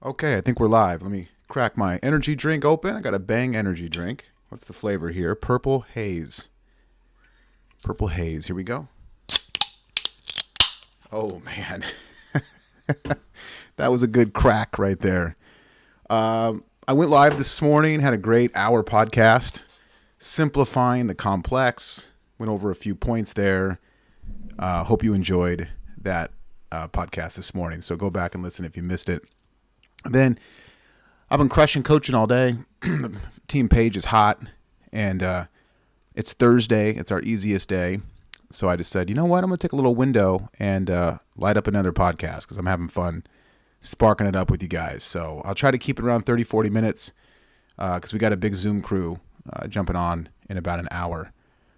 Okay, I think we're live. Let me crack my energy drink open. I got a Bang energy drink. What's the flavor here? Purple haze. Purple haze. Here we go. Oh, man. That was a good crack right there. I went live this morning, had a great hour podcast, simplifying the complex. Went over a few points there. Hope you enjoyed that podcast this morning. So go back and listen if you missed it. Then I've been crushing coaching all day. The team page is hot, and it's Thursday. It's our easiest day. So I just said, you know what? I'm going to take a little window and light up another podcast because I'm having fun sparking it up with you guys. So I'll try to keep it around 30, 40 minutes because we got a big Zoom crew jumping on in about an hour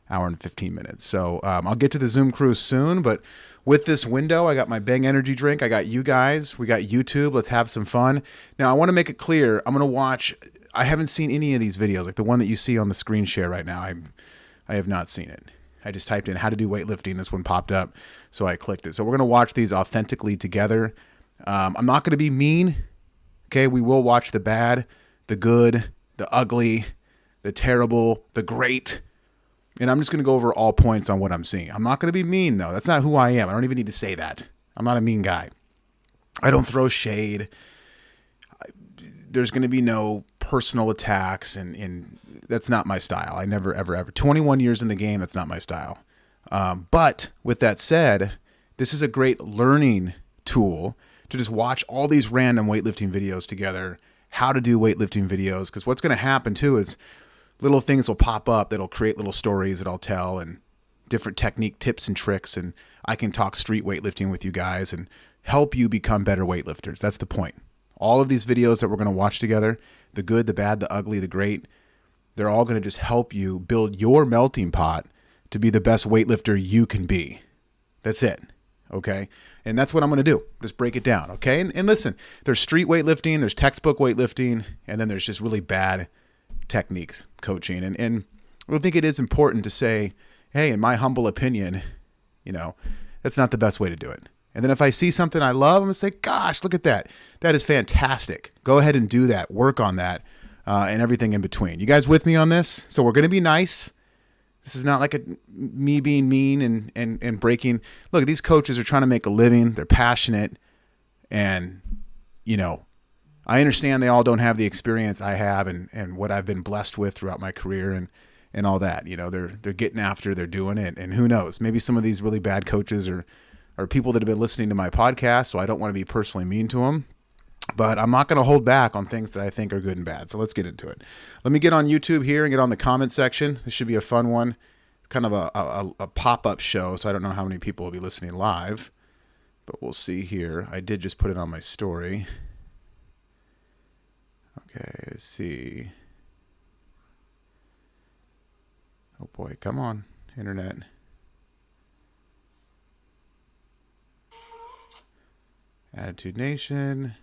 and 15 minutes. So I'll get to the Zoom crew soon, but with this window, I got my Bang energy drink. I got you guys. We got YouTube. Let's have some fun. Now, I want to make it clear. I'm going to watch. I haven't seen any of these videos, like the one that you see on the screen share right now. I have not seen it. I just typed in how to do weightlifting. This one popped up, so I clicked it. So we're going to watch these authentically together. I'm not going to be mean. Okay, we will watch the bad, the good, the ugly, the terrible, the great. And I'm just going to go over all points on what I'm seeing. I'm not going to be mean, though. That's not who I am. I don't even need to say that. I'm not a mean guy. I don't throw shade. There's going to be no personal attacks, and that's not my style. I never, ever. 21 years in the game, that's not my style. But with that said, this is a great learning tool to just watch all these random weightlifting videos together, how to do weightlifting videos, because what's going to happen, too, is little things will pop up that'll create little stories that I'll tell and different technique tips and tricks. And I can talk street weightlifting with you guys and help you become better weightlifters. That's the point. All of these videos that we're going to watch together, the good, the bad, the ugly, the great, they're all going to just help you build your melting pot to be the best weightlifter you can be. That's it. Okay. And that's what I'm going to do. Just break it down. Okay. And listen, there's street weightlifting, there's textbook weightlifting, and then there's just really bad techniques coaching. And I think it is important to say, hey, in my humble opinion, that's not the best way to do it. And then if I see something I love, I'm going to say, gosh, look at that. That is fantastic. Go ahead and do that. Work on that and everything in between. You guys with me on this? So we're going to be nice. This is not like me being mean and breaking. Look, these coaches are trying to make a living. They're passionate. And, I understand they all don't have the experience I have and what I've been blessed with throughout my career and all that. They're getting after, they're doing it. And who knows, maybe some of these really bad coaches are people that have been listening to my podcast, so I don't want to be personally mean to them. But I'm not going to hold back on things that I think are good and bad. So let's get into it. Let me get on YouTube here and get on the comment section. This should be a fun one. It's kind of a pop-up show, so I don't know how many people will be listening live. But we'll see here. I did just put it on my story. Okay, let's see. Oh boy, come on, internet. Attitude Nation.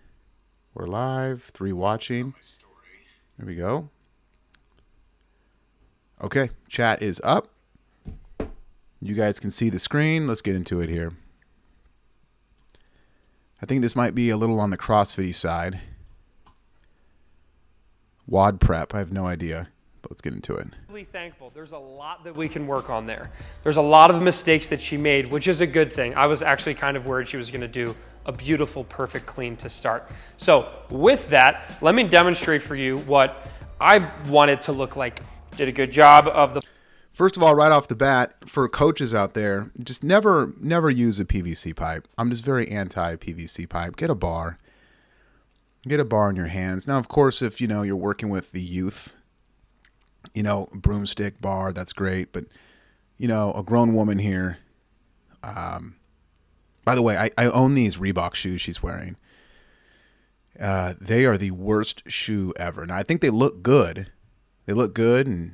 We're live. 3 watching. There we go. Okay, chat is up. You guys can see the screen. Let's get into it here. I think this might be a little on the CrossFit-y side. WOD prep, I have no idea, but let's get into it. Really thankful. There's a lot that we can work on there. There's a lot of mistakes that she made, which is a good thing. I was actually kind of worried she was going to do a beautiful, perfect clean to start. So with that, let me demonstrate for you what I wanted to look like. Did a good job of the... First of all, right off the bat, for coaches out there, just never use a PVC pipe. I'm just very anti-PVC pipe. Get a bar. Get a bar in your hands. Now, of course, if you're working with the youth, broomstick bar, that's great. But a grown woman here. By the way, I own these Reebok shoes she's wearing. They are the worst shoe ever. Now, I think they look good. They look good, and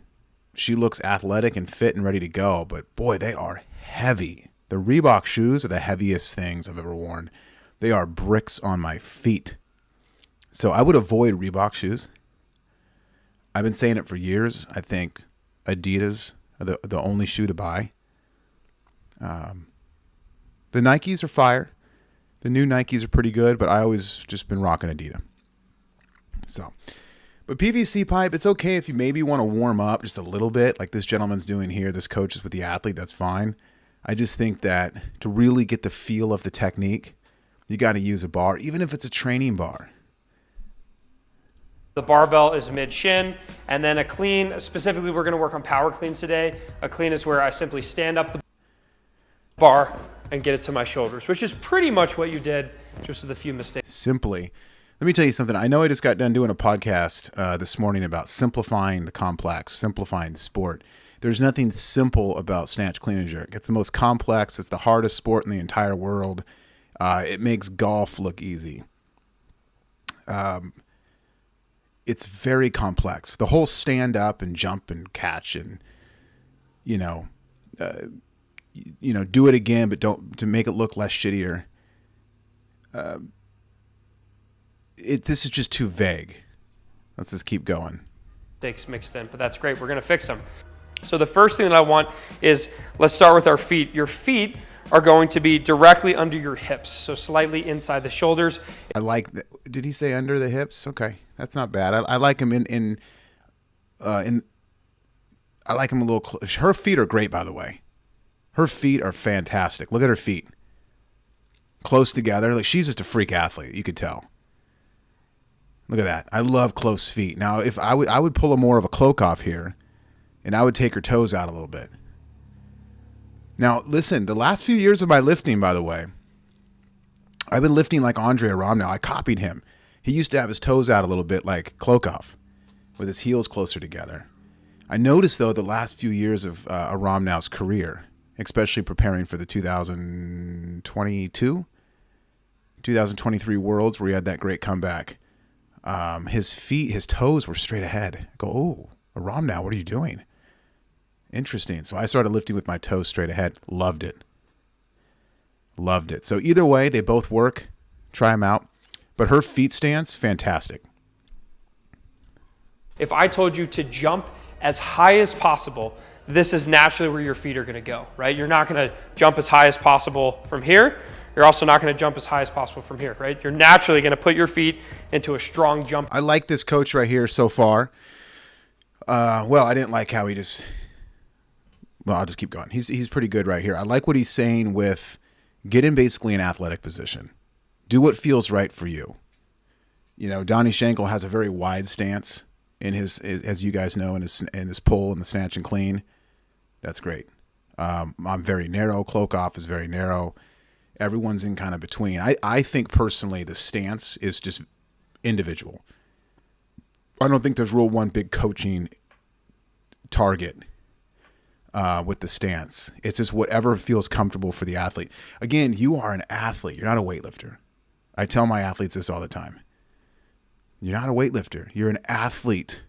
she looks athletic and fit and ready to go. But boy, they are heavy. The Reebok shoes are the heaviest things I've ever worn. They are bricks on my feet. So I would avoid Reebok shoes. I've been saying it for years. I think Adidas are the only shoe to buy. The Nikes are fire. The new Nikes are pretty good, but I always just been rocking Adidas. So, but PVC pipe, it's okay if you maybe want to warm up just a little bit, like this gentleman's doing here. This coach is with the athlete. That's fine. I just think that to really get the feel of the technique, you got to use a bar, even if it's a training bar. The barbell is mid-shin, and then a clean, specifically we're going to work on power cleans today. A clean is where I simply stand up the bar and get it to my shoulders, which is pretty much what you did, just with a few mistakes. Simply. Let me tell you something. I know I just got done doing a podcast this morning about simplifying the complex, simplifying sport. There's nothing simple about snatch, clean, and jerk. It's the most complex. It's the hardest sport in the entire world. It makes golf look easy. It's very complex. The whole stand up and jump and catch and, do it again, but don't, to make it look less shittier. This is just too vague. Let's just keep going. Mistakes mixed in, but that's great. We're going to fix them. So the first thing that I want is, let's start with our feet. Your feet are going to be directly under your hips, so slightly inside the shoulders. I like. Did he say under the hips? Okay, that's not bad. I like him in. I like him a little. Her feet are great, by the way. Her feet are fantastic. Look at her feet, close together. Like, she's just a freak athlete. You could tell. Look at that. I love close feet. Now, if I would pull more of a cloak off here, and I would take her toes out a little bit. Now, listen, the last few years of my lifting, by the way, I've been lifting like Andre Aram now. I copied him. He used to have his toes out a little bit like Klokov, with his heels closer together. I noticed, though, the last few years of Aram now's career, especially preparing for the 2022, 2023 Worlds, where he had that great comeback. His feet, his toes were straight ahead. I go, oh, Aram now, what are you doing? Interesting. So I started lifting with my toes straight ahead. Loved it. Loved it. So either way, they both work. Try them out. But her feet stance, fantastic. If I told you to jump as high as possible, this is naturally where your feet are going to go, right? You're not going to jump as high as possible from here. You're also not going to jump as high as possible from here, right? You're naturally going to put your feet into a strong jump. I like this coach right here so far. Well, I didn't like how he just... Well, I'll just keep going. He's pretty good right here. I like what he's saying with get in basically an athletic position. Do what feels right for you. Donnie Schenkel has a very wide stance in his, as you guys know, in his pull and the snatch and clean. That's great. I'm very narrow. Klokov is very narrow. Everyone's in kind of between. I think personally the stance is just individual. I don't think there's real one big coaching target with the stance. It's just whatever feels comfortable for the athlete. Again, you are an athlete. You're not a weightlifter. I tell my athletes this all the time. You're not a weightlifter. You're an athlete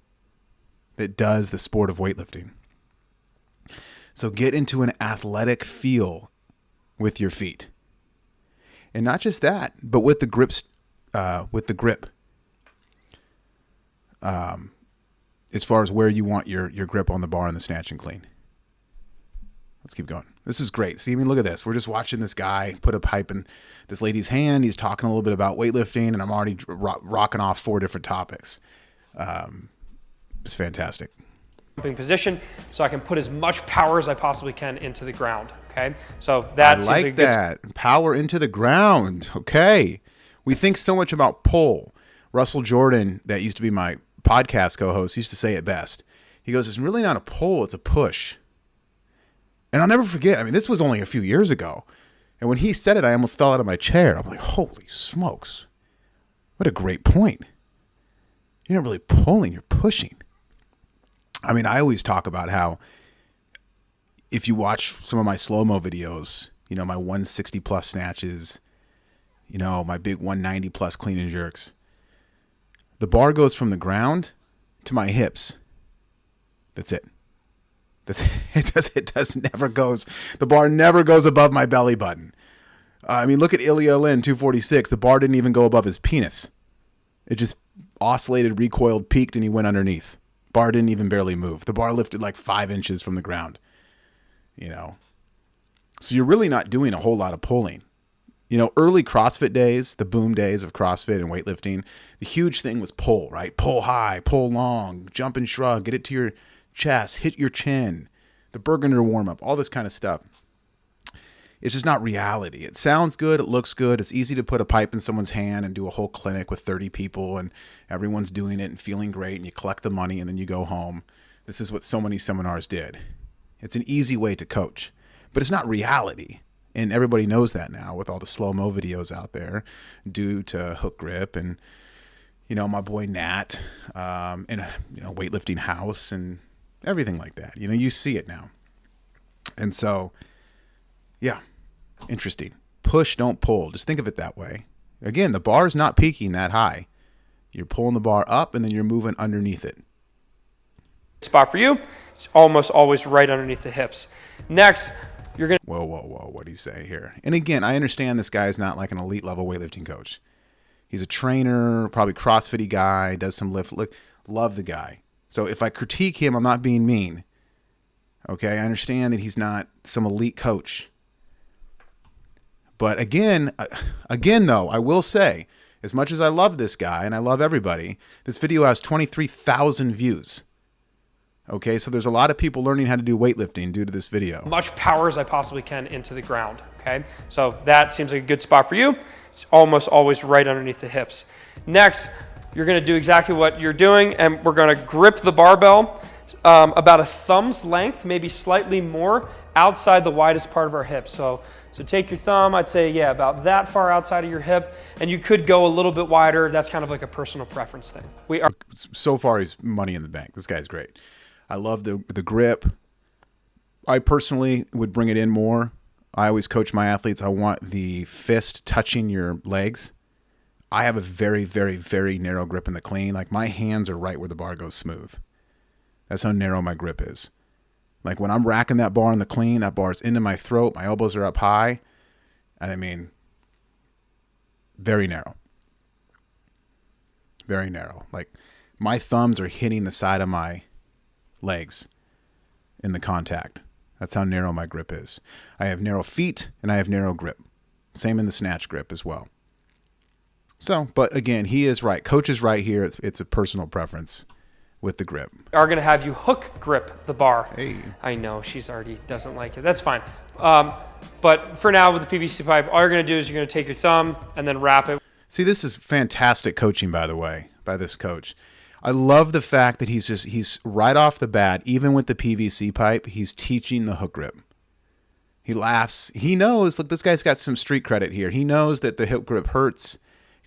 that does the sport of weightlifting. So get into an athletic feel with your feet. And not just that, but with the grips, with the grip. As far as where you want your grip on the bar in the snatch and clean. Let's keep going. This is great. See, look at this. We're just watching this guy put a pipe in this lady's hand. He's talking a little bit about weightlifting, and I'm already rocking off 4 different topics. It's fantastic. Jumping position, so I can put as much power as I possibly can into the ground. Okay, so that's I like that. Power into the ground. Okay, we think so much about pull. Russell Jordan, that used to be my podcast co-host, used to say it best. He goes, "It's really not a pull; it's a push." And I'll never forget. This was only a few years ago. And when he said it, I almost fell out of my chair. I'm like, holy smokes. What a great point. You're not really pulling, you're pushing. I always talk about how if you watch some of my slow-mo videos, my 160 plus snatches, my big 190 plus clean and jerks, the bar goes from the ground to my hips. That's it. The bar never goes above my belly button. Look at Ilya Lin, 246. The bar didn't even go above his penis. It just oscillated, recoiled, peaked, and he went underneath. Bar didn't even barely move. The bar lifted like 5 inches from the ground. So you're really not doing a whole lot of pulling. You know, early CrossFit days, the boom days of CrossFit and weightlifting, the huge thing was pull, right? Pull high, pull long, jump and shrug, get it to your chest, hit your chin, the Burgener warm-up, all this kind of stuff. It's just not reality. It sounds good. It looks good. It's easy to put a pipe in someone's hand and do a whole clinic with 30 people and everyone's doing it and feeling great, and you collect the money and then you go home. This is what so many seminars did. It's an easy way to coach, but it's not reality. And everybody knows that now with all the slow-mo videos out there due to hook grip and, you know, my boy Nat, and, you know, Weightlifting House and everything like that. You know, you see it now. And so, yeah, interesting. Push, don't pull. Just think of it that way. Again, the bar is not peaking that high. You're pulling the bar up and then you're moving underneath it. Spot for you. It's almost always right underneath the hips. Next, you're going to... Whoa. What do you say here? And again, I understand this guy is not like an elite level weightlifting coach. He's a trainer, probably CrossFit-y guy, does some lift. Look, love the guy. So if I critique him, I'm not being mean. Okay, I understand that he's not some elite coach. But again, though, I will say, as much as I love this guy and I love everybody, this video has 23,000 views. Okay, so there's a lot of people learning how to do weightlifting due to this video. Much power as I possibly can into the ground, okay? So that seems like a good spot for you. It's almost always right underneath the hips. Next, you're gonna do exactly what you're doing, and we're gonna grip the barbell about a thumb's length, maybe slightly more, outside the widest part of our hip. So take your thumb, I'd say, yeah, about that far outside of your hip, and you could go a little bit wider. That's kind of like a personal preference thing. So far, he's money in the bank. This guy's great. I love the grip. I personally would bring it in more. I always coach my athletes. I want the fist touching your legs. I have a very, very, very narrow grip in the clean. Like my hands are right where the bar goes smooth. That's how narrow my grip is. Like when I'm racking that bar in the clean, that bar's into my throat. My elbows are up high. And I mean, very narrow. Very narrow. Like my thumbs are hitting the side of my legs in the contact. That's how narrow my grip is. I have narrow feet and I have narrow grip. Same in the snatch grip as well. So, but again, he is right. Coach is right here. It's a personal preference with the grip. Are going to have you hook grip the bar. Hey. I know she's already doesn't like it. That's fine. But for now with the PVC pipe, all you're going to do is you're going to take your thumb and then wrap it. See, this is fantastic coaching, by the way, by this coach. I love the fact that he's right off the bat, even with the PVC pipe, he's teaching the hook grip. He laughs. He knows, look, this guy's got some street credit here. He knows that the hook grip hurts,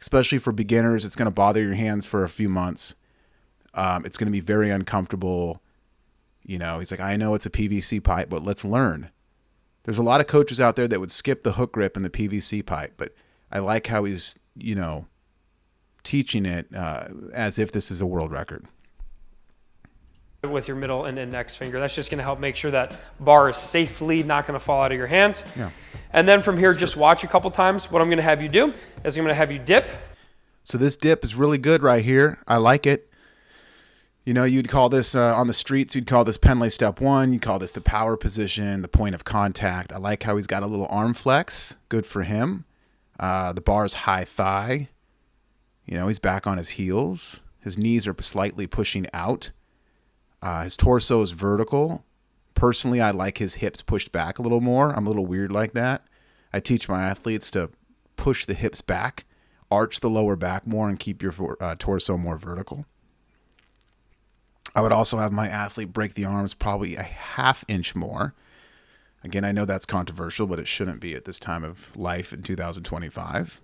especially for beginners. It's going to bother your hands for a few months. It's going to be very uncomfortable. You know, he's like, I know it's a PVC pipe, but let's learn. There's a lot of coaches out there that would skip the hook grip and the PVC pipe, but I like how he's, you know, teaching it as if this is a world record. With your middle and index finger. That's just going to help make sure that bar is safely not going to fall out of your hands. Yeah. And then from here, just watch a couple times. What I'm going to have you do is I'm going to have you dip. So this dip is really good right here. I like it. You know, you'd call this on the streets, you'd call this Penlay step 1. You'd call this the power position, the point of contact. I like how he's got a little arm flex. Good for him. The bar's high thigh. You know, he's back on his heels. His knees are slightly pushing out. His torso is vertical. Personally, I like his hips pushed back a little more. I'm a little weird like that. I teach my athletes to push the hips back, arch the lower back more, and keep your torso more vertical. I would also have my athlete break the arms probably a ½ inch more. Again, I know that's controversial, but it shouldn't be at this time of life in 2025.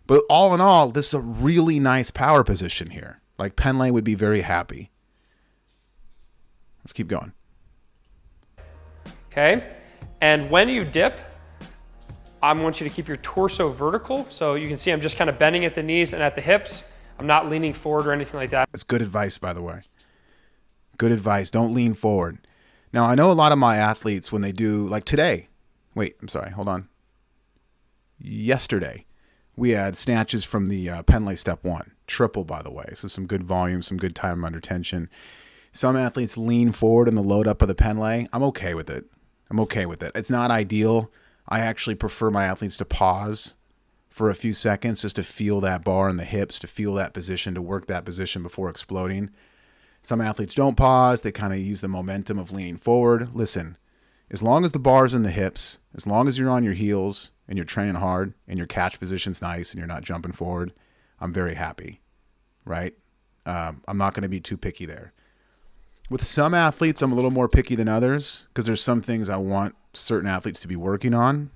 But all in all, this is a really nice power position here. Like Penlay would be very happy. Let's keep going. Okay. And when you dip, I want you to keep your torso vertical. So you can see I'm just kind of bending at the knees and at the hips. I'm not leaning forward or anything like that. That's good advice, by the way. Good advice. Don't lean forward. Now, I know a lot of my athletes, when they do, like today. Wait, I'm sorry. Hold on. Yesterday, we had snatches from the Penlay step 1. Triple, by the way. So some good volume, some good time under tension. Some athletes lean forward in the load up of the Penlay. I'm okay with it. I'm okay with it. It's not ideal. I actually prefer my athletes to pause for a few seconds just to feel that bar in the hips, to feel that position, to work that position before exploding. Some athletes don't pause. They kind of use the momentum of leaning forward. Listen, as long as the bar's in the hips, as long as you're on your heels and you're training hard and your catch position's nice and you're not jumping forward, I'm very happy, right? I'm not going to be too picky there. With some athletes, I'm a little more picky than others because there's some things I want certain athletes to be working on,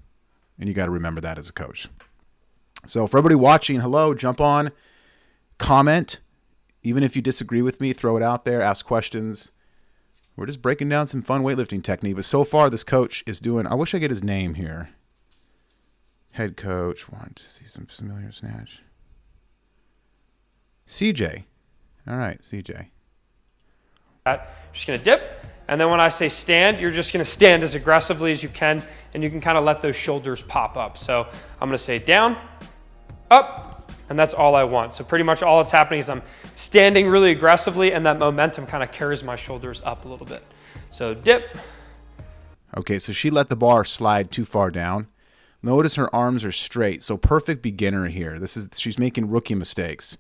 and you got to remember that as a coach. So for everybody watching, hello, jump on, comment. Even if you disagree with me, throw it out there, ask questions. We're just breaking down some fun weightlifting technique. But so far, this coach is doing, I wish I get his name here. Head coach, want to see some familiar snatch. CJ. All right, CJ. Just going to dip. And then when I say stand, you're just going to stand as aggressively as you can, and you can kind of let those shoulders pop up. So I'm going to say down, up, and that's all I want. So pretty much all that's happening is I'm standing really aggressively, and that momentum kind of carries my shoulders up a little bit. So dip. Okay, so she let the bar slide too far down. Notice her arms are straight. So perfect beginner here. She's making rookie mistakes.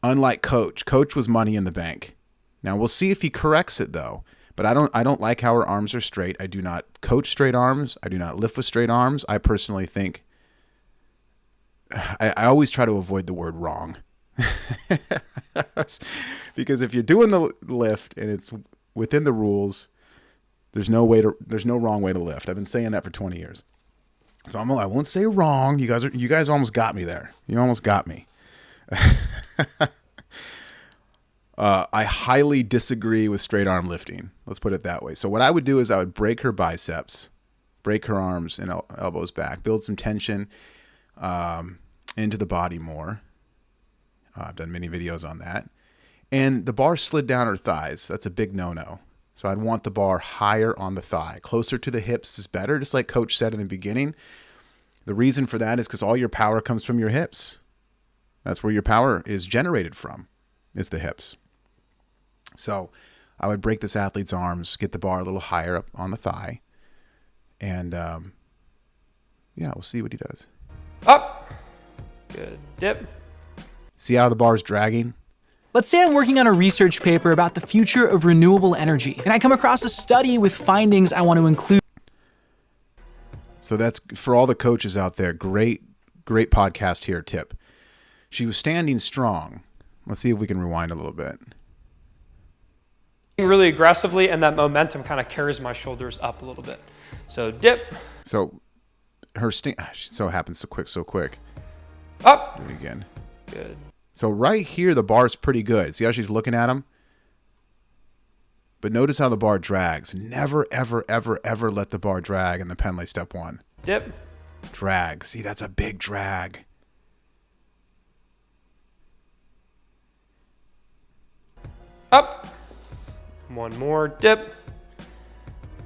Unlike coach. Coach was money in the bank. Now we'll see if he corrects it though. But I don't like how her arms are straight. I do not coach straight arms. I do not lift with straight arms. I personally think I always try to avoid the word wrong. Because if you're doing the lift and it's within the rules, there's no wrong way to lift. I've been saying that for 20 years. So I won't say wrong. You guys almost got me there. You almost got me. I highly disagree with straight arm lifting. Let's put it that way. So what I would do is I would break her biceps, break her arms and elbows back, build some tension into the body more. I've done many videos on that. And the bar slid down her thighs. That's a big no-no. So I'd want the bar higher on the thigh. Closer to the hips is better, just like Coach said in the beginning. The reason for that is because all your power comes from your hips. That's where your power is generated from, is the hips. So I would break this athlete's arms, get the bar a little higher up on the thigh, and yeah, we'll see what he does. Up. Good. Dip. See how the bar's dragging? Let's say I'm working on a research paper about the future of renewable energy, and I come across a study with findings I want to include. So that's for all the coaches out there. Great podcast here tip. She was standing strong. Let's see if we can rewind a little bit. Really aggressively, and that momentum kind of carries my shoulders up a little bit. So dip. So her she so happens so quick. Up. Do it again. Good. So right here, the bar's pretty good. See how she's looking at him? But notice how the bar drags. Never, ever, ever, ever let the bar drag in the Pendlay step 1. Dip. Drag. See, that's a big drag. Up. One more. Dip.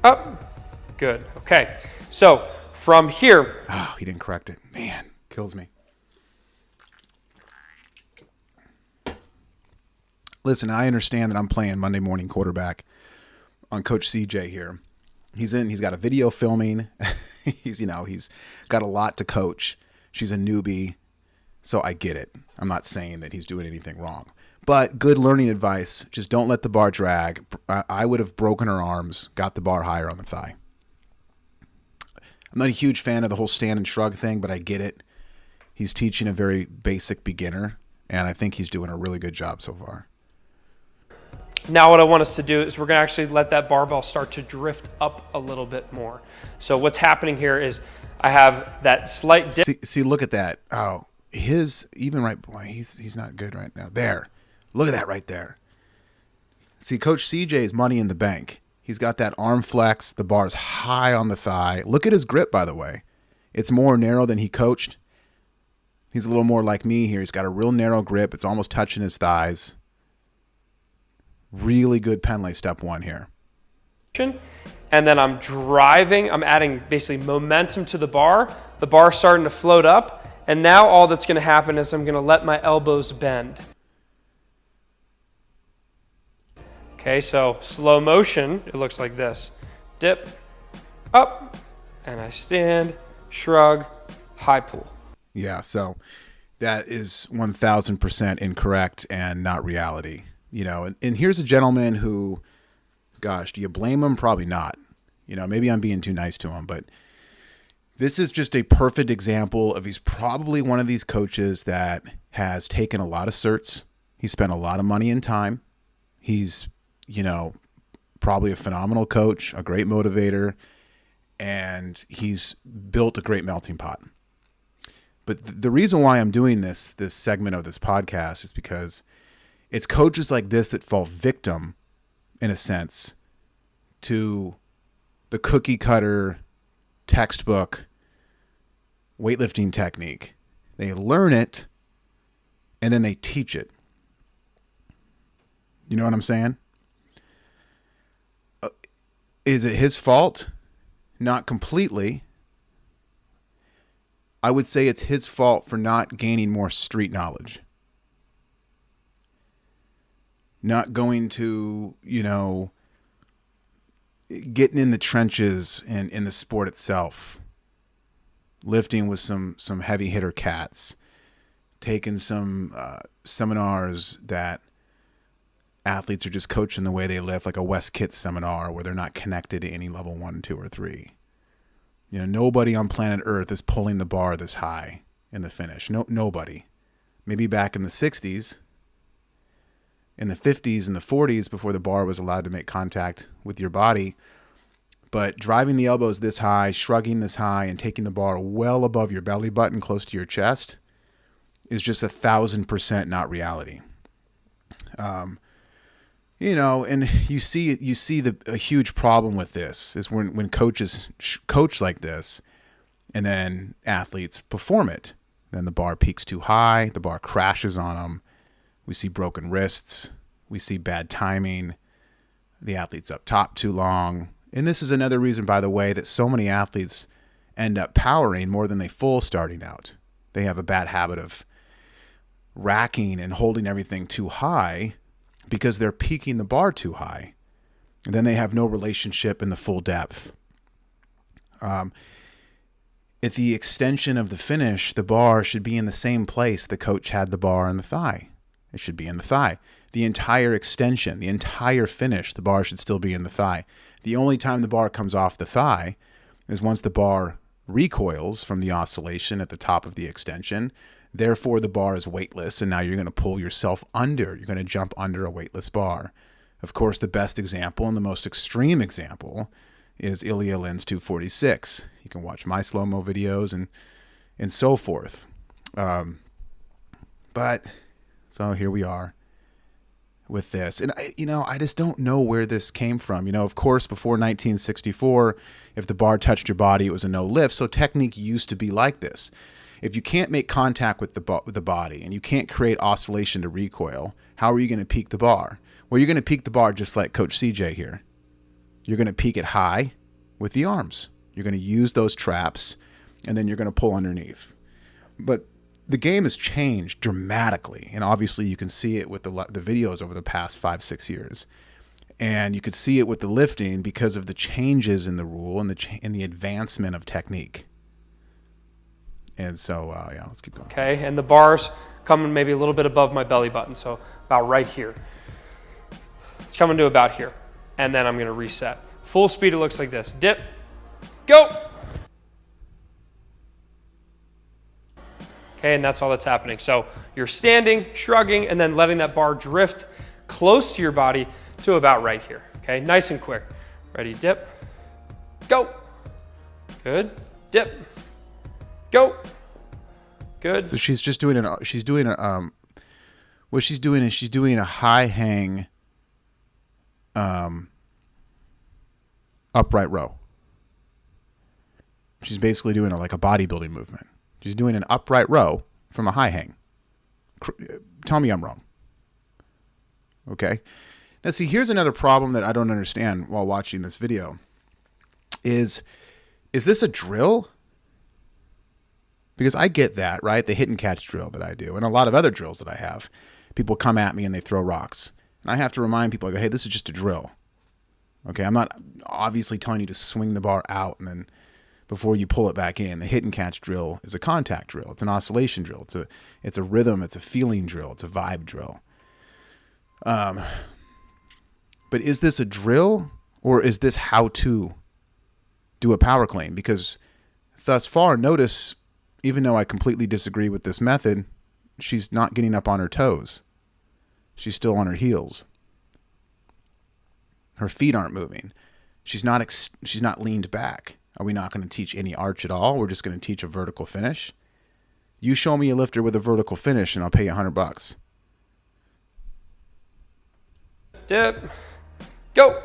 Up. Good. Okay. So from here. Oh, he didn't correct it. Man, kills me. Listen, I understand that I'm playing Monday morning quarterback on Coach CJ here. He's got a video filming. he's got a lot to coach. She's a newbie. So I get it. I'm not saying that he's doing anything wrong. But good learning advice. Just don't let the bar drag. I would have broken her arms, got the bar higher on the thigh. I'm not a huge fan of the whole stand and shrug thing, but I get it. He's teaching a very basic beginner, and I think he's doing a really good job so far. Now what I want us to do is we're going to actually let that barbell start to drift up a little bit more. So what's happening here is I have that slight dip. See, look at that. Oh, he's not good right now. There. Look at that right there. See, Coach CJ is money in the bank. He's got that arm flex. The bar's high on the thigh. Look at his grip, by the way. It's more narrow than he coached. He's a little more like me here. He's got a real narrow grip. It's almost touching his thighs. Really good Pendlay step 1 here. And then I'm driving. I'm adding basically momentum to the bar. The bar's starting to float up. And now all that's going to happen is I'm going to let my elbows bend. Okay, so slow motion, it looks like this. Dip, up, and I stand, shrug, high pull. Yeah, so that is 1000% incorrect and not reality. And here's a gentleman who, gosh, do you blame him? Probably not. Maybe I'm being too nice to him, but this is just a perfect example of, he's probably one of these coaches that has taken a lot of certs. He spent a lot of money and time. He's, probably a phenomenal coach, a great motivator, and he's built a great melting pot. But the reason why I'm doing this segment of this podcast is because it's coaches like this that fall victim, in a sense, to the cookie cutter textbook weightlifting technique. They learn it and then they teach it. You know what I'm saying? Is it his fault? Not completely. I would say it's his fault for not gaining more street knowledge. Not going to, getting in the trenches and in the sport itself. Lifting with some heavy hitter cats. Taking some seminars that athletes are just coaching the way they lift, like a West Kit seminar where they're not connected to any level 1, 2, or 3. Nobody on planet Earth is pulling the bar this high in the finish. Nobody. Maybe back in the 60s, in the 50s and the 40s, before the bar was allowed to make contact with your body. But driving the elbows this high, shrugging this high, and taking the bar well above your belly button, close to your chest, is just 1000% not reality. And you see a huge problem with this is when coaches coach like this, and then athletes perform it. Then the bar peaks too high, the bar crashes on them. We see broken wrists, we see bad timing, the athlete's up top too long. And this is another reason, by the way, that so many athletes end up powering more than they full starting out. They have a bad habit of racking and holding everything too high, because they're peaking the bar too high. And then they have no relationship in the full depth. At the extension of the finish, the bar should be in the same place the coach had the bar in the thigh. It should be in the thigh. The entire extension, the entire finish, the bar should still be in the thigh. The only time the bar comes off the thigh is once the bar recoils from the oscillation at the top of the extension. Therefore, the bar is weightless, and now you're going to pull yourself under. You're going to jump under a weightless bar. Of course, the best example and the most extreme example is Ilya Lin's 246. You can watch my slow-mo videos and so forth. But so here we are with this. And, I just don't know where this came from. Of course, before 1964, if the bar touched your body, it was a no lift. So technique used to be like this. If you can't make contact with the body and you can't create oscillation to recoil, how are you going to peak the bar? Well, you're going to peak the bar just like Coach CJ here. You're going to peak it high with the arms. You're going to use those traps, and then you're going to pull underneath. But the game has changed dramatically, and obviously you can see it with the videos over the past 5-6 years. And you could see it with the lifting because of the changes in the rule and the advancement of technique. And so, let's keep going. Okay, and the bar's coming maybe a little bit above my belly button, so about right here. It's coming to about here, and then I'm going to reset. Full speed, it looks like this. Dip, go. Okay, and that's all that's happening. So you're standing, shrugging, and then letting that bar drift close to your body to about right here. Okay, nice and quick. Ready, dip, go. Good, dip. Go. Good. So she's doing a high hang upright row. She's basically doing like a bodybuilding movement. She's doing an upright row from a high hang. Tell me I'm wrong. Okay. Now see, here's another problem that I don't understand while watching this video. Is this a drill? Because I get that, right? The hit and catch drill that I do, and a lot of other drills that I have. People come at me and they throw rocks. And I have to remind people, I go, hey, this is just a drill. Okay, I'm not obviously telling you to swing the bar out and then before you pull it back in. The hit and catch drill is a contact drill. It's an oscillation drill. It's a rhythm. It's a feeling drill. It's a vibe drill. But is this a drill, or is this how to do a power clean? Because thus far, notice, even though I completely disagree with this method, she's not getting up on her toes. She's still on her heels. Her feet aren't moving. She's not leaned back. Are we not going to teach any arch at all? We're just going to teach a vertical finish. You show me a lifter with a vertical finish and I'll pay you $100. Dip, go.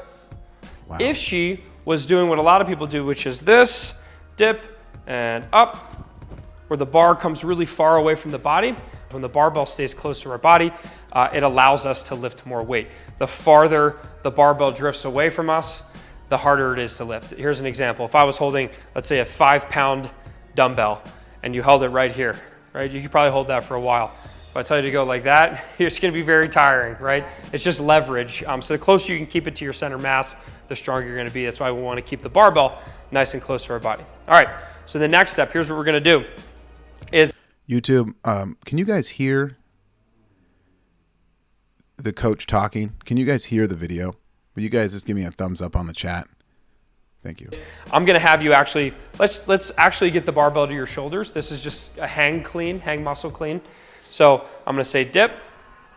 Wow. If she was doing what a lot of people do, which is this, dip and up, where the bar comes really far away from the body, when the barbell stays close to our body, it allows us to lift more weight. The farther the barbell drifts away from us, the harder it is to lift. Here's an example. If I was holding, let's say, a 5-pound dumbbell and you held it right here, right? You could probably hold that for a while. If I tell you to go like that, it's gonna be very tiring, right? It's just leverage. So the closer you can keep it to your center mass, the stronger you're gonna be. That's why we wanna keep the barbell nice and close to our body. All right, so the next step, here's what we're gonna do is... YouTube, can you guys hear the coach talking? Can you guys hear the video? Will you guys just give me a thumbs up on the chat? Thank you. I'm gonna have you actually, let's actually get the barbell to your shoulders. This is just a hang clean, hang muscle clean. So I'm gonna say dip.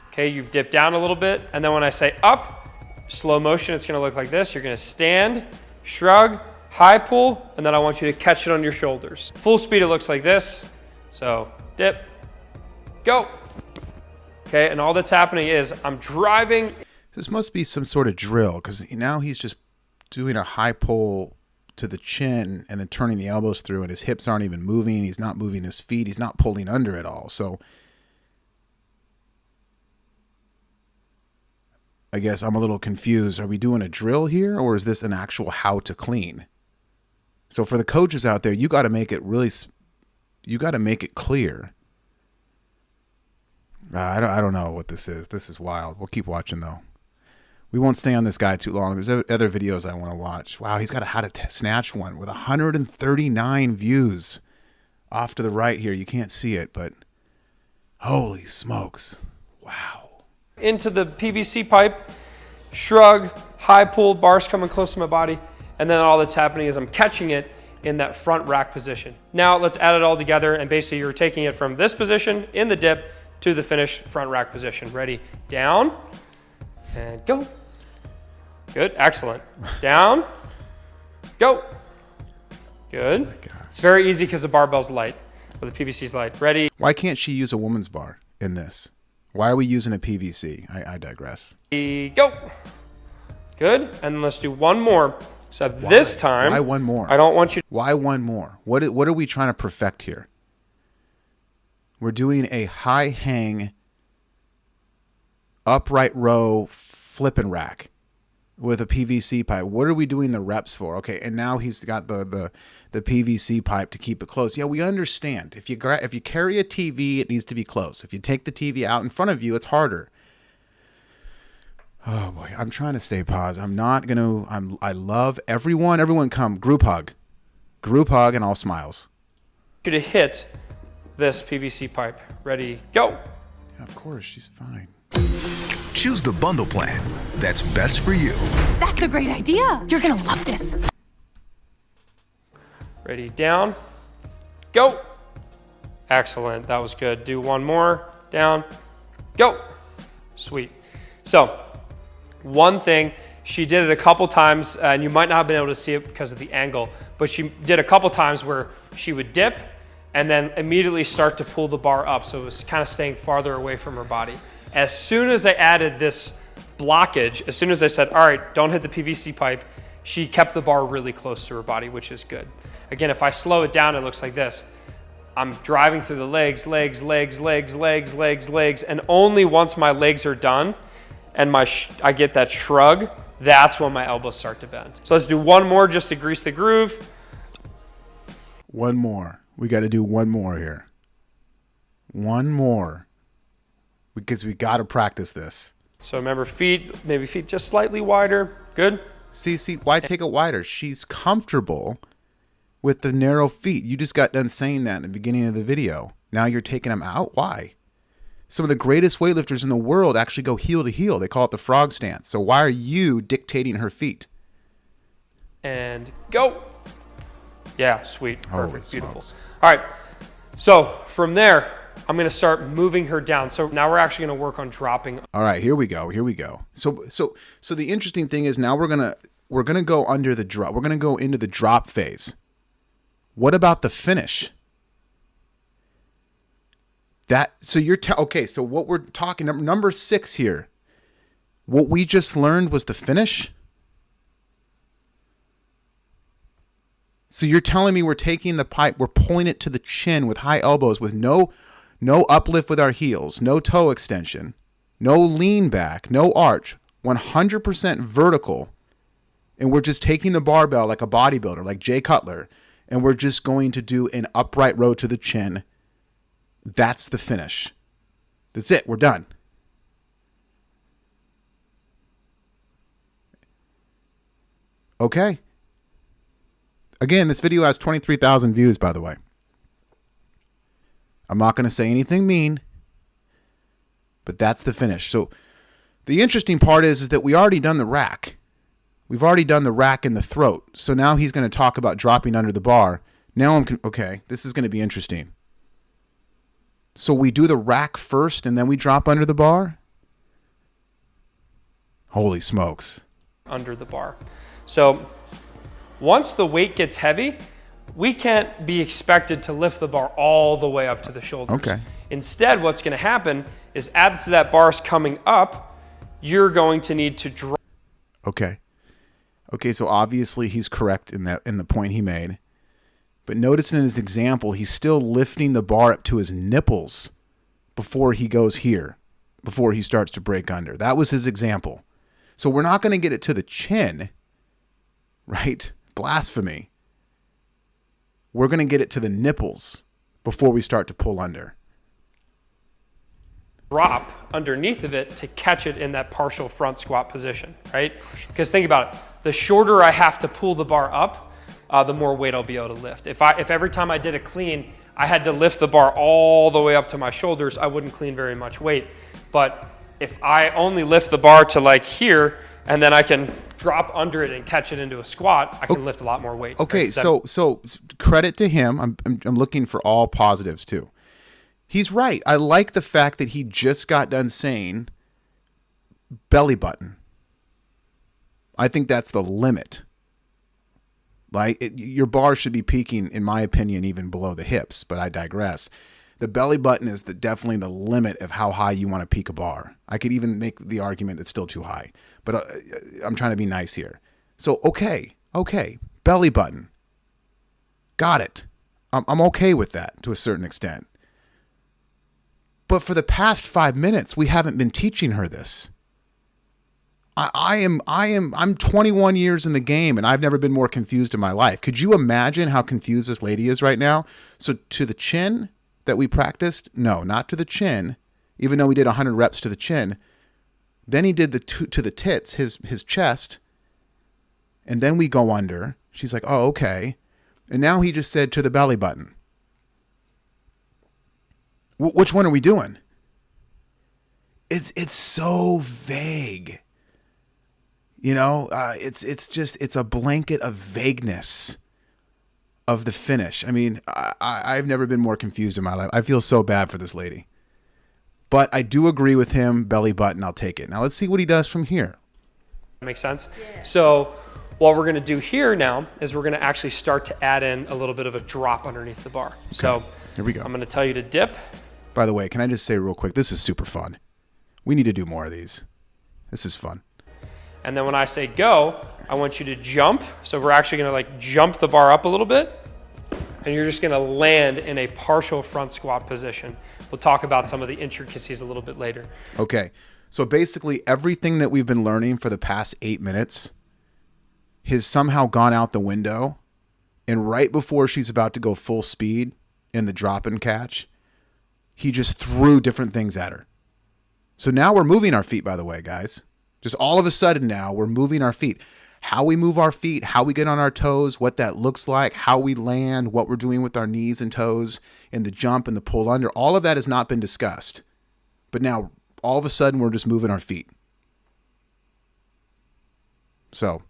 Okay, you've dipped down a little bit. And then when I say up, slow motion, it's gonna look like this. You're gonna stand, shrug, high pull, and then I want you to catch it on your shoulders. Full speed, it looks like this. So dip, go. Okay, and all that's happening is I'm driving. This must be some sort of drill, because now he's just doing a high pull to the chin and then turning the elbows through, and his hips aren't even moving. He's not moving his feet. He's not pulling under at all. So I guess I'm a little confused. Are we doing a drill here, or is this an actual how to clean? So for the coaches out there, you got to make it really, you got to make it clear. I don't know what this is. This is wild. We'll keep watching though. We won't stay on this guy too long. There's other videos I want to watch. Wow, he's got a how to snatch one with 139 views. Off to the right here, you can't see it, but holy smokes. Wow. Into the PVC pipe, shrug, high pull, bars coming close to my body, and then all that's happening is I'm catching it in that front rack position. Now let's add it all together, and basically you're taking it from this position in the dip to the finished front rack position. Ready? Down, and go. Good, excellent. Down, go. Good. Oh, it's very easy because the barbell's light, or the PVC's light. Ready? Why can't she use a woman's bar in this? Why are we using a PVC? I digress. Go. Good, and then let's do one more. Except this time, why one more? I don't want you. Why one more? What are we trying to perfect here? We're doing a high hang, upright row, flipping rack with a PVC pipe. What are we doing the reps for? Okay, and now he's got the PVC pipe to keep it close. Yeah, we understand. If you carry a TV, it needs to be close. If you take the TV out in front of you, it's harder. Oh boy, I'm trying to stay paused. I love everyone. Everyone come, group hug, and all smiles. You to hit this PVC pipe. Ready, go. Yeah, of course, she's fine. Choose the bundle plan that's best for you. That's a great idea. You're gonna love this. Ready, down, go. Excellent, that was good. Do one more, down, go. Sweet. So, one thing, she did it a couple times, and you might not have been able to see it because of the angle, but she did a couple times where she would dip and then immediately start to pull the bar up, so it was kind of staying farther away from her body. As soon as I added this blockage, as soon as I said, all right, don't hit the PVC pipe, she kept the bar really close to her body, which is good. Again, if I slow it down, it looks like this. I'm driving through the legs, and only once my legs are done and I get that shrug, that's when my elbows start to bend. So let's do one more just to grease the groove. One more. We got to do one more here. One more. Because we got to practice this. So remember, maybe feet just slightly wider. Good. See, why take it wider? She's comfortable with the narrow feet. You just got done saying that in the beginning of the video. Now you're taking them out? Why? Some of the greatest weightlifters in the world actually go heel to heel. They call it the frog stance. So why are you dictating her feet? And go. Yeah, sweet. Perfect. Holy Beautiful. smokes. All right. So from there, I'm going to start moving her down. So now we're actually going to work on dropping. All right, here we go. So the interesting thing is now we're going to go under the drop. We're going to go into the drop phase. What about the finish? Okay, so what we're talking, number 6 here, what we just learned was the finish. So you're telling me we're taking the pipe, we're pulling it to the chin with high elbows with no uplift with our heels, no toe extension, no lean back, no arch, 100% vertical. And we're just taking the barbell like a bodybuilder, like Jay Cutler, and we're just going to do an upright row to the chin. That's the finish. That's it. We're done. Okay. Again, this video has 23,000 views, by the way. I'm not going to say anything mean, but that's the finish. So the interesting part is that we already done the rack. We've already done the rack in the throat. So now he's going to talk about dropping under the bar. Now okay, this is going to be interesting. So we do the rack first and then we drop under the bar? Holy smokes. Under the bar. So once the weight gets heavy, we can't be expected to lift the bar all the way up to the shoulders. Okay. Instead, what's going to happen is as that bar's coming up, you're going to need to drop. Okay. Okay, so obviously he's correct in the point he made. But notice in his example, he's still lifting the bar up to his nipples before he goes here, before he starts to break under. That was his example. So we're not going to get it to the chin, right? Blasphemy. We're going to get it to the nipples before we start to pull under. Drop underneath of it to catch it in that partial front squat position, right? Because think about it. The shorter I have to pull the bar up, the more weight I'll be able to lift. If every time I did a clean, I had to lift the bar all the way up to my shoulders, I wouldn't clean very much weight. But if I only lift the bar to like here, and then I can drop under it and catch it into a squat, I can lift a lot more weight. Okay, right? so credit to him. I'm looking for all positives too. He's right. I like the fact that he just got done saying belly button. I think that's the limit. Like your bar should be peaking, in my opinion, even below the hips, but I digress. The belly button is definitely the limit of how high you want to peak a bar. I could even make the argument it's still too high, but I'm trying to be nice here. So, okay, belly button. Got it. I'm okay with that to a certain extent. But for the past 5 minutes, we haven't been teaching her this. I'm 21 years in the game and I've never been more confused in my life. Could you imagine how confused this lady is right now? So to the chin that we practiced, no, not to the chin, even though we did 100 reps to the chin. Then he did to the tits, his chest, and then we go under. She's like, oh, okay. And now he just said to the belly button. Which one are we doing? It's so vague. You know, it's a blanket of vagueness of the finish. I mean, I've never been more confused in my life. I feel so bad for this lady. But I do agree with him, belly button, I'll take it. Now let's see what he does from here. Makes sense? Yeah. So what we're going to do here now is we're going to actually start to add in a little bit of a drop underneath the bar. Okay. So here we go. I'm going to tell you to dip. By the way, can I just say real quick, this is super fun. We need to do more of these. This is fun. And then when I say go, I want you to jump. So we're actually going to like jump the bar up a little bit. And you're just going to land in a partial front squat position. We'll talk about some of the intricacies a little bit later. Okay. So basically everything that we've been learning for the past 8 minutes has somehow gone out the window. And right before she's about to go full speed in the drop and catch, he just threw different things at her. So now we're moving our feet, by the way, guys. Just all of a sudden now we're moving our feet. how we move our feet, how we get on our toes, what that looks like, how we land, what we're doing with our knees and toes, and the jump and the pull under. All of that has not been discussed. But now, all of a sudden, we're just moving our feet. So,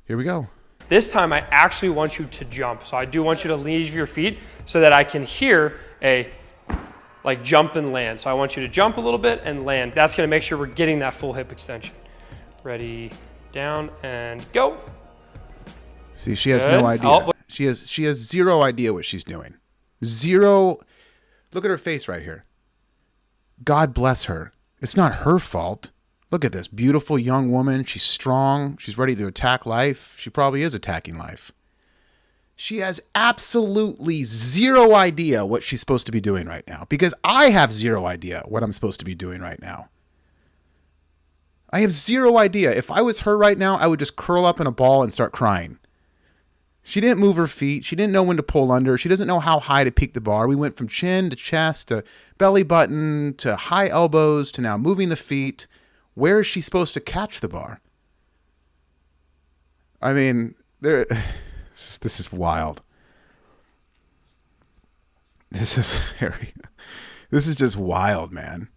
here we go. This time, I actually want you to jump. So I do want you to leave your feet so that I can hear a like jump and land. So I want you to jump a little bit and land. That's gonna make sure we're getting that full hip extension. Ready, down, and go. See, she has Good. no idea. Oh, She has zero idea what she's doing. Zero. Look at her face right here. God bless her. It's not her fault. Look at this beautiful young woman. She's strong. She's ready to attack life. She probably is attacking life. She has absolutely zero idea what she's supposed to be doing right now, because I have zero idea what I'm supposed to be doing right now. I have zero idea. If I was her right now, I would just curl up in a ball and start crying. She didn't move her feet. She didn't know when to pull under. She doesn't know how high to peak the bar. We went from chin to chest to belly button to high elbows to now moving the feet. Where is she supposed to catch the bar? I mean, this is wild. This is very, this is just wild, man.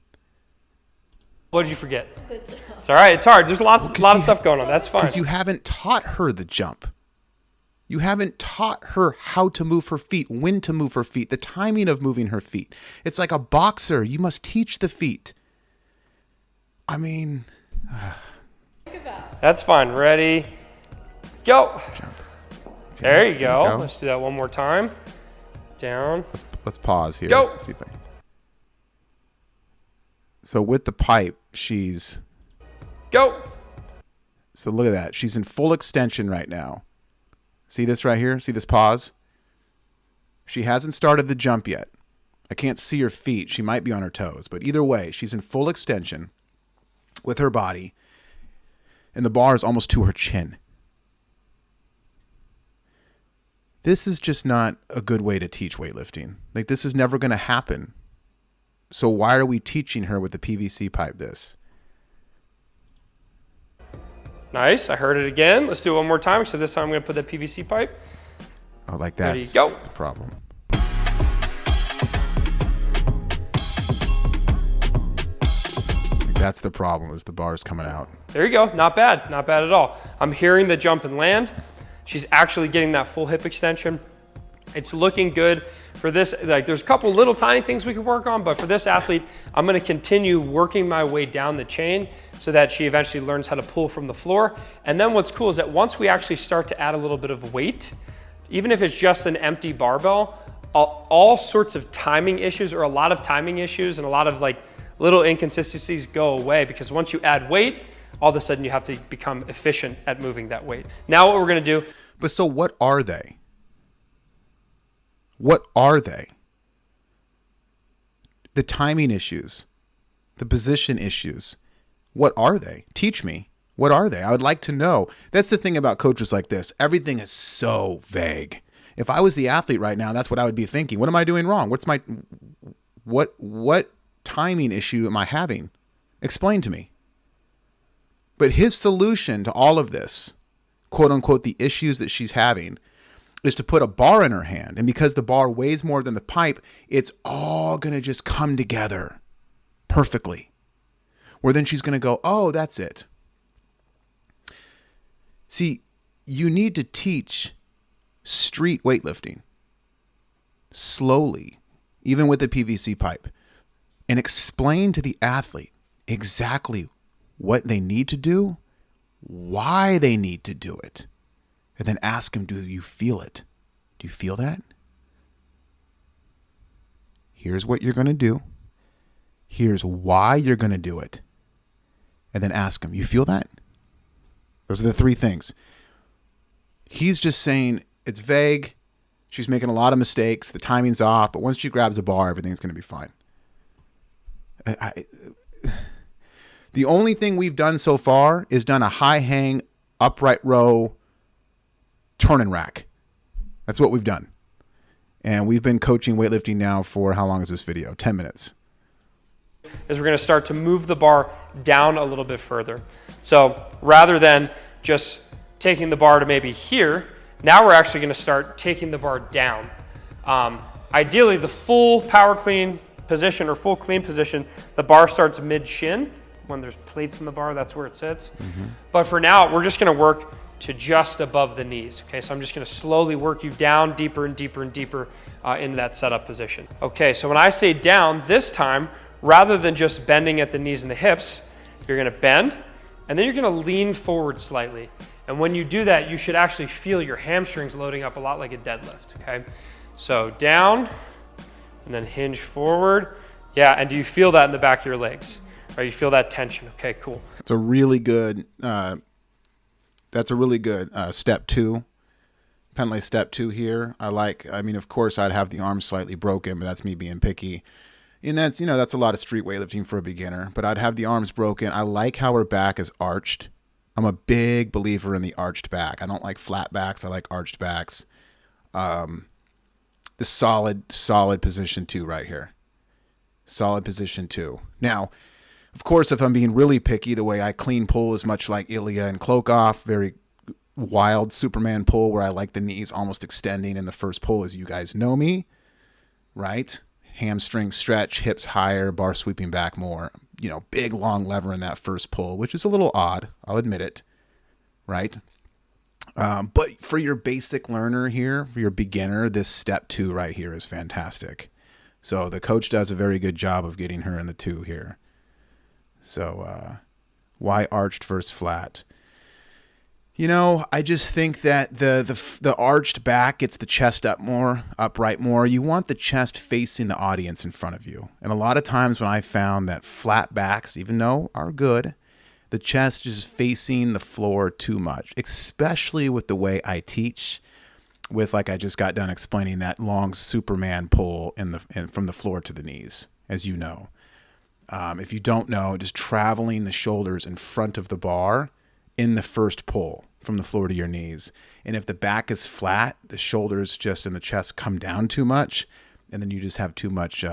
What did you forget? It's all right. It's hard. There's a lot of stuff going on. That's fine. Because you haven't taught her the jump. You haven't taught her how to move her feet, when to move her feet, the timing of moving her feet. It's like a boxer. You must teach the feet. I mean... That's fine. Ready, go. Jump. Okay, There you go. go. Let's do that one more time. Down. Let's pause here. Go. See if So with the pipe, she's... Go. So look at that. She's in full extension right now. See this right here? See this pause? She hasn't started the jump yet. I can't see her feet. She might be on her toes. But either way, she's in full extension with her body. And the bar is almost to her chin. This is just not a good way to teach weightlifting. Like, this is never going to happen. So why are we teaching her with the PVC pipe this? Nice. I heard it again. Let's do it one more time. So this time I'm going to put that PVC pipe. Oh, like Ready, that's go. the problem. That's the problem, is the bars coming out. There you go. Not bad. Not bad at all. I'm hearing the jump and land. She's actually getting that full hip extension. It's looking good for this. Like, there's a couple little tiny things we could work on, but for this athlete, I'm going to continue working my way down the chain so that she eventually learns how to pull from the floor. And then what's cool is that once we actually start to add a little bit of weight, even if it's just an empty barbell, all sorts of timing issues, or a lot of timing issues and a lot of like little inconsistencies go away, because once you add weight, all of a sudden you have to become efficient at moving that weight. Now what we're going to do. But so what are they? What are they? The timing issues, the position issues. What are they? Teach me. What are they? I would like to know. That's the thing about coaches like this. Everything is so vague. If I was the athlete right now, that's what I would be thinking. What am I doing wrong? What's my, what timing issue am I having? Explain to me. But his solution to all of this, quote unquote, the issues that she's having, is to put a bar in her hand. And because the bar weighs more than the pipe, it's all going to just come together perfectly. Where then she's going to go, oh, that's it. See, you need to teach street weightlifting slowly, even with the PVC pipe, and explain to the athlete exactly what they need to do, why they need to do it, and then ask them, do you feel it? Do you feel that? Here's what you're going to do. Here's why you're going to do it. And then ask them, you feel that? Those are the three things. He's just saying it's vague. She's making a lot of mistakes. The timing's off. But once she grabs a bar, everything's going to be fine. The only thing we've done so far is done a high hang, upright row, turn and rack. That's what we've done. And we've been coaching weightlifting now for, how long is this video? 10 minutes. Is we're going to start to move the bar down a little bit further. So rather than just taking the bar to maybe here. Now we're actually gonna start taking the bar down. Ideally, the full power clean position or full clean position, the bar starts mid-shin. When there's plates in the bar, that's where it sits. But for now, we're just gonna work to just above the knees. Okay, so I'm just gonna slowly work you down deeper and deeper and deeper into that setup position. Okay, so when I say down, this time, rather than just bending at the knees and the hips, you're gonna bend, and then you're gonna lean forward slightly. And when you do that, you should actually feel your hamstrings loading up a lot like a deadlift, okay? So down, and then hinge forward. Yeah, and do you feel that in the back of your legs? Or you feel that tension? Okay, cool. It's a really good, step 2. Pendlay step 2 here. I mean, of course, I'd have the arms slightly broken, but that's me being picky. And that's, that's a lot of street weightlifting for a beginner, but I'd have the arms broken. I like how her back is arched. I'm a big believer in the arched back. I don't like flat backs. I like arched backs. The solid position 2 right here. Solid position 2. Now, of course, if I'm being really picky, the way I clean pull is much like Ilya and Klokov, very wild Superman pull where I like the knees almost extending in the first pull, as you guys know me, right? Hamstring stretch, hips higher, bar sweeping back more. Big long lever in that first pull, which is a little odd. I'll admit it, right? But for your basic learner here, for your beginner, this step 2 right here is fantastic. So the coach does a very good job of getting her in the 2 here. So why arched versus flat? I just think that the arched back gets the chest upright more. You want the chest facing the audience in front of you. And a lot of times when I found that flat backs, even though are good, the chest is facing the floor too much, especially with the way I teach, with like I just got done explaining that long Superman pull from the floor to the knees, as you know. If you don't know, just traveling the shoulders in front of the bar in the first pull from the floor to your knees. And if the back is flat, the shoulders just and the chest come down too much, and then you just have too much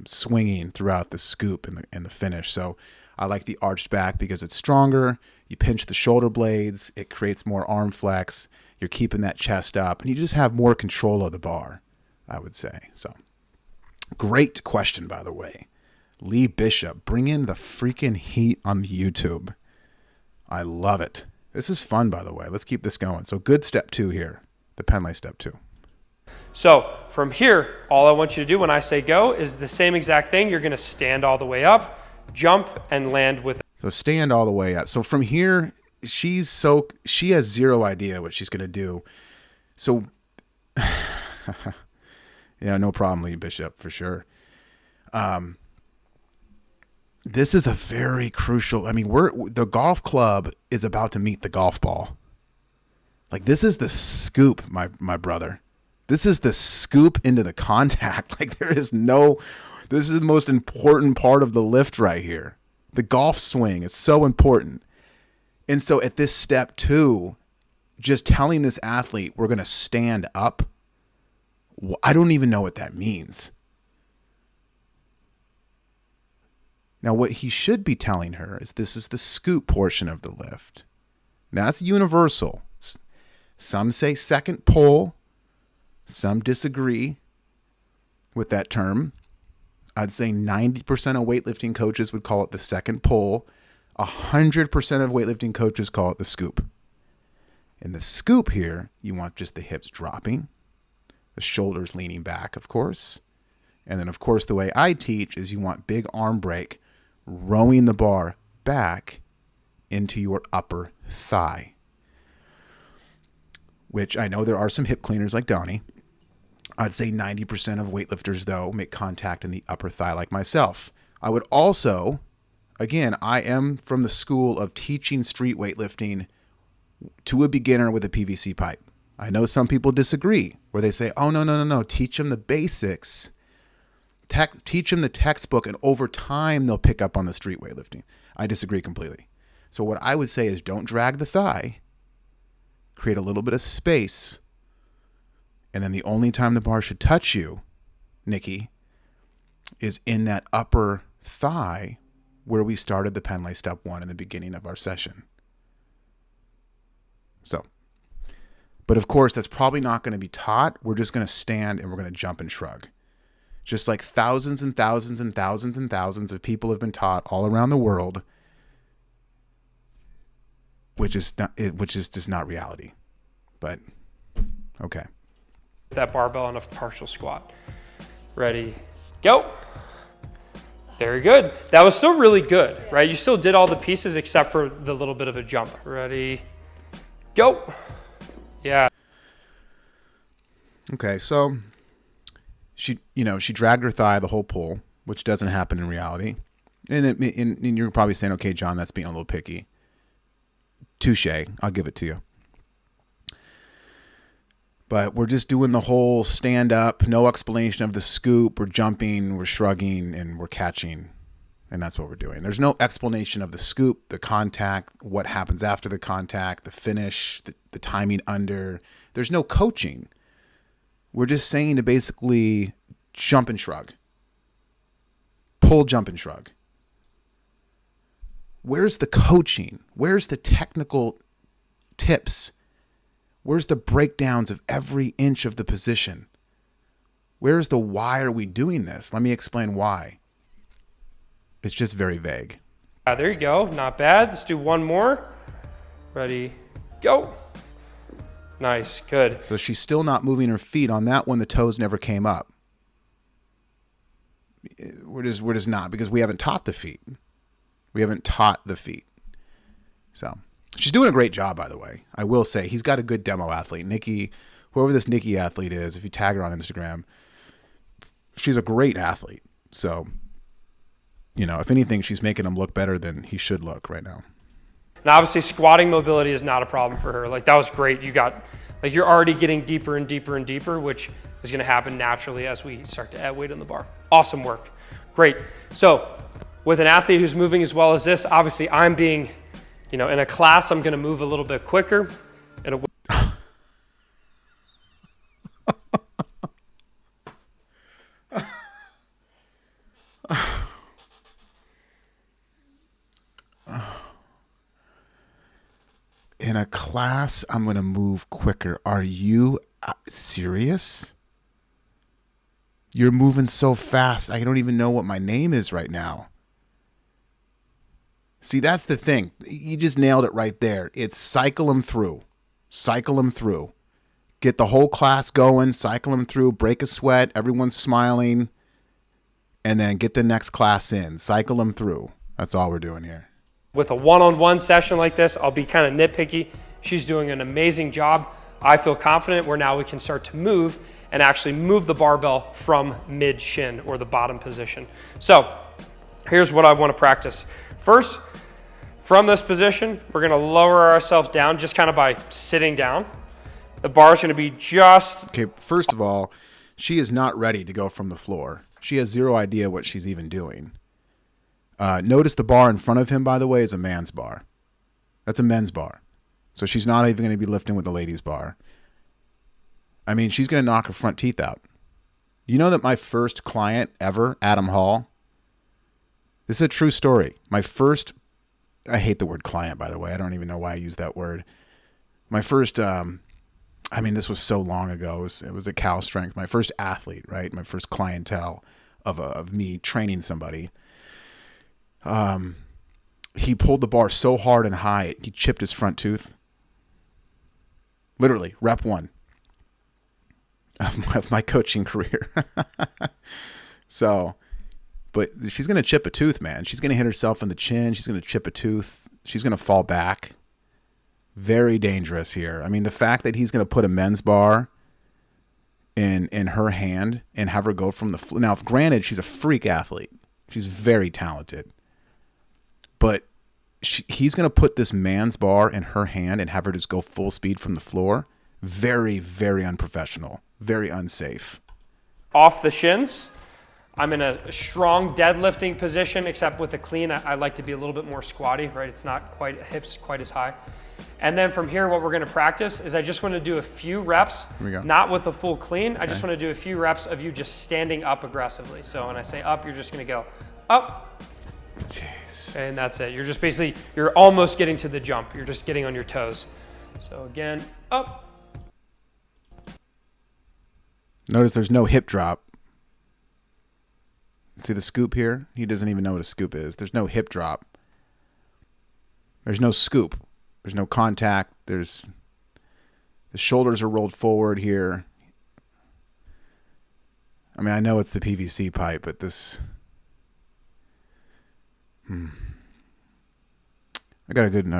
swinging throughout the scoop and the finish. So I like the arched back because it's stronger. You pinch the shoulder blades. It creates more arm flex. You're keeping that chest up, and you just have more control of the bar, I would say. So great question, by the way. Lee Bishop, bring in the freaking heat on the YouTube. I love it. This is fun, by the way. Let's keep this going. So good step 2 here, the Pendlay step 2. So from here, all I want you to do when I say go is the same exact thing. You're gonna stand all the way up, jump, and land with it. So stand all the way up. So from here, she has zero idea what she's gonna do. So yeah, no problem, Lee Bishop, for sure. This is a very crucial, the golf club is about to meet the golf ball. Like, this is the scoop, my brother. This is the scoop into the contact. Like, this is the most important part of the lift right here. The golf swing is so important. And so at this step 2, just telling this athlete, we're going to stand up. I don't even know what that means. Now, what he should be telling her is this is the scoop portion of the lift. Now, that's universal. Some say second pull. Some disagree with that term. I'd say 90% of weightlifting coaches would call it the second pull. 100% of weightlifting coaches call it the scoop. In the scoop here, you want just the hips dropping, the shoulders leaning back, of course. And then, of course, the way I teach is you want big arm break, rowing the bar back into your upper thigh, which I know there are some hip cleaners like Donnie. I'd say 90% of weightlifters, though, make contact in the upper thigh like myself. I would also, again, I am from the school of teaching street weightlifting to a beginner with a PVC pipe. I know some people disagree, where they say, oh, no, teach them the basics. Teach them the textbook, and over time they'll pick up on the street weightlifting. I disagree completely. So what I would say is don't drag the thigh. Create a little bit of space. And then the only time the bar should touch you, Nikki, is in that upper thigh where we started the Pendlay step 1 in the beginning of our session. So, but of course, that's probably not going to be taught. We're just going to stand and we're going to jump and shrug. Just like thousands and thousands and thousands and thousands of people have been taught all around the world, which is just not reality. But okay. That barbell on a partial squat. Ready, go. Very good. That was still really good, right? You still did all the pieces except for the little bit of a jump. Ready, go. Yeah. Okay, so she dragged her thigh the whole pull, which doesn't happen in reality. And you're probably saying, okay, John, that's being a little picky. Touche. I'll give it to you. But we're just doing the whole stand up, no explanation of the scoop. We're jumping, we're shrugging, and we're catching. And that's what we're doing. There's no explanation of the scoop, the contact, what happens after the contact, the finish, the timing under. There's no coaching. We're just saying to basically jump and shrug. Pull, jump, and shrug. Where's the coaching? Where's the technical tips? Where's the breakdowns of every inch of the position? Where's the why are we doing this? Let me explain why. It's just very vague. There you go. Not bad. Let's do one more. Ready, go. Nice. Good. So she's still not moving her feet. On that one, the toes never came up. We're just not, because we haven't taught the feet. We haven't taught the feet. So she's doing a great job, by the way. I will say he's got a good demo athlete. Nikki, whoever this Nikki athlete is, if you tag her on Instagram, she's a great athlete. So, if anything, she's making him look better than he should look right now. And obviously squatting mobility is not a problem for her. Like that was great. You're already getting deeper and deeper and deeper, which is going to happen naturally as we start to add weight on the bar. Awesome work. Great. So with an athlete who's moving as well as this, obviously I'm being, in a class, I'm going to move a little bit quicker. In a class, I'm going to move quicker. Are you serious? You're moving so fast. I don't even know what my name is right now. See, that's the thing. You just nailed it right there. It's cycle them through. Cycle them through. Get the whole class going. Cycle them through. Break a sweat. Everyone's smiling. And then get the next class in. Cycle them through. That's all we're doing here. With a one-on-one session like this, I'll be kind of nitpicky. She's doing an amazing job. I feel confident where now we can start to move and actually move the barbell from mid-shin or the bottom position. So here's what I want to practice. First, from this position, we're going to lower ourselves down just kind of by sitting down. The bar is going to be just... Okay, first of all, she is not ready to go from the floor. She has zero idea what she's even doing. Notice the bar in front of him, by the way, is a man's bar. That's a men's bar. So she's not even going to be lifting with the ladies' bar. I mean, she's going to knock her front teeth out. You know that my first client ever, Adam Hall, this is a true story. My first, I hate the word client, by the way. I don't even know why I use that word. My first, this was so long ago. It was a cow strength. My first athlete, right? My first clientele of me training somebody. He pulled the bar so hard and high, he chipped his front tooth. Literally, rep 1 of my coaching career. So, but she's going to chip a tooth, man. She's going to hit herself in the chin. She's going to chip a tooth. She's going to fall back. Very dangerous here. I mean, the fact that he's going to put a men's bar in her hand and have her go from the floor. Now, granted, she's a freak athlete. She's very talented. But he's going to put this man's bar in her hand and have her just go full speed from the floor. Very, very unprofessional. Very unsafe. Off the shins. I'm in a strong deadlifting position, except with the clean, I like to be a little bit more squatty, right? It's not quite, hips quite as high. And then from here, what we're going to practice is I just want to do a few reps, not with a full clean. Okay. I just want to do a few reps of you just standing up aggressively. So when I say up, you're just going to go up. Jeez. And that's it. You're just basically, you're almost getting to the jump. You're just getting on your toes. So again, up. Notice there's no hip drop. See the scoop here? He doesn't even know what a scoop is. There's no hip drop. There's no scoop. There's no contact. The shoulders are rolled forward here. I mean, I know it's the PVC pipe, but this... I got a good...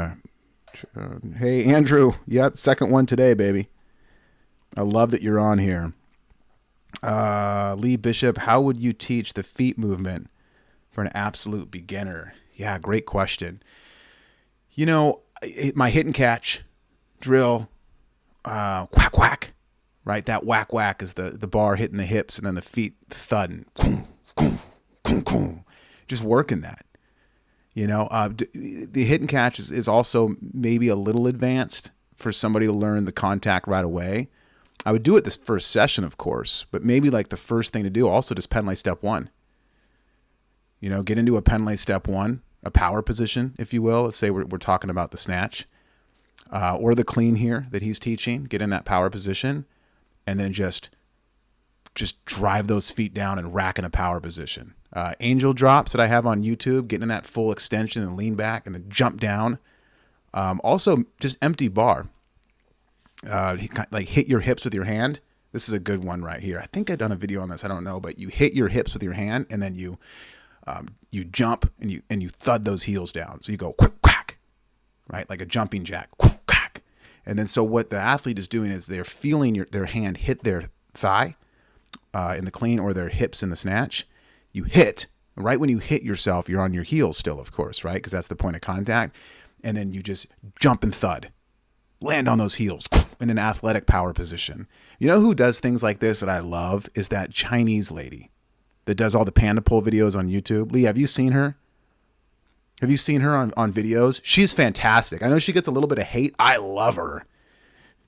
hey, Andrew. Yep, second one today, baby. I love that you're on here. Lee Bishop, how would you teach the feet movement for an absolute beginner? Yeah, great question. You know, my hit and catch drill, whack, whack, right? That whack, whack is the bar hitting the hips and then the feet thudding. Just working that. You know, the hit and catch is also maybe a little advanced for somebody to learn the contact right away. I would do it this first session, of course, but maybe like the first thing to do also just pen lay step one. You know, get into a pen lay step one, a power position, if you will. Let's say we're talking about the snatch or the clean here that he's teaching. Get in that power position and then just drive those feet down and rack in a power position. Angel drops that I have on YouTube, getting in that full extension and lean back and then jump down. Also, just empty bar. Like hit your hips with your hand. This is a good one right here. I think I've done a video on this. I don't know, but you hit your hips with your hand and then you jump and you thud those heels down. So you go quick quack, right? Like a jumping jack, quick quack. And then so what the athlete is doing is they're feeling their hand hit their thigh in the clean or their hips in the snatch. You hit right when you hit yourself. You're on your heels still, of course, right? Because that's the point of contact. And then you just jump and thud. Land on those heels in an athletic power position. You know who does things like this that I love is that Chinese lady that does all the panda pole videos on YouTube. Lee, have you seen her? Have you seen her on videos? She's fantastic. I know she gets a little bit of hate. I love her.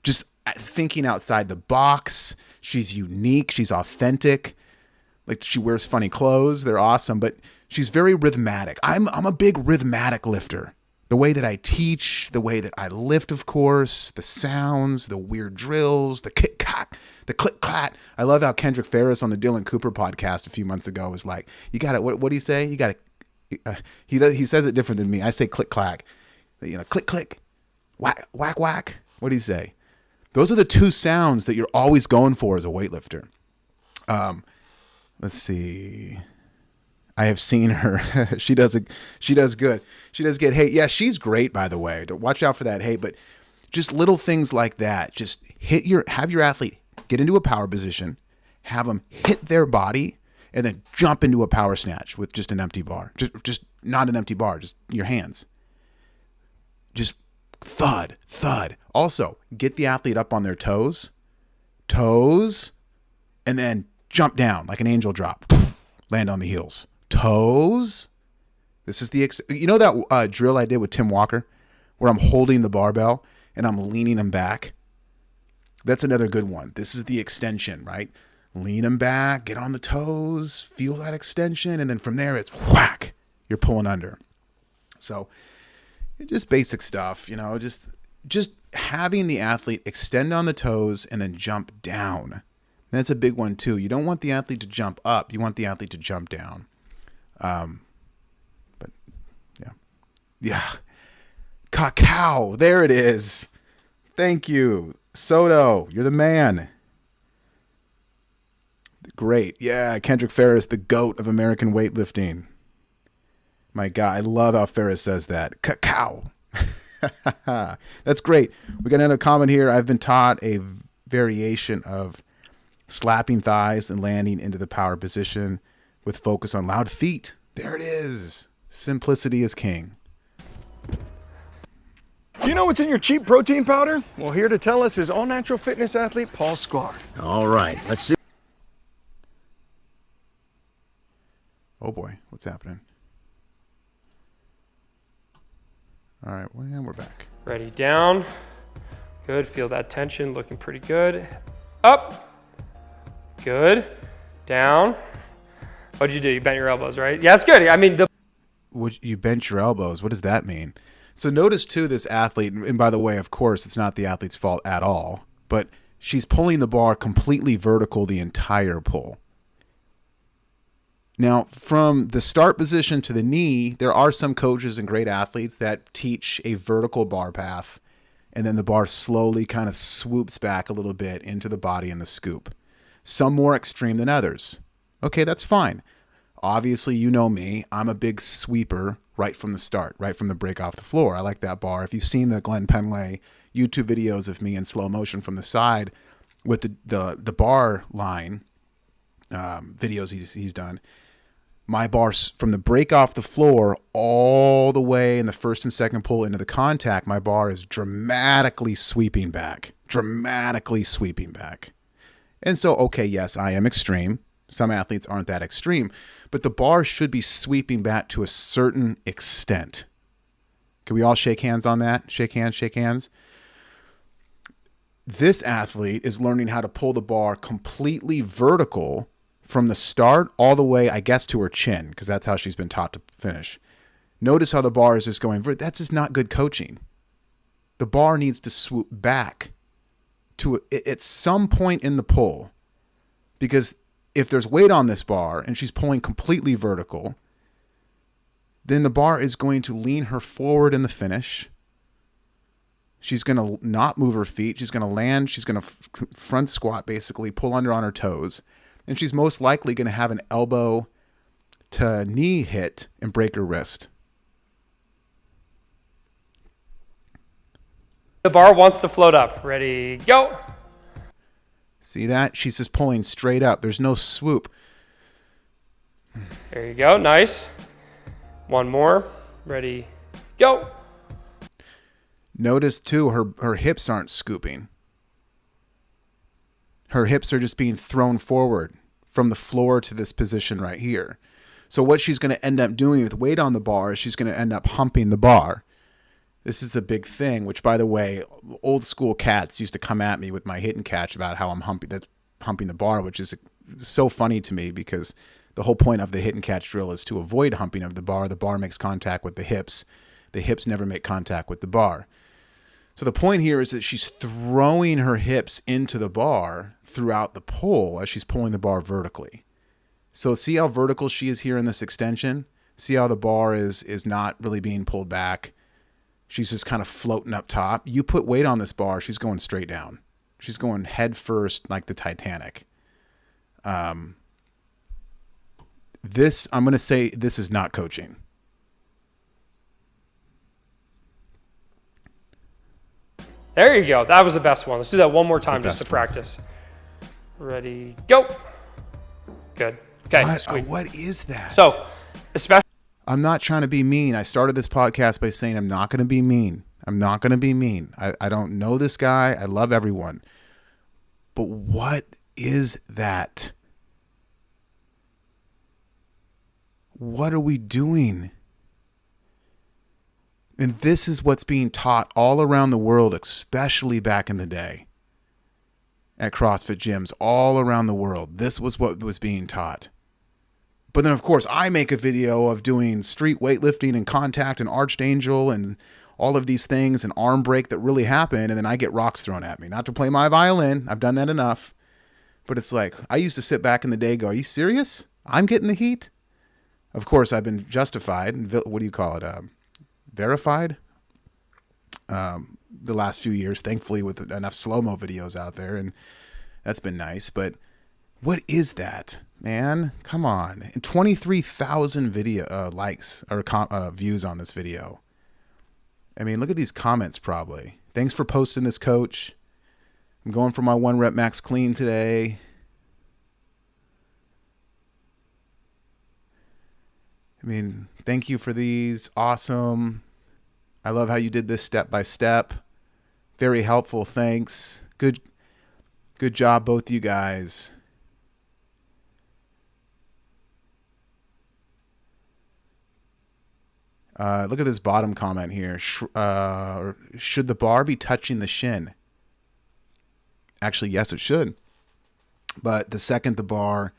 Just thinking outside the box. She's unique. She's authentic. Like she wears funny clothes. They're awesome, but she's very rhythmatic. I'm a big rhythmatic lifter. The way that I teach, the way that I lift, of course, the sounds, the weird drills, the kick-clack, the click-clack. I love how Kendrick Ferris on the Dylan Cooper podcast a few months ago was like, you got to, what do you say? You got to, he says it different than me. I say click-clack, you know, click-click, whack, whack, whack. What do you say? Those are the two sounds that you're always going for as a weightlifter. Let's see. I have seen her. She does good. She does get hate. Yeah, she's great, by the way. Watch out for that hate. But just little things like that. Just have your athlete get into a power position, have them hit their body, and then jump into a power snatch with just an empty bar. Just not an empty bar, just your hands. Just thud, thud. Also, get the athlete up on their toes, and then jump down like an angel drop. Land on the heels. Toes. This is you know that drill I did with Tim Walker where I'm holding the barbell and I'm leaning him back? That's another good one. This is the extension, right? Lean him back, get on the toes, feel that extension, and then from there it's whack, you're pulling under. So just basic stuff, you know, just having the athlete extend on the toes and then jump down. That's a big one too. You don't want the athlete to jump up. You want the athlete to jump down. But yeah. Cacao. There it is. Thank you. Soto, you're the man. Great. Yeah. Kendrick Ferris, the GOAT of American weightlifting. My God. I love how Ferris says that. Cacao. That's great. We got another comment here. I've been taught a variation of slapping thighs and landing into the power position with focus on loud feet. There it is. Simplicity is king. You know what's in your cheap protein powder? Well, here to tell us is all-natural fitness athlete Paul Sklar. All right, let's see. Oh boy, what's happening? All right, well, and we're back. Ready, down. Good, feel that tension, looking pretty good. Up. Good. Down. What'd you do? You bent your elbows, right? Yeah, that's good. I mean, You bent your elbows. What does that mean? So notice too, this athlete, and by the way, of course, it's not the athlete's fault at all, but she's pulling the bar completely vertical the entire pull. Now, from the start position to the knee, there are some coaches and great athletes that teach a vertical bar path, and then the bar slowly kind of swoops back a little bit into the body in the scoop. Some more extreme than others. Okay, that's fine. Obviously, you know me. I'm a big sweeper right from the start, right from the break off the floor. I like that bar. If you've seen the Glenn Penlay YouTube videos of me in slow motion from the side with the bar line videos he's done, my bar from the break off the floor all the way in the first and second pull into the contact, my bar is dramatically sweeping back. And so, okay, yes, I am extreme. Some athletes aren't that extreme, but the bar should be sweeping back to a certain extent. Can we all shake hands on that? Shake hands. This athlete is learning how to pull the bar completely vertical from the start all the way, I guess, to her chin, because that's how she's been taught to finish. Notice how the bar is just going, that's just not good coaching. The bar needs to swoop back to at some point in the pull, because if there's weight on this bar and she's pulling completely vertical, then the bar is going to lean her forward in the finish. She's going to not move her feet. She's going to land. She's going to front squat, basically pull under on her toes. And she's most likely going to have an elbow to knee hit and break her wrist. The bar wants to float up. Ready, go. See that? She's just pulling straight up. There's no swoop. There you go. Nice. One more. Ready, go. Notice too, her hips aren't scooping. Her hips are just being thrown forward from the floor to this position right here. So what she's going to end up doing with weight on the bar is she's going to end up humping the bar. This is a big thing, which, by the way, old school cats used to come at me with my hit and catch about how I'm humping the bar, which is so funny to me because the whole point of the hit and catch drill is to avoid humping of the bar. The bar makes contact with the hips. The hips never make contact with the bar. So the point here is that she's throwing her hips into the bar throughout the pull as she's pulling the bar vertically. So see how vertical she is here in this extension? See how the bar is not really being pulled back? She's just kind of floating up top. You put weight on this bar, she's going straight down. She's going head first like the Titanic. I'm going to say this is not coaching. There you go. That was the best one. Let's do that one more time just to practice. Ready, go. Good. Okay. What is that? So, especially. I'm not trying to be mean. I started this podcast by saying I'm not going to be mean. I don't know this guy. I love everyone. But what is that? What are we doing? And this is what's being taught all around the world, especially back in the day at CrossFit gyms all around the world. This was what was being taught. But then, of course, I make a video of doing street weightlifting and contact and arched angel and all of these things and arm break that really happen. And then I get rocks thrown at me. Not to play my violin. I've done that enough. But it's like, I used to sit back in the day and go, are you serious? I'm getting the heat? Of course, I've been justified. What do you call it? Verified? The last few years, thankfully, with enough slow-mo videos out there. And that's been nice. But what is that? Man, come on. And 23,000 video likes or views on this video. I mean, look at these comments probably. Thanks for posting this, coach. I'm going for my 1 rep max clean today. I mean, thank you for these. Awesome. I love how you did this step by step. Very helpful. Thanks. Good job, both you guys. Look at this bottom comment here. Should the bar be touching the shin? Actually, yes, it should. But the second the bar,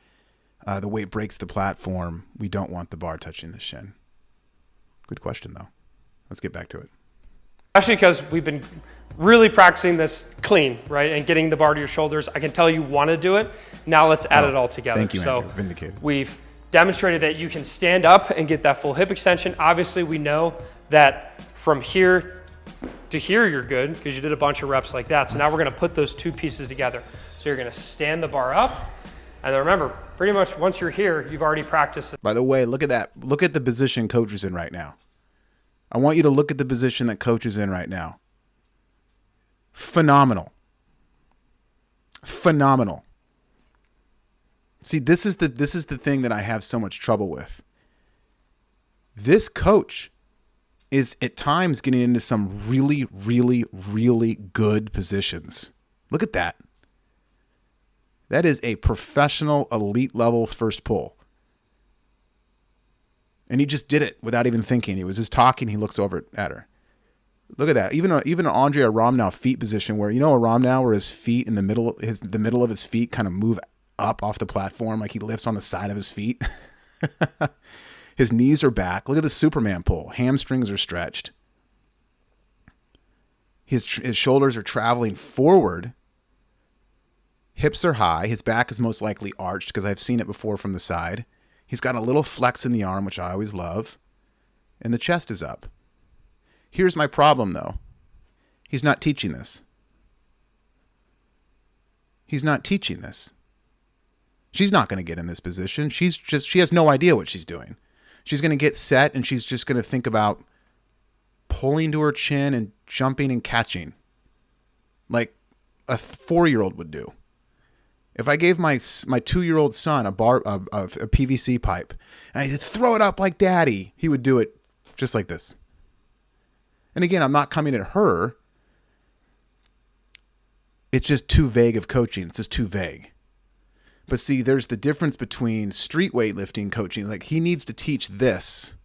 the weight breaks the platform, we don't want the bar touching the shin. Good question, though. Let's get back to it. especially because we've been really practicing this clean, right? And getting the bar to your shoulders. I can tell you want to do it. Now let's add it all together. Thank you, so Andrew. Vindicated. We've demonstrated that you can stand up and get that full hip extension. Obviously, we know that from here to here, you're good because you did a bunch of reps like that. So now we're going to put those two pieces together. So you're going to stand the bar up. And then remember, pretty much once you're here, you've already practiced it. By the way, look at that. Look at the position Coach is in right now. I want you to look at the position that Coach is in right now. Phenomenal. Phenomenal. See, this is the thing that I have so much trouble with. This coach is at times getting into some really, really, really good positions. Look at that. That is a professional elite level first pull. And he just did it without even thinking. He was just talking. He looks over at her. Look at that. Even Andrea Romnow feet position where, you know, a Romnow where his feet in the middle of his feet kind of move up off the platform, like he lifts on the side of his feet. His knees are back. Look at the Superman pull. Hamstrings are stretched. His shoulders are traveling forward. Hips are high. His back is most likely arched because I've seen it before from the side. He's got a little flex in the arm, which I always love. And the chest is up. Here's my problem, though. He's not teaching this. He's not teaching this. She's not going to get in this position. She has no idea what she's doing. She's going to get set and she's just going to think about pulling to her chin and jumping and catching like a 4-year-old would do. If I gave my 2-year-old son a PVC pipe and I said, throw it up like daddy, he would do it just like this. And again, I'm not coming at her. It's just too vague of coaching. It's just too vague. But see, there's the difference between street weightlifting coaching. Like, he needs to teach this,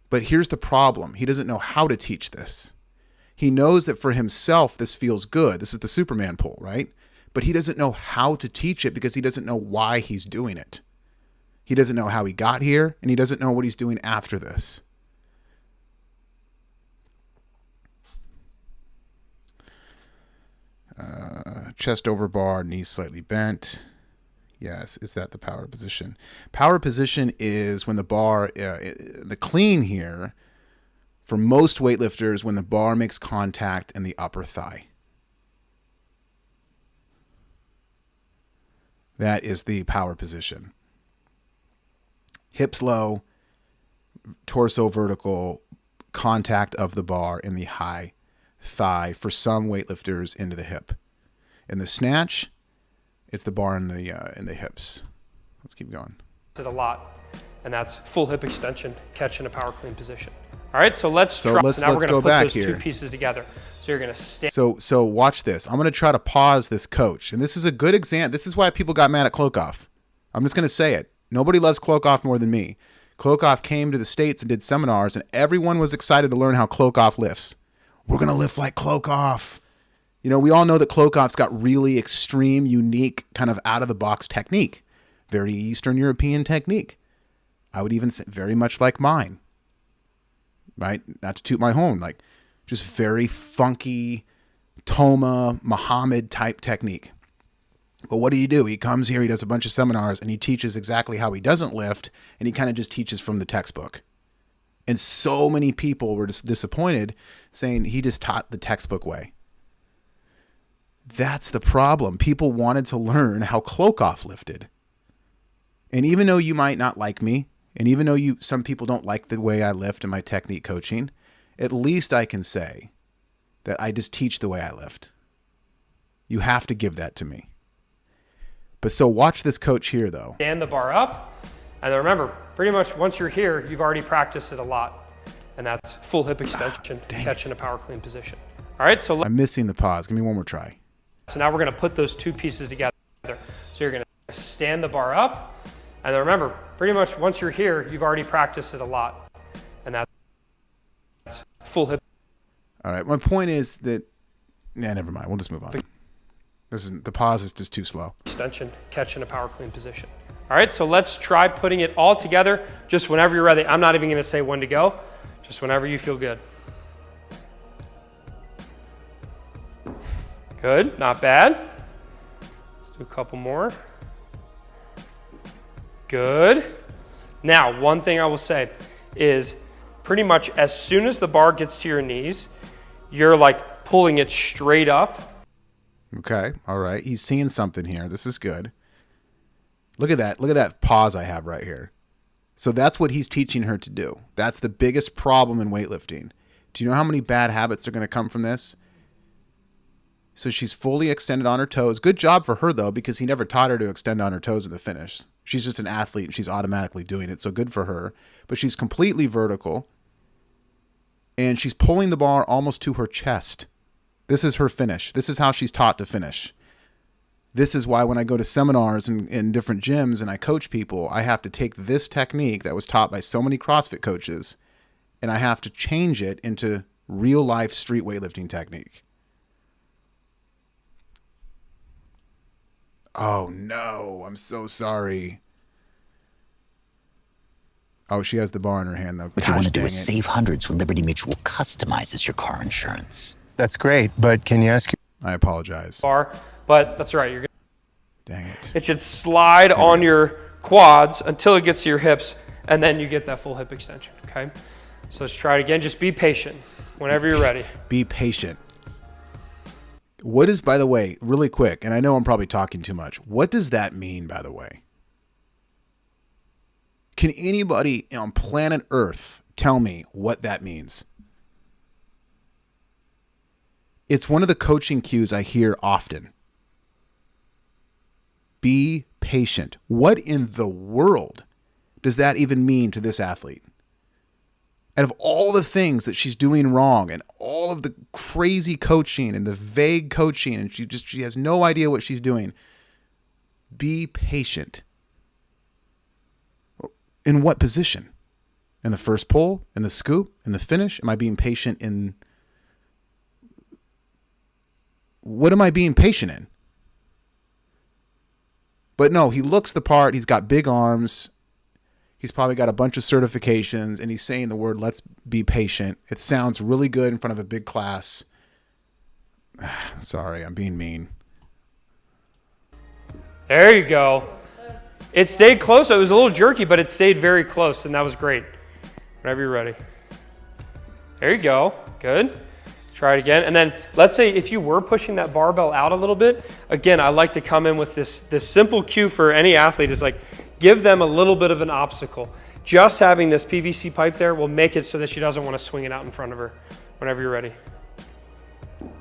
but here's the problem. He doesn't know how to teach this. He knows that for himself, this feels good. This is the Superman pull, right? But he doesn't know how to teach it because he doesn't know why he's doing it. He doesn't know how he got here, and he doesn't know what he's doing after this. Chest over bar, knees slightly bent. Yes, is that the power position? Power position is when the bar, the clean here, for most weightlifters, when the bar makes contact in the upper thigh. That is the power position. Hips low, torso vertical, contact of the bar in the high thigh for some weightlifters into the hip. In the snatch, it's the bar in the hips. Let's keep going. It a lot, and that's full hip extension, catch in a power clean position. All right, so let's now we're going to put those two pieces together. So you're going to stand. So watch this. I'm going to try to pause this coach, and this is a good example. This is why people got mad at Klokoff. I'm just going to say it. Nobody loves Klokoff more than me. Klokoff came to the States and did seminars, and everyone was excited to learn how Klokoff lifts. We're going to lift like Klokoff. You know, we all know that Klokoff's got really extreme, unique, kind of out-of-the-box technique. Very Eastern European technique. I would even say very much like mine. Right? Not to toot my horn. Like, just very funky, Toma, Muhammad type technique. But what do? He comes here, he does a bunch of seminars, and he teaches exactly how he doesn't lift, and he kind of just teaches from the textbook. And so many people were just disappointed, saying he just taught the textbook way. That's the problem. People wanted to learn how Klokoff lifted. And even though you might not like me, and even though some people don't like the way I lift in my technique coaching, at least I can say that I just teach the way I lift. You have to give that to me. But so watch this coach here, though. Stand the bar up, and then remember, pretty much once you're here, you've already practiced it a lot, and that's full hip extension, catch in a power clean position. All right, so I'm missing the pause. Give me one more try. So now we're going to put those two pieces together. So you're going to stand the bar up, and then remember, pretty much once you're here, you've already practiced it a lot, and that's full hip. All right, my point is that, never mind. We'll just move on. The pause is just too slow. Extension, catch in a power clean position. All right, so let's try putting it all together just whenever you're ready. I'm not even going to say when to go, just whenever you feel good. Good, not bad. Let's do a couple more. Good. Now, one thing I will say is pretty much as soon as the bar gets to your knees, you're like pulling it straight up. Okay. All right. He's seeing something here. This is good. Look at that. Look at that pause I have right here. So that's what he's teaching her to do. That's the biggest problem in weightlifting. Do you know how many bad habits are going to come from this? So she's fully extended on her toes. Good job for her, though, because he never taught her to extend on her toes at the finish. She's just an athlete, and she's automatically doing it, so good for her. But she's completely vertical, and she's pulling the bar almost to her chest. This is her finish. This is how she's taught to finish. This is why when I go to seminars in different gyms and I coach people, I have to take this technique that was taught by so many CrossFit coaches, and I have to change it into real-life street weightlifting technique. Oh, no. I'm so sorry. Oh, she has the bar in her hand, though. What you want to do is save hundreds when Liberty Mutual customizes your car insurance. That's great, but can you ask I apologize. Bar, but that's right. You're Dang it. It should slide on your quads until it gets to your hips, and then you get that full hip extension, okay? So let's try it again. Just be patient whenever you're ready. Be patient. What is, by the way, really quick, and I know I'm probably talking too much. What does that mean, by the way? Can anybody on planet Earth tell me what that means? It's one of the coaching cues I hear often. Be patient. What in the world does that even mean to this athlete? Out of all the things that she's doing wrong and all of the crazy coaching and the vague coaching, and she has no idea what she's doing, be patient. In what position? In the first pull? In the scoop? In the finish? Am I being patient in... What am I being patient in? But no, he looks the part. He's got big arms. He's probably got a bunch of certifications, and he's saying the word, let's be patient. It sounds really good in front of a big class. Sorry, I'm being mean. There you go. It stayed close. It was a little jerky, but it stayed very close, and that was great. Whenever you're ready. There you go. Good. Try it again. And then let's say if you were pushing that barbell out a little bit, again, I like to come in with this simple cue for any athlete is like, give them a little bit of an obstacle. Just having this PVC pipe there will make it so that she doesn't want to swing it out in front of her whenever you're ready.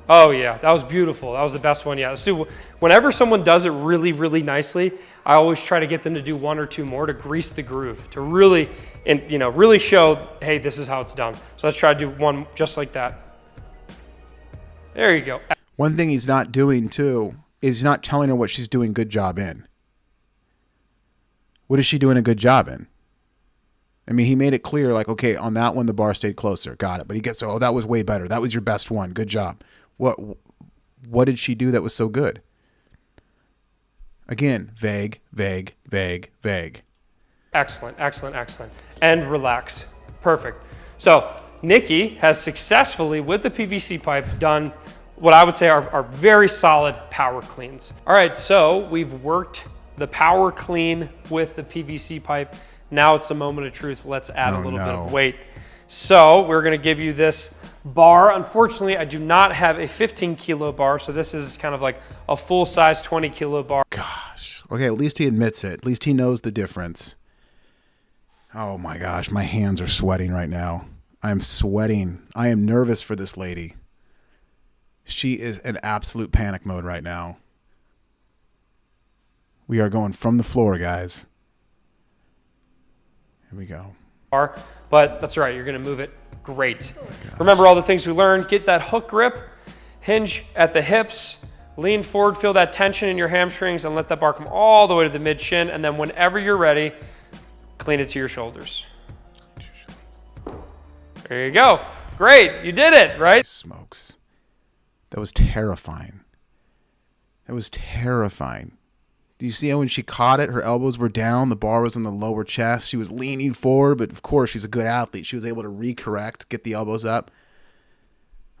Oh yeah, that was beautiful. That was the best one. Yeah, let's do, whenever someone does it really, really nicely, I always try to get them to do one or two more to grease the groove, to really, really show, hey, this is how it's done. So let's try to do one just like that. There you go. One thing he's not doing, too, is he's not telling her what she's doing good job in. What is she doing a good job in? I mean, he made it clear, like, okay, on that one, the bar stayed closer. Got it. But he gets, oh, that was way better. That was your best one. Good job. What did she do that was so good? Again, vague, vague, vague, vague. Excellent, excellent, excellent. And relax. Perfect. So Nikki has successfully, with the PVC pipe, done what I would say are very solid power cleans. All right, so we've worked the power clean with the PVC pipe. Now it's the moment of truth. Let's add a little bit of weight. So we're gonna give you this bar. Unfortunately, I do not have a 15 kilo bar, so this is kind of like a full size 20 kilo bar. Gosh. Okay, at least he admits it. At least he knows the difference. Oh my gosh, my hands are sweating right now. I'm sweating. I am nervous for this lady. She is in absolute panic mode right now. We are going from the floor, guys. Here we go. But that's right, you're gonna move it great. Remember all the things we learned. Get that hook grip, hinge at the hips, lean forward, feel that tension in your hamstrings, and let that bar come all the way to the mid shin. And then whenever you're ready, clean it to your shoulders. There you go. Great, you did it, right? Smokes. That was terrifying. That was terrifying. Do you see how when she caught it, her elbows were down, the bar was in the lower chest, she was leaning forward, but of course she's a good athlete. She was able to recorrect, get the elbows up.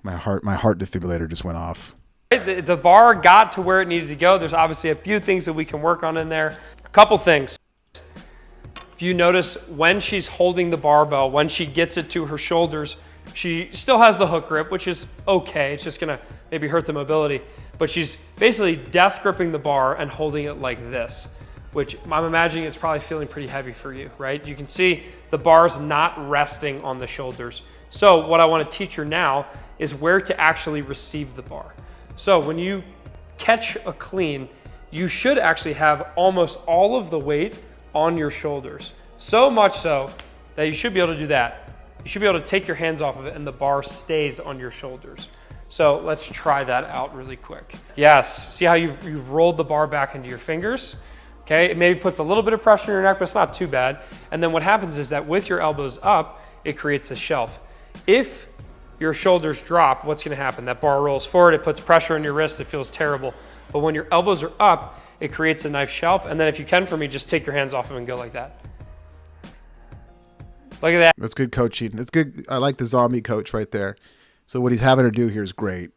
My heart defibrillator just went off. This right? The bar got to where it needed to go. There's obviously a few things that we can work on in there. A couple things. If you notice when she's holding the barbell, when she gets it to her shoulders, she still has the hook grip, which is okay. It's just gonna maybe hurt the mobility. But she's basically death gripping the bar and holding it like this, which I'm imagining it's probably feeling pretty heavy for you, right? You can see the bar's not resting on the shoulders. So what I wanna teach her now is where to actually receive the bar. So when you catch a clean, you should actually have almost all of the weight on your shoulders. So much so that you should be able to do that. You should be able to take your hands off of it and the bar stays on your shoulders. So let's try that out really quick. Yes, see how you've rolled the bar back into your fingers? Okay, it maybe puts a little bit of pressure in your neck, but it's not too bad. And then what happens is that with your elbows up, it creates a shelf. If your shoulders drop, what's gonna happen? That bar rolls forward, it puts pressure on your wrist, it feels terrible. But when your elbows are up, it creates a nice shelf. And then if you can for me, just take your hands off of it and go like that. Look at that. That's good coaching. That's good. I like the zombie coach right there. So what he's having her do here is great.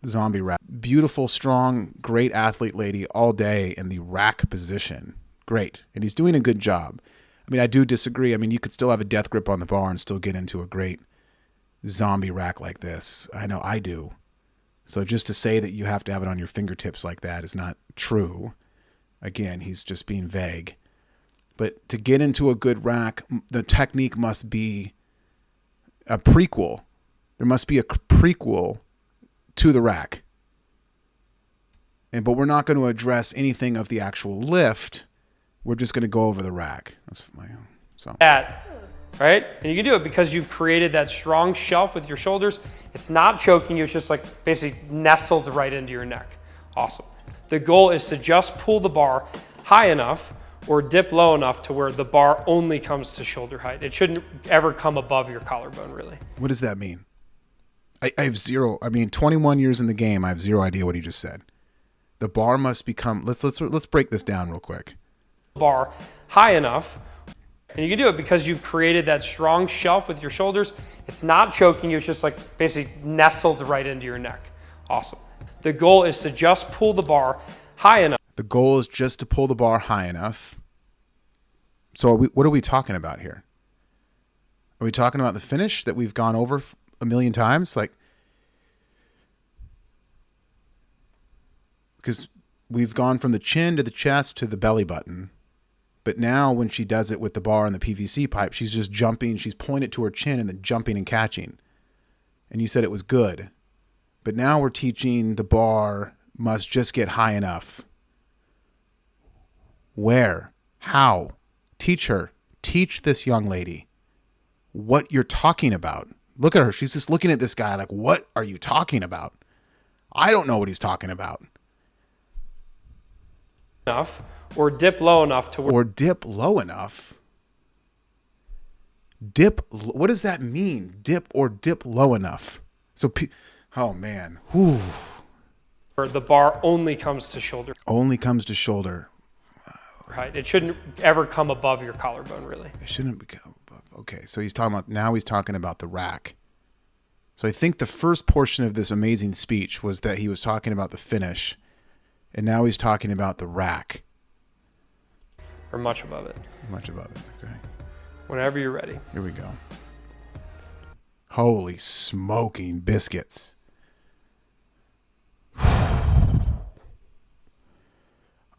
Zombie rack. Beautiful, strong, great athlete lady all day in the rack position. Great. And he's doing a good job. I mean, I do disagree. I mean, you could still have a death grip on the bar and still get into a great zombie rack like this. I know I do. So just to say that you have to have it on your fingertips like that is not true. Again, he's just being vague. But to get into a good rack, the technique must be a prequel. There must be a prequel to the rack. But we're not going to address anything of the actual lift. We're just going to go over the rack. That's my so. That, right? And you can do it because you've created that strong shelf with your shoulders. It's not choking you. It's just like basically nestled right into your neck. Awesome. The goal is to just pull the bar high enough or dip low enough to where the bar only comes to shoulder height. It shouldn't ever come above your collarbone, really. What does that mean? I have zero. I mean, 21 years in the game, I have zero idea what he just said. The bar must become. Let's break this down real quick. Bar high enough, and you can do it because you've created that strong shelf with your shoulders. It's not choking you. It's just like basically nestled right into your neck. Awesome. The goal is to just pull the bar high enough. The goal is just to pull the bar high enough. So what are we talking about here? Are we talking about the finish that we've gone over a million times? Like, because we've gone from the chin to the chest to the belly button. But now when she does it with the bar and the PVC pipe, she's just jumping. She's pulling it to her chin and then jumping and catching. And you said it was good. But now we're teaching the bar must just get high enough. Where? How? Teach her. Teach this young lady what you're talking about. Look at her. She's just looking at this guy like, what are you talking about? I don't know what he's talking about. Enough or dip low enough to where. Or dip low enough. Dip. What does that mean? Dip or dip low enough. So, oh man. Whew. Where the bar only comes to shoulder Only comes to shoulder. height. It shouldn't ever come above your collarbone, really. It shouldn't become above. Okay, so he's talking about the rack. So I think the first portion of this amazing speech was that he was talking about the finish, and now he's talking about the rack. Or much above it. Much above it. Okay. Whenever you're ready. Here we go. Holy smoking biscuits.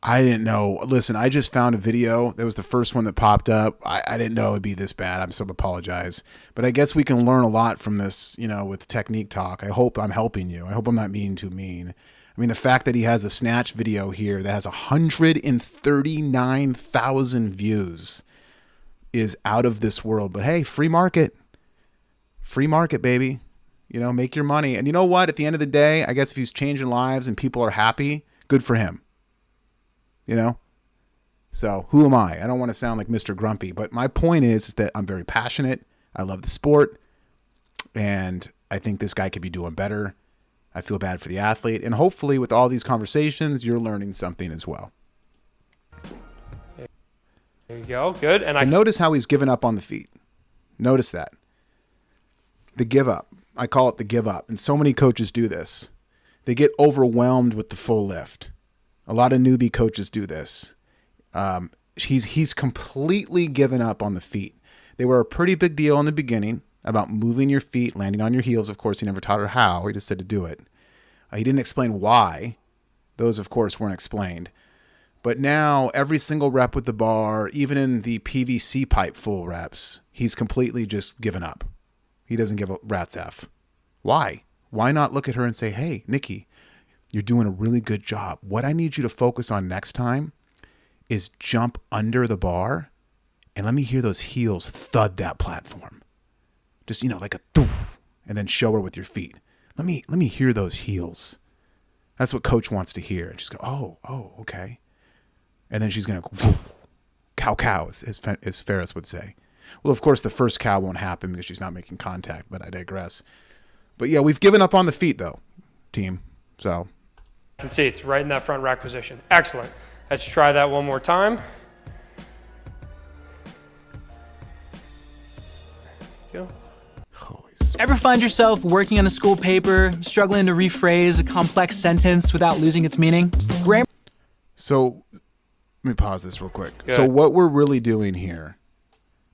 I didn't know. Listen, I just found a video. That was the first one that popped up. I didn't know it'd be this bad. I'm so apologize. But I guess we can learn a lot from this, with technique talk. I hope I'm helping you. I hope I'm not being too mean. I mean, the fact that he has a snatch video here that has 139,000 views is out of this world. But hey, free market. Free market, baby. Make your money. And you know what? At the end of the day, I guess if he's changing lives and people are happy, good for him. So who am I? I don't want to sound like Mr. Grumpy, but my point is that I'm very passionate. I love the sport, and I think this guy could be doing better. I feel bad for the athlete, and hopefully with all these conversations, you're learning something as well. There you go. Good. And so notice how he's given up on the feet. Notice that. The give up. I call it the give up. And so many coaches do this. they get overwhelmed with the full lift. A lot of newbie coaches do this. He's completely given up on the feet. They were a pretty big deal in the beginning about moving your feet, landing on your heels. Of course, he never taught her how. He just said to do it. He didn't explain why. Those, of course, weren't explained. But now every single rep with the bar, even in the PVC pipe full reps, he's completely just given up. He doesn't give a rat's F. Why? Why not look at her and say, hey, Nikki, you're doing a really good job. What I need you to focus on next time is jump under the bar and let me hear those heels thud that platform. Just, like a doof, and then show her with your feet. Let me hear those heels. That's what coach wants to hear. And just go, oh, okay. And then she's going to go, woof, cow, as Ferris would say. Well, of course, the first cow won't happen because she's not making contact, but I digress. But yeah, we've given up on the feet, though, team. So. You can see it's right in that front rack position. Excellent. Let's try that one more time. Go. Ever find yourself working on a school paper, struggling to rephrase a complex sentence without losing its meaning? So let me pause this real quick. So what we're really doing here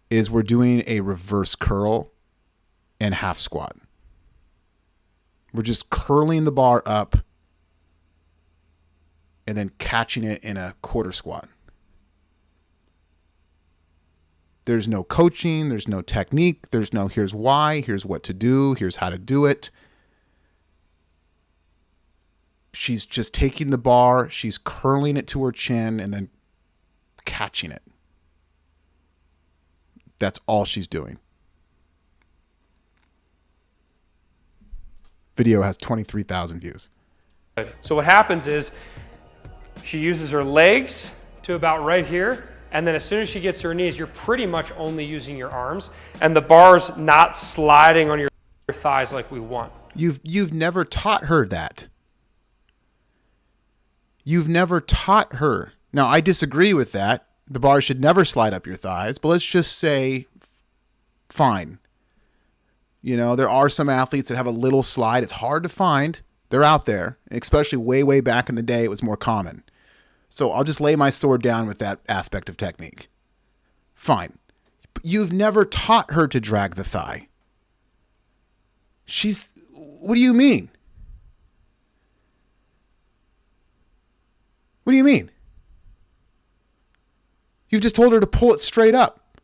is we're doing a reverse curl and half squat. We're just curling the bar up and then catching it in a quarter squat. There's no coaching. There's no technique. There's no here's why, here's what to do, here's how to do it. She's just taking the bar, she's curling it to her chin and then catching it. That's all she's doing. Video has 23,000 views. So what happens is she uses her legs to about right here. And then as soon as she gets to her knees, you're pretty much only using your arms. And the bar's not sliding on your thighs like we want. You've never taught her that. You've never taught her. Now, I disagree with that. The bar should never slide up your thighs. But let's just say, fine. There are some athletes that have a little slide. It's hard to find. They're out there. Especially way, way back in the day, it was more common. So I'll just lay my sword down with that aspect of technique. Fine. But you've never taught her to drag the thigh. What do you mean? What do you mean? You've just told her to pull it straight up.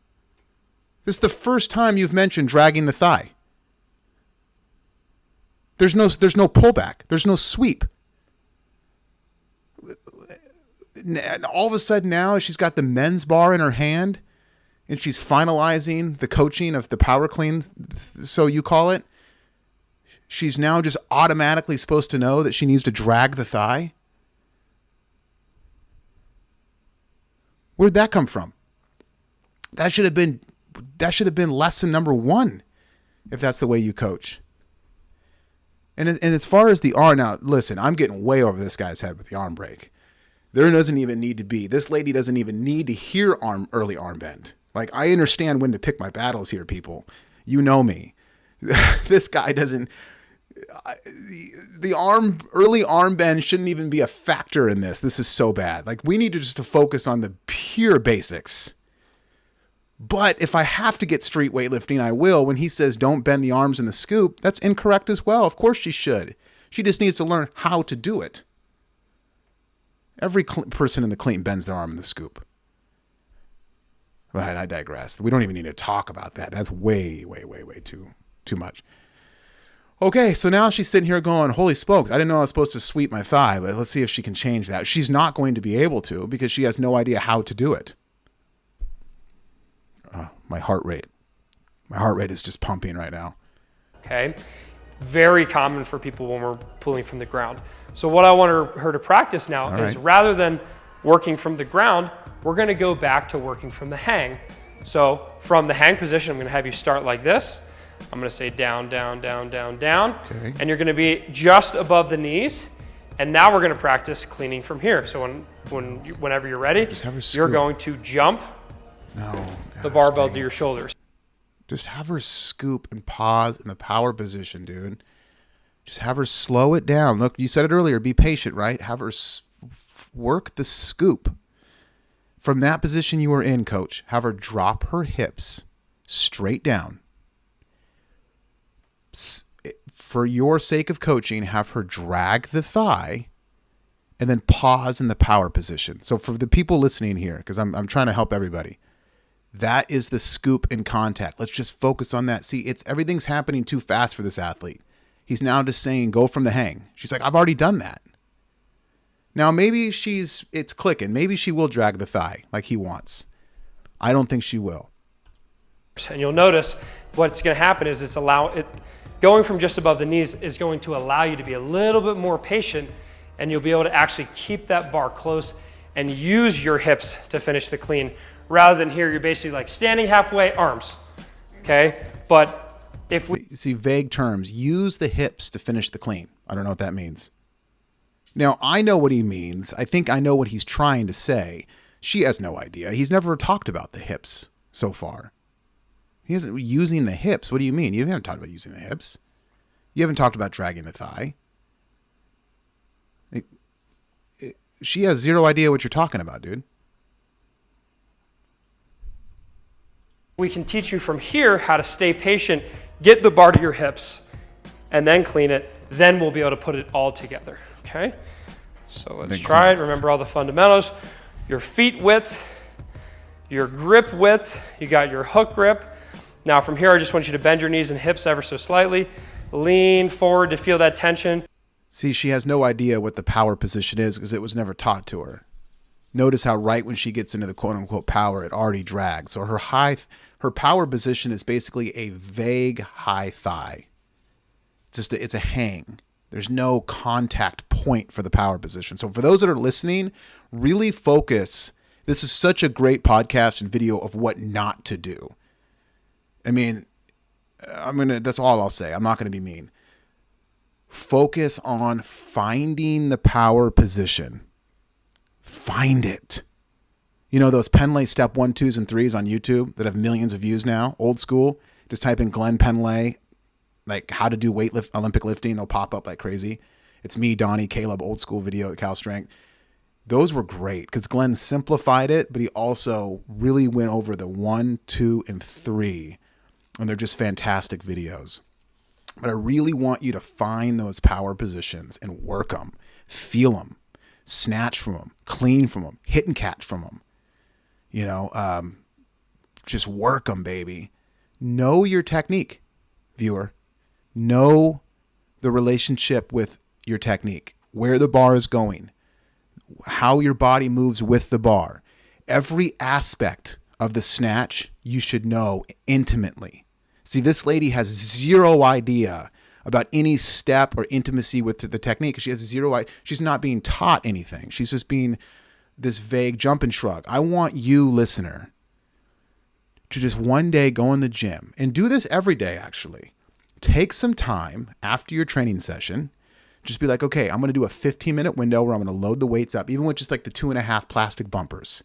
This is the first time you've mentioned dragging the thigh. There's no pullback. There's no sweep. And all of a sudden now she's got the men's bar in her hand and she's finalizing the coaching of the power clean, so you call it. She's now just automatically supposed to know that she needs to drag the thigh. Where'd that come from? That should have been lesson number 1 if that's the way you coach. And as far as the arm, now listen, I'm getting way over this guy's head with the arm break. There doesn't even need to be. This lady doesn't even need to hear early arm bend. Like, I understand when to pick my battles here, people. You know me. This guy doesn't. The early arm bend shouldn't even be a factor in this. This is so bad. Like, we need to focus on the pure basics. But if I have to get street weightlifting, I will. When he says don't bend the arms in the scoop, that's incorrect as well. Of course she should. She just needs to learn how to do it. Every person in the clean bends their arm in the scoop. Right, I digress. We don't even need to talk about that. That's way, way, way, way too much. Okay, so now she's sitting here going, holy smokes, I didn't know I was supposed to sweep my thigh, but let's see if she can change that. She's not going to be able to because she has no idea how to do it. My heart rate is just pumping right now. Okay, very common for people when we're pulling from the ground. So what I want her to practice now is rather than working from the ground, we're going to go back to working from the hang. So from the hang position, I'm going to have you start like this. I'm going to say down, down, down, down, down. Okay. And you're going to be just above the knees. And now we're going to practice cleaning from here. So whenever you're ready, you're going to jump the barbell to your shoulders. Just have her scoop and pause in the power position, dude. Just have her slow it down. Look, you said it earlier, be patient, right? Have her work the scoop. From that position you were in, coach, have her drop her hips straight down. For your sake of coaching, have her drag the thigh and then pause in the power position. So for the people listening here, because I'm trying to help everybody, that is the scoop in contact. Let's just focus on that. See, everything's happening too fast for this athlete. He's now just saying, go from the hang. She's like, I've already done that. Now, maybe it's clicking. Maybe she will drag the thigh like he wants. I don't think she will. And you'll notice what's going to happen is going from just above the knees is going to allow you to be a little bit more patient, and you'll be able to actually keep that bar close and use your hips to finish the clean, rather than here you're basically like standing halfway, arms, okay? But if we see vague terms, use the hips to finish the clean. I don't know what that means. Now, I know what he means. I think I know what he's trying to say. She has no idea. He's never talked about the hips so far. He isn't using the hips. What do you mean? You haven't talked about using the hips. You haven't talked about dragging the thigh. She has zero idea what you're talking about, dude. We can teach you from here how to stay patient, get the bar to your hips, and then clean it. Then we'll be able to put it all together, okay? So let's try it. Remember all the fundamentals. Your feet width, your grip width, you got your hook grip. Now from here, I just want you to bend your knees and hips ever so slightly. Lean forward to feel that tension. See, she has no idea what the power position is because it was never taught to her. Notice how right when she gets into the quote-unquote power, it already drags. So her power position is basically a vague high thigh. It's a hang. There's no contact point for the power position. So for those that are listening, really focus. This is such a great podcast and video of what not to do. I mean, that's all I'll say. I'm not going to be mean. Focus on finding the power position. Find it. You know those Penlay step 1, 2s, and 3s on YouTube that have millions of views now? Old school. Just type in Glenn Penlay, like how to do Olympic lifting. They'll pop up like crazy. It's me, Donnie, Caleb, old school video at Cal Strength. Those were great because Glenn simplified it, but he also really went over the 1, 2, and 3. And they're just fantastic videos. But I really want you to find those power positions and work them, feel them, snatch from them, clean from them, hit and catch from them. You know, just work them, baby. Know your technique, viewer. Know the relationship with your technique, where the bar is going, how your body moves with the bar. Every aspect of the snatch you should know intimately. See, this lady has zero idea about any step or intimacy with the technique. She has zero idea. She's not being taught anything. She's just being this vague jump and shrug. I want you, listener, to just one day go in the gym and do this every day, actually. Take some time after your training session. Just be like, okay, I'm going to do a 15-minute window where I'm going to load the weights up, even with just like the 2.5 plastic bumpers.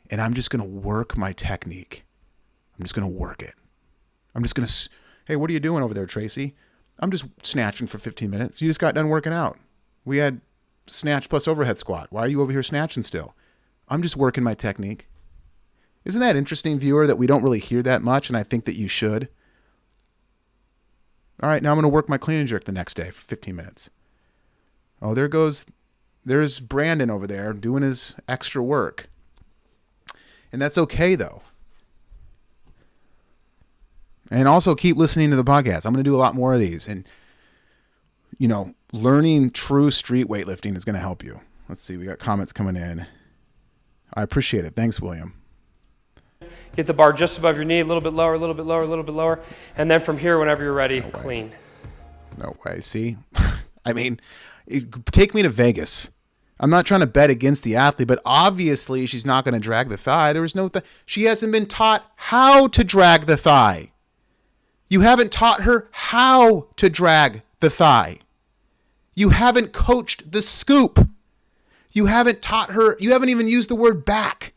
And I'm just going to work my technique. I'm just going to work it. I'm just going to, hey, what are you doing over there, Tracy? I'm just snatching for 15 minutes. You just got done working out. We had snatch plus overhead squat. Why are you over here snatching still? I'm just working my technique. Isn't that interesting, viewer, that we don't really hear that much, and I think that you should? All right, now I'm going to work my clean and jerk the next day for 15 minutes. Oh, there's Brandon over there doing his extra work. And that's okay, though. And also keep listening to the podcast. I'm going to do a lot more of these. And, you know, learning true street weightlifting is going to help you. Let's see. We got comments coming in. I appreciate it. Thanks, William. Get the bar just above your knee, a little bit lower, a little bit lower, a little bit lower. And then from here, whenever you're ready, clean. No way. See? I mean, take me to Vegas. I'm not trying to bet against the athlete, but obviously she's not going to drag the thigh. There was no she hasn't been taught how to drag the thigh. You haven't taught her how to drag the thigh. You haven't coached the scoop. You haven't taught her, you haven't even used the word back.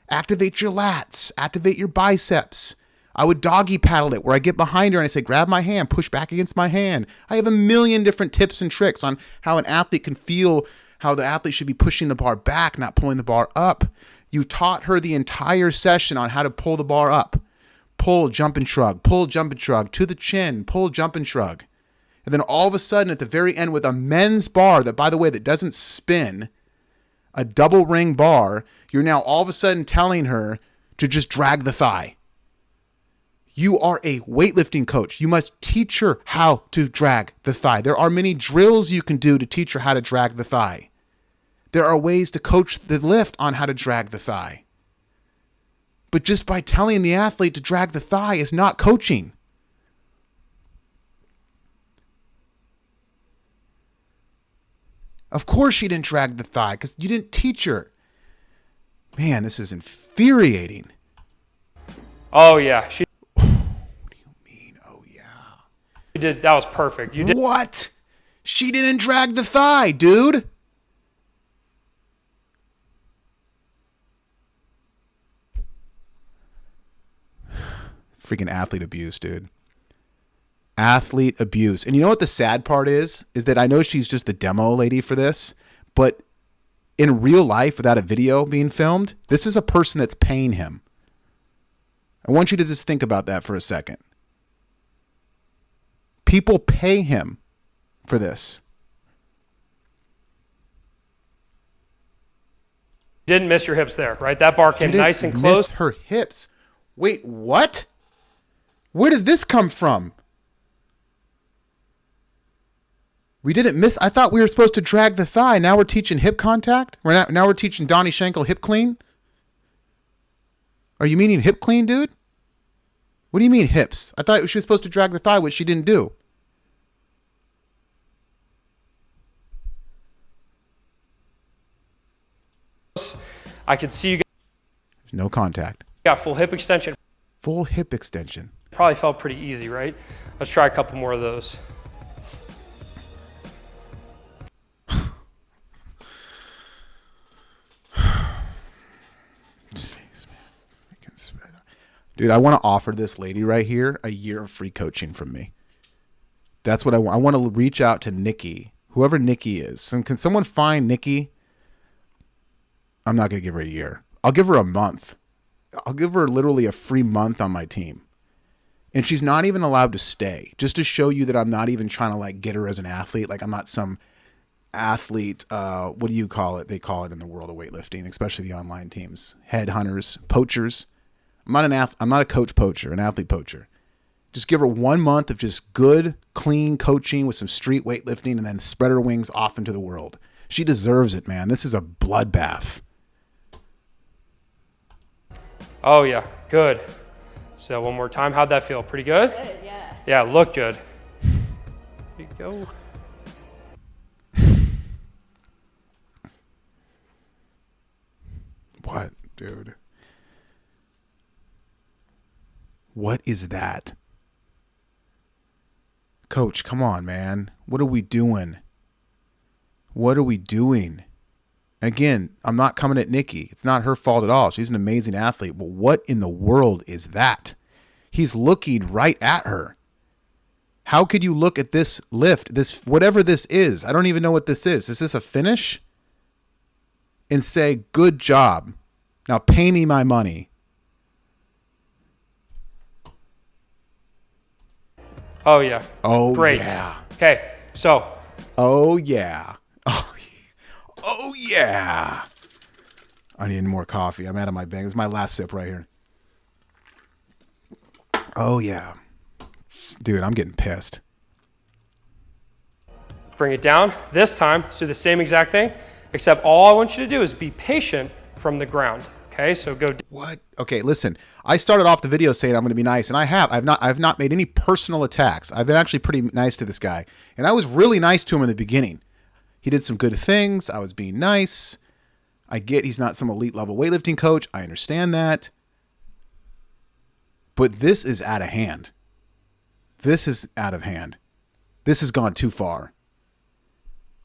Activate your lats, activate your biceps, I would doggy paddle it where I get behind her and I say, grab my hand, push back against my hand. I have a million different tips and tricks on how an athlete can feel, how the athlete should be pushing the bar back, not pulling the bar up. You taught her the entire session on how to pull the bar up. Pull, jump and shrug, pull, jump and shrug, to the chin, pull, jump and shrug. And then all of a sudden at the very end with a men's bar that, by the way, that doesn't spin, a double ring bar, you're now all of a sudden telling her to just drag the thigh. You are a weightlifting coach. You must teach her how to drag the thigh. There are many drills you can do to teach her how to drag the thigh. There are ways to coach the lift on how to drag the thigh. But just by telling the athlete to drag the thigh is not coaching. Of course she didn't drag the thigh because you didn't teach her. Man, this is infuriating. Oh yeah, she What do you mean, oh yeah? did. That was perfect. You did. What? She didn't drag the thigh, dude. Freaking athlete abuse, dude. Athlete abuse. And you know what the sad part is? Is that I know she's just the demo lady for this, but in real life, without a video being filmed, this is a person that's paying him. I want you to just think about that for a second. People pay him for this. Didn't miss your hips there, right? That bar came Didn't nice and miss close. her hips. Wait, what? Where did this come from? We didn't miss. I thought we were supposed to drag the thigh. Now we're teaching hip contact. Now we're teaching Donnie Schenkel hip clean. Are you meaning hip clean, dude? What do you mean hips? I thought she was supposed to drag the thigh, which she didn't do. I could see you There's no contact. got full hip extension. Full hip extension. Probably felt pretty easy, right? Let's try a couple more of those. Jeez, man. Freaking sweat. Dude, I want to offer this lady right here a year of free coaching from me. That's what I want. I want to reach out to Nikki, whoever Nikki is. And can someone find Nikki? I'm not going to give her a year. I'll give her a month. I'll give her literally a free month on my team. And she's not even allowed to stay, just to show you that I'm not even trying to like get her as an athlete. Like I'm not some athlete. What do you call it? They call it in the world of weightlifting, especially the online teams, headhunters, poachers. I'm not a coach poacher, an athlete poacher. Just give her 1 month of just good, clean coaching with some street weightlifting and then spread her wings off into the world. She deserves it, man. This is a bloodbath. Oh yeah, good. So one more time, how'd that feel? Pretty good? Good, yeah. Yeah, look good. There you go. What, dude? What is that? Coach, come on, man. What are we doing? What are we doing? Again, I'm not coming at Nikki. It's not her fault at all. She's an amazing athlete. But what in the world is that? He's looking right at her. How could you look at this lift, this whatever this is? I don't even know what this is. Is this a finish? And say, good job. Now pay me my money. Oh yeah. Oh, great. Yeah. Okay, so. Oh, yeah. Oh, yeah. I need more coffee. I'm out of my bag. This is my last sip right here. Oh, yeah. Dude, I'm getting pissed. Bring it down. This time, let's do the same exact thing, except all I want you to do is be patient from the ground. Okay, so go. What? Okay, listen. I started off the video saying I'm going to be nice, and I have. I've not made any personal attacks. I've been actually pretty nice to this guy, and I was really nice to him in the beginning. He did some good things. I was being nice. I get he's not some elite level weightlifting coach. I understand that. But this is out of hand. This is out of hand. This has gone too far.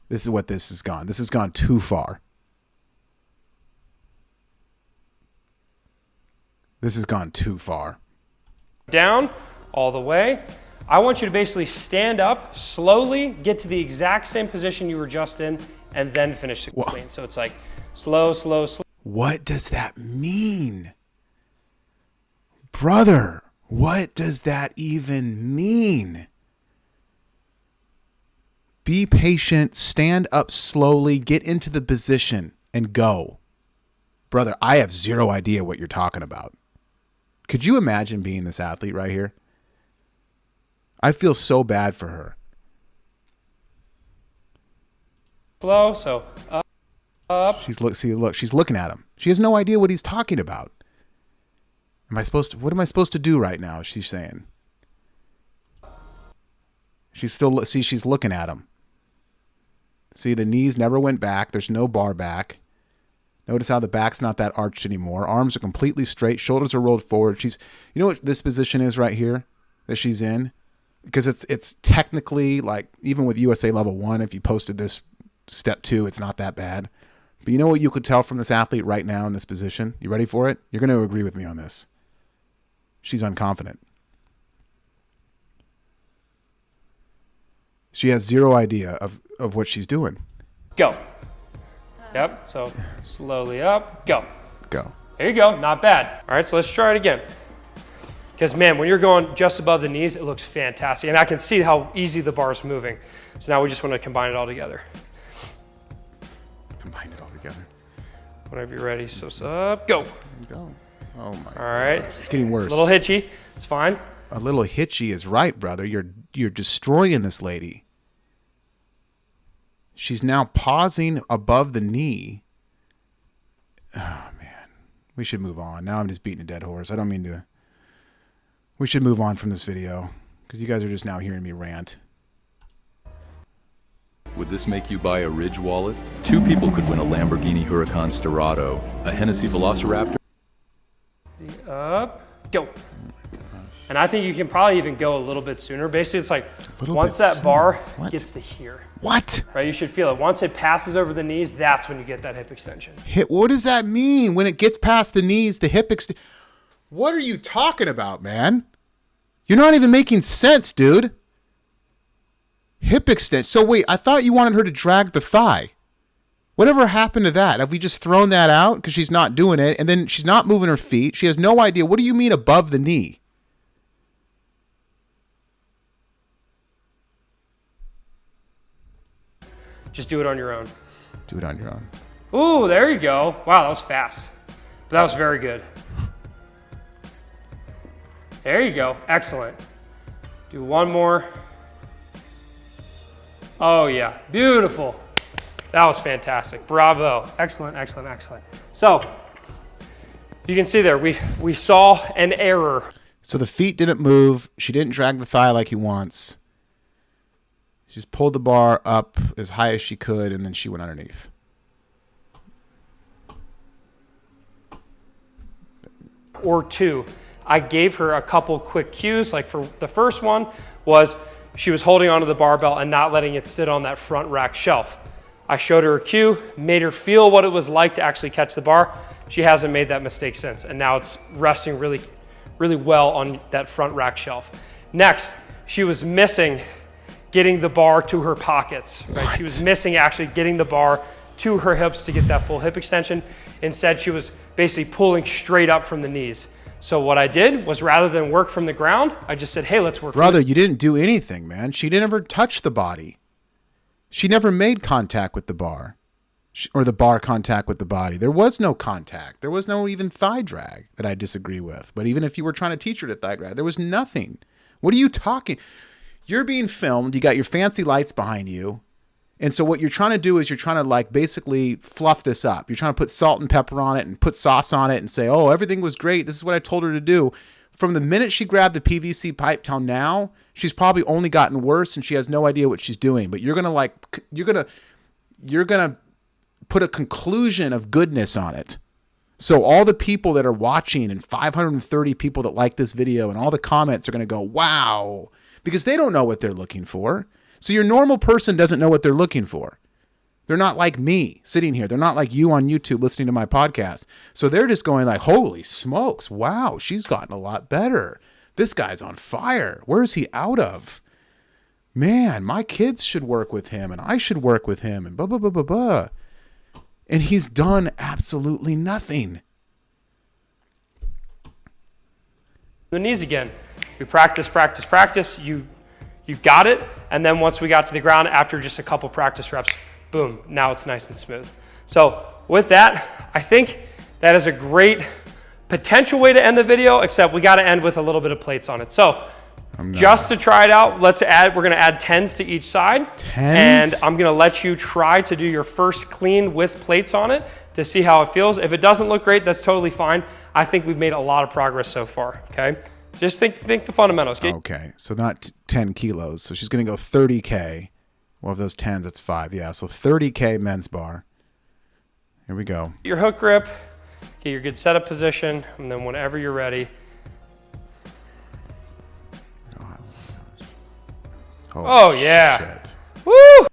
This is what this has gone. This has gone too far. This has gone too far. down all the way. I want you to basically stand up, slowly get to the exact same position you were just in, and then finish the clean. So it's like slow, slow, slow. What does that mean? Brother, what does that even mean? Be patient, stand up slowly, get into the position, and go. Brother, I have zero idea what you're talking about. Could you imagine being this athlete right here? I feel so bad for her. Slow, so up. She's looking at him. She has no idea what he's talking about. What am I supposed to do right now? She's saying. She's looking at him. See, the knees never went back. There's no bar back. Notice how the back's not that arched anymore. Arms are completely straight. Shoulders are rolled forward. You know what this position is right here that she's in? Because it's technically, like, even with USA level 1, if you posted this step 2, it's not that bad. But you know what you could tell from this athlete right now in this position? You ready for it? You're going to agree with me on this. She's unconfident. She has zero idea of what she's doing. Go. Yep, so slowly up, go. Go. There you go, not bad. All right, so let's try it again. Because, man, when you're going just above the knees, it looks fantastic. And I can see how easy the bar is moving. So now we just want to combine it all together. Combine it all together. Whenever you're ready, so up, go. Go. Oh, my God. All right. It's getting worse. A little hitchy, it's fine. A little hitchy is right, brother. You're destroying this lady. She's now pausing above the knee. Oh, man. We should move on. Now I'm just beating a dead horse. I don't mean to. We should move on from this video because you guys are just now hearing me rant. Would this make you buy a Ridge wallet? 2 people could win a Lamborghini Huracan Sterrato, a Hennessy Velociraptor. Up, go. And I think you can probably even go a little bit sooner. Basically, it's like once that bar gets to here. What? Right, you should feel it. Once it passes over the knees, that's when you get that hip extension. What does that mean? When it gets past the knees, the hip extension? What are you talking about, man? You're not even making sense, dude. Hip extension. So wait, I thought you wanted her to drag the thigh. Whatever happened to that? Have we just thrown that out because she's not doing it? And then she's not moving her feet. She has no idea. What do you mean above the knee? Just do it on your own. Do it on your own. Ooh, there you go. Wow, that was fast. But that was very good. There you go. Excellent. Do one more. Oh, yeah. Beautiful. That was fantastic. Bravo. Excellent, excellent, excellent. So, you can see there, we saw an error. So the feet didn't move. She didn't drag the thigh like he wants. She just pulled the bar up as high as she could, and then she went underneath. Or 2. I gave her a couple quick cues. Like for the first one was she was holding onto the barbell and not letting it sit on that front rack shelf. I showed her a cue, made her feel what it was like to actually catch the bar. She hasn't made that mistake since, and now it's resting really, really well on that front rack shelf. Next, she was missing getting the bar to her pockets. Right? She was missing actually getting the bar to her hips to get that full hip extension. Instead, she was basically pulling straight up from the knees. So what I did was, rather than work from the ground, I just said, hey, let's work. Brother, you didn't do anything, man. She didn't ever touch the body. She never made contact with the bar, or the bar contact with the body. There was no contact. There was no even thigh drag that I disagree with. But even if you were trying to teach her to thigh drag, there was nothing. What are you talking? You're being filmed. You got your fancy lights behind you. And so what you're trying to do is you're trying to like basically fluff this up. You're trying to put salt and pepper on it and put sauce on it and say, oh, everything was great. This is what I told her to do. From the minute she grabbed the PVC pipe till now, she's probably only gotten worse and she has no idea what she's doing. But you're going to put a conclusion of goodness on it. So all the people that are watching and 530 people that like this video and all the comments are going to go, wow, because they don't know what they're looking for. So your normal person doesn't know what they're looking for. They're not like me sitting here. They're not like you on YouTube listening to my podcast. So they're just going like, holy smokes, wow, she's gotten a lot better. This guy's on fire. Where is he out of? Man, my kids should work with him and I should work with him and blah, blah, blah, blah, blah. And he's done absolutely nothing. The knees again. We practice. You got it. And then once we got to the ground, after just a couple practice reps, boom, now it's nice and smooth. So with that, I think that is a great potential way to end the video, except we got to end with a little bit of plates on it. So just to try it out, we're going to add 10s to each side. 10s? And I'm going to let you try to do your first clean with plates on it to see how it feels. If it doesn't look great, that's totally fine. I think we've made a lot of progress so far, okay? Just think the fundamentals. Okay, so not 10 kilos. So she's going to go 30K. Well, of those 10s, that's 5. Yeah, so 30K men's bar. Here we go. Your hook grip, get your good setup position, and then whenever you're ready. Oh yeah. Shit. Woo!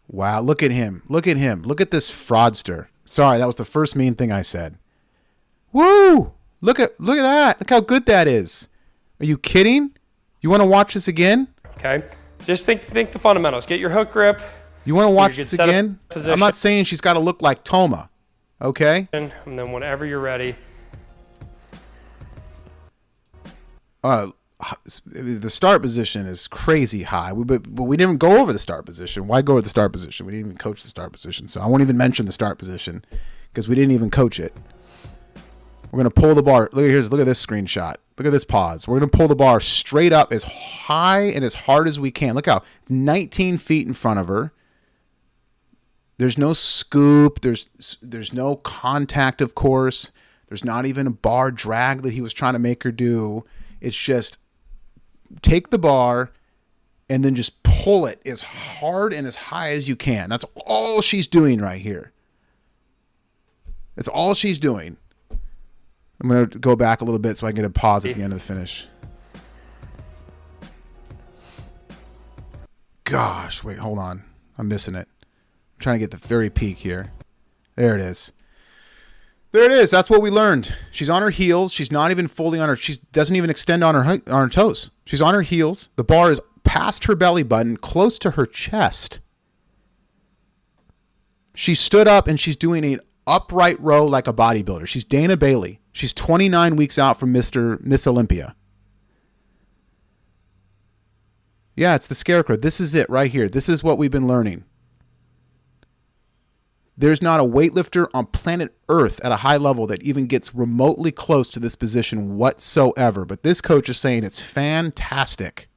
Wow, look at him. Look at him. Look at this fraudster. Sorry, that was the first mean thing I said. Woo! Look at that. Look how good that is. Are you kidding? You want to watch this again? Okay. Just think the fundamentals. Get your hook grip. You want to watch this again? I'm not saying she's got to look like Toma. Okay? And then whenever you're ready. The start position is crazy high, but we didn't go over the start position. Why go over the start position? We didn't even coach the start position, so I won't even mention the start position because we didn't even coach it. We're gonna pull the bar. Look at this screenshot. Look at this pause. We're gonna pull the bar straight up as high and as hard as we can. Look how it's 19 feet in front of her. There's no scoop. There's no contact, of course. There's not even a bar drag that he was trying to make her do. It's just take the bar and then just pull it as hard and as high as you can. That's all she's doing right here. That's all she's doing. I'm going to go back a little bit so I can get a pause at the end of the finish. Gosh, wait, hold on. I'm missing it. I'm trying to get the very peak here. There it is. There it is. That's what we learned. She's on her heels. She's not even fully on her. She doesn't even extend on her toes. She's on her heels. The bar is past her belly button, close to her chest. She stood up and she's doing an upright row like a bodybuilder. She's Dana Bailey. She's 29 weeks out from Miss Olympia. Yeah, it's the scarecrow. This is it right here. This is what we've been learning. There's not a weightlifter on planet Earth at a high level that even gets remotely close to this position whatsoever. But this coach is saying it's fantastic.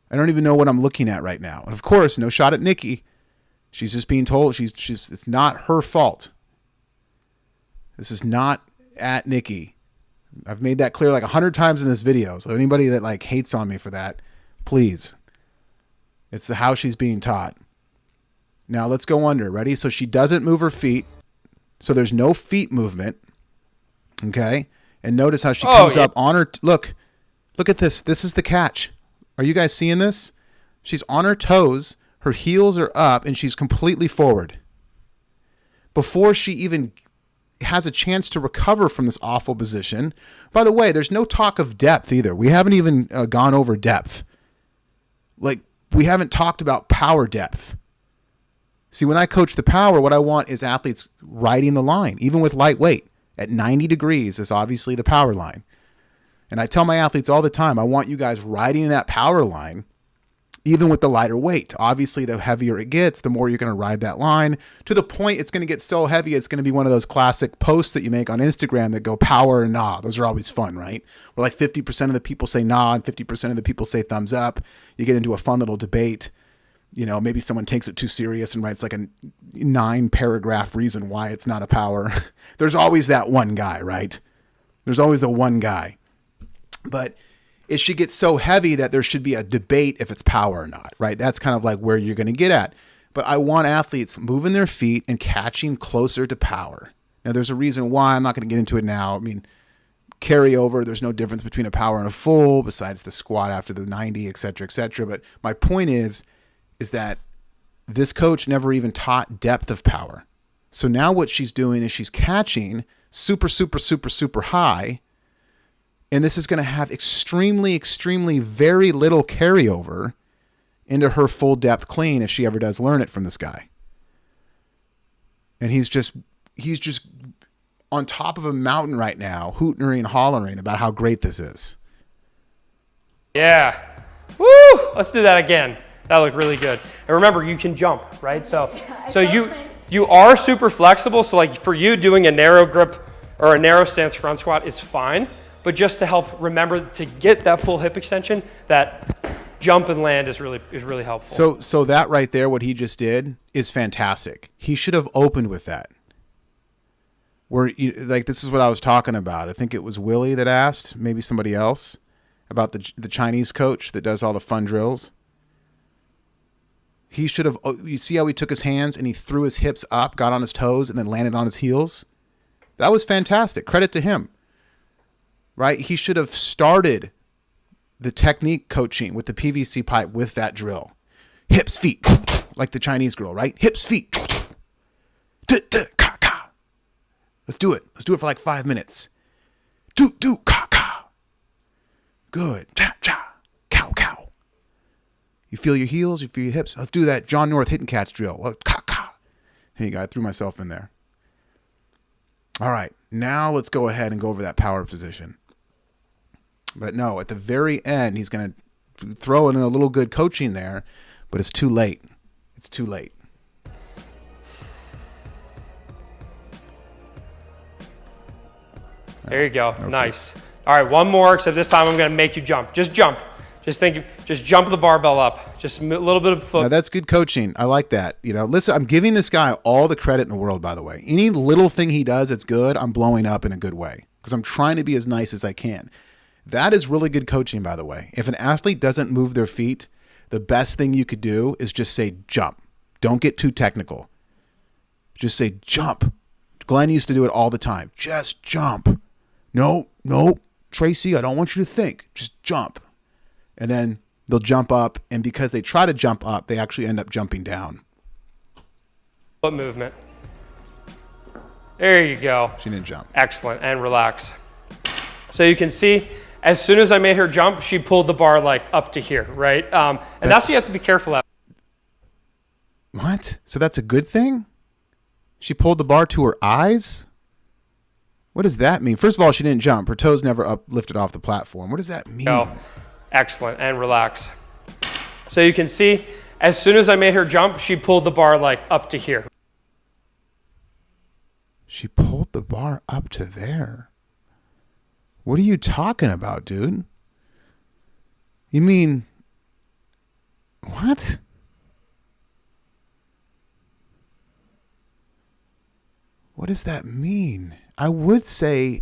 I don't even know what I'm looking at right now. And of course, no shot at Nikki. She's just being told it's not her fault. This is not at Nikki. I've made that clear like 100 times in this video. So anybody that like hates on me for that, please. It's how she's being taught. Now let's go under. Ready? So she doesn't move her feet. So there's no feet movement. Okay? And notice how she comes up on her. Look at this. This is the catch. Are you guys seeing this? She's on her toes. Her heels are up and she's completely forward. Before she even has a chance to recover from this awful position. By the way, there's no talk of depth either. We haven't even gone over depth. Like, we haven't talked about power depth. See, when I coach the power, what I want is athletes riding the line, even with lightweight. At 90 degrees is obviously the power line. And I tell my athletes all the time, I want you guys riding that power line, even with the lighter weight. Obviously, the heavier it gets, the more you're going to ride that line to the point it's going to get so heavy, it's going to be one of those classic posts that you make on Instagram that go power or nah. Those are always fun, right? Where like 50% of the people say nah and 50% of the people say thumbs up. You get into a fun little debate. You know, maybe someone takes it too serious and writes like a 9-paragraph reason why it's not a power. There's always that one guy, right? There's always the one guy. But it should get so heavy that there should be a debate if it's power or not, right? That's kind of like where you're going to get at. But I want athletes moving their feet and catching closer to power. Now, there's a reason why. I'm not going to get into it now. I mean, carryover, there's no difference between a power and a full besides the squat after the 90, et cetera, et cetera. But my point is that this coach never even taught depth of power. So now what she's doing is she's catching super, super, super, super high, And this is going to have extremely, extremely very little carryover into her full depth clean if she ever does learn it from this guy. And he's just on top of a mountain right now, hooting and hollering about how great this is. Yeah. Woo! Let's do that again. That looked really good. And remember, you can jump, right? So you are super flexible. So like for you, doing a narrow grip or a narrow stance front squat is fine. But just to help remember to get that full hip extension, that jump and land is really helpful. So that right there, what he just did is fantastic. He should have opened with that. This is what I was talking about. I think it was Willie that asked, maybe somebody else, about the Chinese coach that does all the fun drills. He should have, you see how he took his hands and he threw his hips up, got on his toes, and then landed on his heels? That was fantastic. Credit to him. Right? He should have started the technique coaching with the PVC pipe with that drill. Hips, feet, like the Chinese girl, right? Hips, feet. Let's do it. Let's do it for like 5 minutes. Good. Cha. Cow. You feel your heels, you feel your hips. Let's do that John North hit and catch drill. Hey, I threw myself in there. All right. Now let's go ahead and go over that power position. But no, at the very end, he's going to throw in a little good coaching there, but it's too late. It's too late. There you go. Nice. All right, one more, except this time I'm going to make you jump. Just jump. Just jump the barbell up. Just a little bit of foot. Now that's good coaching. I like that. Listen, I'm giving this guy all the credit in the world, by the way. Any little thing he does that's good, I'm blowing up in a good way because I'm trying to be as nice as I can. That is really good coaching, by the way. If an athlete doesn't move their feet, the best thing you could do is just say jump. Don't get too technical. Just say jump. Glenn used to do it all the time. Just jump. No, Tracy, I don't want you to think. Just jump. And then they'll jump up, and because they try to jump up, they actually end up jumping down. Foot movement. There you go. She didn't jump. Excellent, and relax. So you can see, as soon as I made her jump, she pulled the bar like up to here, right? And that's what you have to be careful of. What? So that's a good thing? She pulled the bar to her eyes? What does that mean? First of all, she didn't jump. Her toes never lifted off the platform. What does that mean? Oh, excellent, and relax. So you can see, as soon as I made her jump, she pulled the bar like up to here. She pulled the bar up to there. What are you talking about, dude? You mean, what? What does that mean? I would say,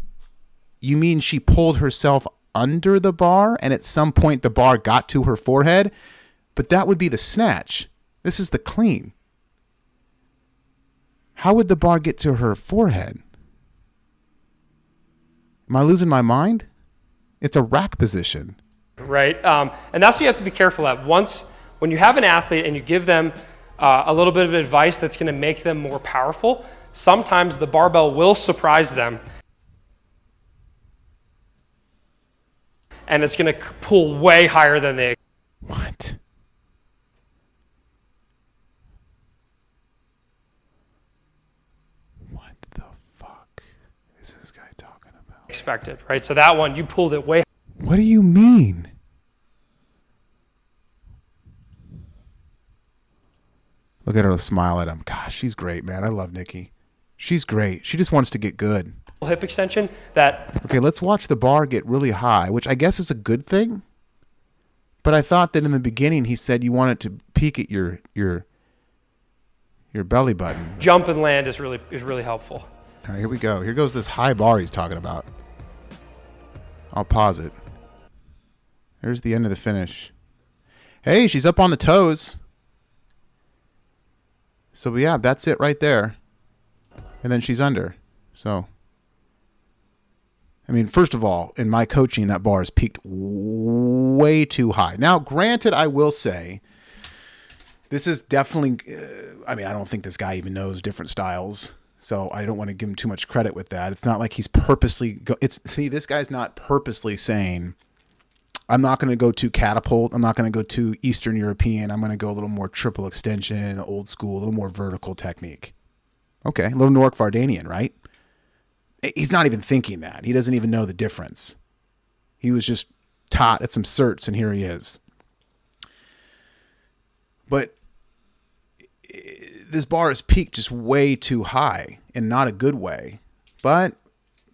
you mean she pulled herself under the bar and at some point the bar got to her forehead? But that would be the snatch. This is the clean. How would the bar get to her forehead? Am I losing my mind? It's a rack position. Right, and that's what you have to be careful at. When you have an athlete and you give them a little bit of advice that's going to make them more powerful, sometimes the barbell will surprise them. And it's going to pull way higher than they. What? What the fuck is this guy talking about? Expected, right? So that one, you pulled it way. What do you mean? Look at her smile at him. Gosh, she's great, man. I love Nikki. She's great. She just wants to get good. Hip extension that. Okay, let's watch the bar get really high, which I guess is a good thing. But I thought that in the beginning he said you want it to peak at your belly button. Jump and land is really helpful. All right, here we go. Here goes this high bar he's talking about. I'll pause it. There's the end of the finish. Hey, she's up on the toes. So yeah, that's it right there. And then she's under. So, I mean, first of all, in my coaching, that bar is peaked way too high. Now, granted, I will say, this is definitely, I don't think this guy even knows different styles. So I don't want to give him too much credit with that. It's not like he's purposely this guy's not purposely saying, I'm not going to go too catapult. I'm not going to go too Eastern European. I'm going to go a little more triple extension, old school, a little more vertical technique. Okay, a little Nork Vardanian, right? He's not even thinking that. He doesn't even know the difference. He was just taught at some certs, and here he is. But this bar is peaked just way too high, and not a good way. But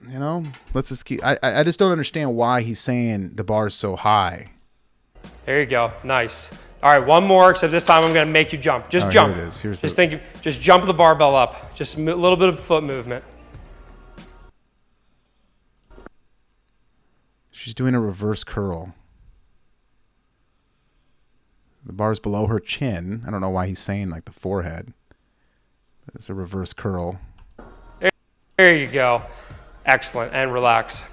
you know, let's just keep. I just don't understand why he's saying the bar is so high. There you go. Nice. All right, one more, except this time I'm going to make you jump. Just jump. Here it is. Just jump the barbell up. Just a little bit of foot movement. She's doing a reverse curl. The bar's below her chin. I don't know why he's saying like the forehead. It's a reverse curl. There you go. Excellent. And relax.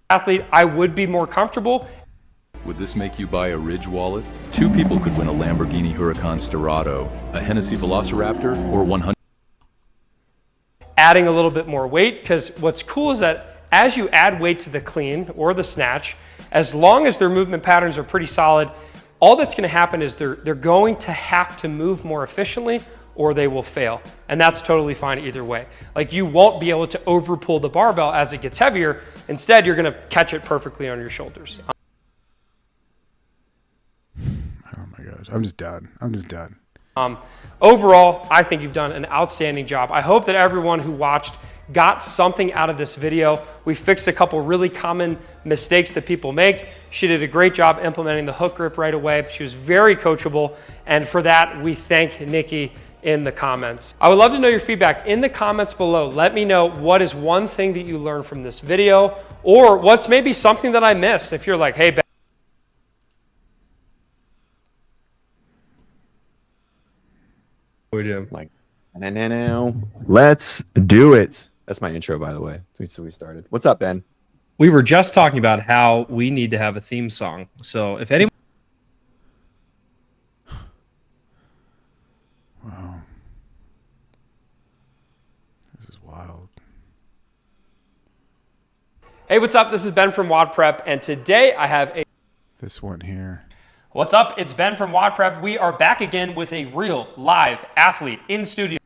Athlete, I would be more comfortable. Would this make you buy a Ridge wallet? 2 people could win a Lamborghini Huracan Storado, a Hennessy Velociraptor, or 100. Adding a little bit more weight, because what's cool is that as you add weight to the clean or the snatch, as long as their movement patterns are pretty solid, all that's going to happen is they're going to have to move more efficiently or they will fail. And that's totally fine either way. Like, you won't be able to over pull the barbell as it gets heavier. Instead, you're going to catch it perfectly on your shoulders. Oh my gosh, I'm just done. Overall, I think you've done an outstanding job. I hope that everyone who watched got something out of this video. We fixed a couple really common mistakes that people make. She did a great job implementing the hook grip right away. She was very coachable, and for that, we thank Nikki in the comments. I would love to know your feedback in the comments below. Let me know what is one thing that you learned from this video, or what's maybe something that I missed. If you're like, hey, we do. Like, no. Let's do it. That's my intro, by the way. So we started. What's up, Ben? We were just talking about how we need to have a theme song. So if anyone... Wow. This is wild. Hey, what's up? This is Ben from WOD Prep, and today I have a... This one here. What's up? It's Ben from WOD Prep. We are back again with a real live athlete in studio.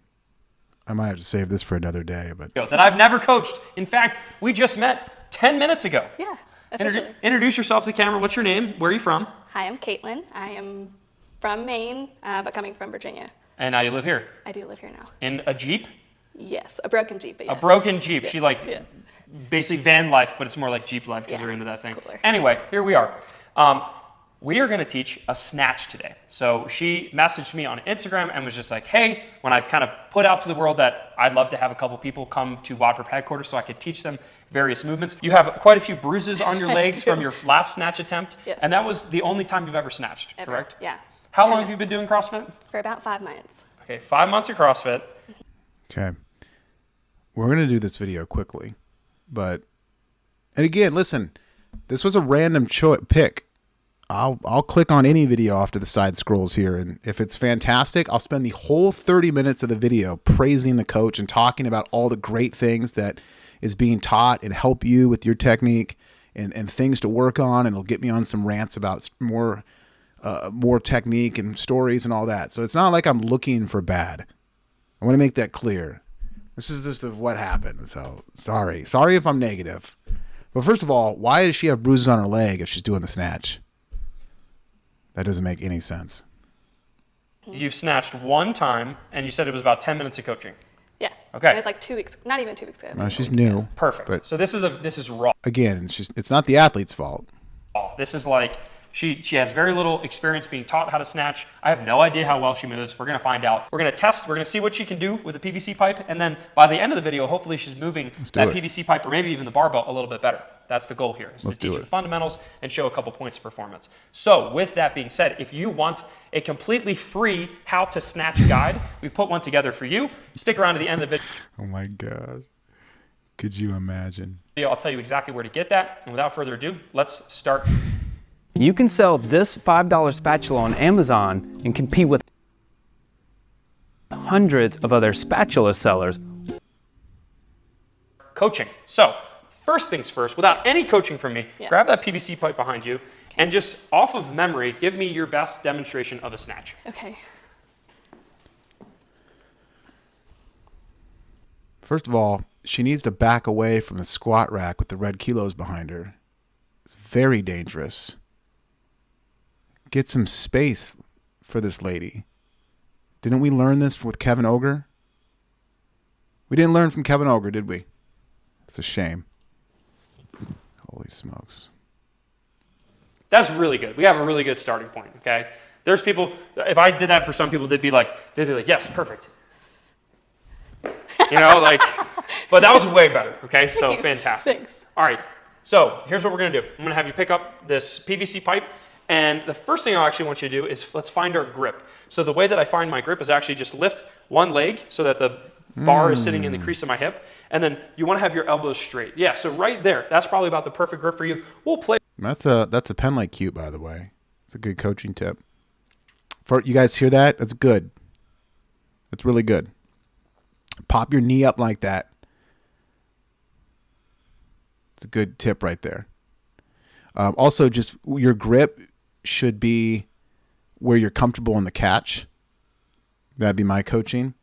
I might have to save this for another day, but That I've never coached. In fact, we just met 10 minutes ago. Yeah, officially. Introduce yourself to the camera. What's your name? Where are you from? Hi, I'm Caitlin. I am from Maine, but coming from Virginia. And now you live here. I do live here now. In a Jeep? Yes, a broken Jeep. But yes. A broken Jeep. Yeah. She basically van life, but it's more like Jeep life because Yeah, we're into that thing. cooler. Anyway, here we are. We are going to teach a snatch today. So she messaged me on Instagram and was just like, hey, when I kind of put out to the world that I'd love to have a couple people come to WOD Prep headquarters so I could teach them various movements. You have quite a few bruises on your legs from your last snatch attempt. Yes. And that was the only time you've ever snatched, Ever. correct? Yeah. How 10 long have you been doing CrossFit? For about 5 months. Okay, 5 months of CrossFit. okay. We're going to do this video quickly. But, and again, listen, this was a random pick. I'll click on any video off to the side scrolls here, and if it's fantastic, I'll spend the whole 30 minutes of the video praising the coach and talking about all the great things that is being taught and help you with your technique and things to work on, and it'll get me on some rants about more technique and stories and all that. So it's not like I'm looking for bad. I want to make that clear. This is just what happened. So sorry if I'm negative. But first of all, why does she have bruises on her leg if she's doing the snatch? That doesn't make any sense. You've snatched one time, and you said it was about 10 minutes of coaching. Yeah. Okay. It was like 2 weeks, not even 2 weeks ago. No, she's new. Perfect. But So this is raw. again, it's not the athlete's fault. This is like, she has very little experience being taught how to snatch. I have no idea how well she moves. We're going to find out. We're going to test. We're going to see what she can do with a PVC pipe. And then by the end of the video, hopefully she's moving that PVC pipe or maybe even the barbell a little bit better. That's the goal here, is to teach you the fundamentals and show a couple points of performance. So with that being said, if you want a completely free how to snatch guide, we've put one together for you. Stick around to the end of the video. Oh my gosh. Could you imagine? I'll tell you exactly where to get that. And without further ado, let's start. You can sell this $5 spatula on Amazon and compete with hundreds of other spatula sellers, coaching. So first things first, without any coaching from me, Yeah. grab that PVC pipe behind you and just off of memory, give me your best demonstration of a snatch. Okay. First of all, she needs to back away from the squat rack with the red kilos behind her. It's very dangerous. Get some space for this lady. Didn't we learn this with Kevin Ogre? We didn't learn from Kevin Ogre, did we? It's a shame. Holy smokes. That's really good. We have a really good starting point, okay? There's people, if I did that for some people, they'd be like, yes, perfect. You know, like, but that was way better, okay? So fantastic. Thanks. All right, so here's what we're gonna do. I'm gonna have you pick up this PVC pipe, and the first thing I actually want you to do is let's find our grip. So the way that I find my grip is actually just lift one leg so that the bar is sitting in the crease of my hip, and then you wanna have your elbows straight. Yeah, so right there, that's probably about the perfect grip for you. We'll play. That's a pen like cute, by the way. It's a good coaching tip. For you guys hear that? That's good. That's really good. Pop your knee up like that. It's a good tip right there. Also, just your grip should be where you're comfortable in the catch. That'd be my coaching.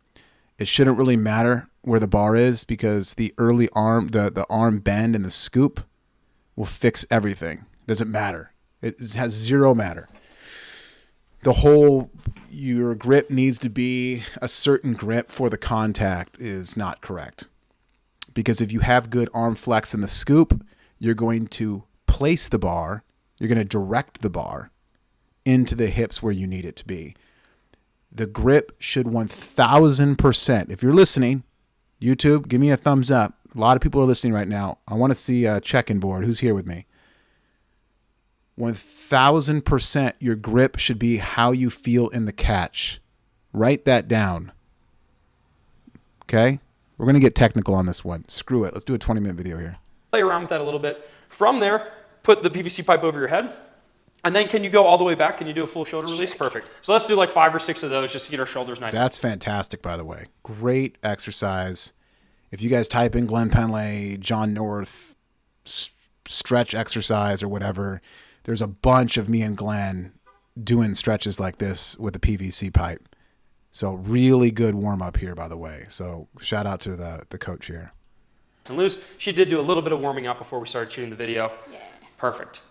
It shouldn't really matter where the bar is because the early arm, the arm bend and the scoop will fix everything. Doesn't matter. It has zero matter. Your grip needs to be a certain grip for the contact is not correct. Because if you have good arm flex in the scoop, you're going to place the bar, you're going to direct the bar into the hips where you need it to be. The grip should 1000%. If you're listening, YouTube, give me a thumbs up. A lot of people are listening right now. I want to see a check-in board. Who's here with me? 1000% your grip should be how you feel in the catch. Write that down. Okay? We're going to get technical on this one. Screw it. Let's do a 20-minute video here. Play around with that a little bit. From there, put the PVC pipe over your head. And then can you go all the way back? Can you do a full shoulder release? Perfect. So let's do like 5 or 6 of those just to get our shoulders nice. That's fantastic, by the way. Great exercise. If you guys type in Glenn Penley, John North, stretch exercise or whatever, there's a bunch of me and Glenn doing stretches like this with a PVC pipe. So really good warm up here, by the way. So shout out to the coach here. And Luz, she did do a little bit of warming up before we started shooting the video. Yeah. Perfect.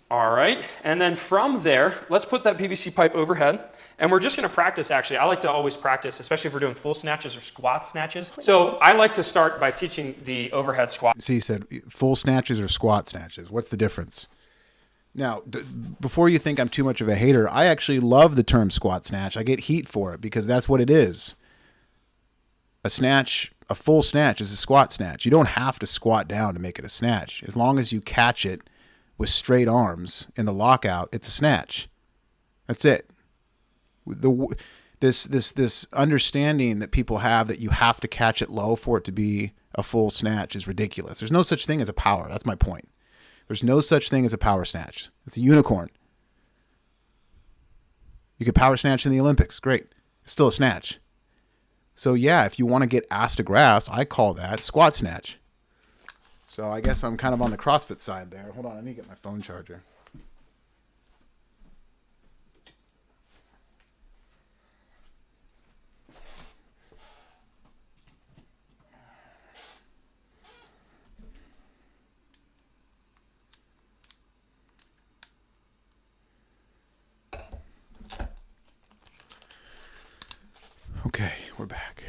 All right, and then from there, let's put that PVC pipe overhead, and we're just gonna practice actually. I like to always practice, especially if we're doing full snatches or squat snatches. So I like to start by teaching the overhead squat. So you said full snatches or squat snatches. What's the difference? Now, before you think I'm too much of a hater, I actually love the term squat snatch. I get heat for it because that's what it is. A full snatch is a squat snatch. You don't have to squat down to make it a snatch. As long as you catch it with straight arms in the lockout, it's a snatch. That's it. This understanding that people have that you have to catch it low for it to be a full snatch is ridiculous. There's no such thing as a power. That's my point. There's no such thing as a power snatch. It's a unicorn. You could power snatch in the Olympics. Great. It's still a snatch. So yeah, if you want to get ass to grass, I call that squat snatch. So I guess I'm kind of on the CrossFit side there. Hold on, I need to get my phone charger. Okay, we're back.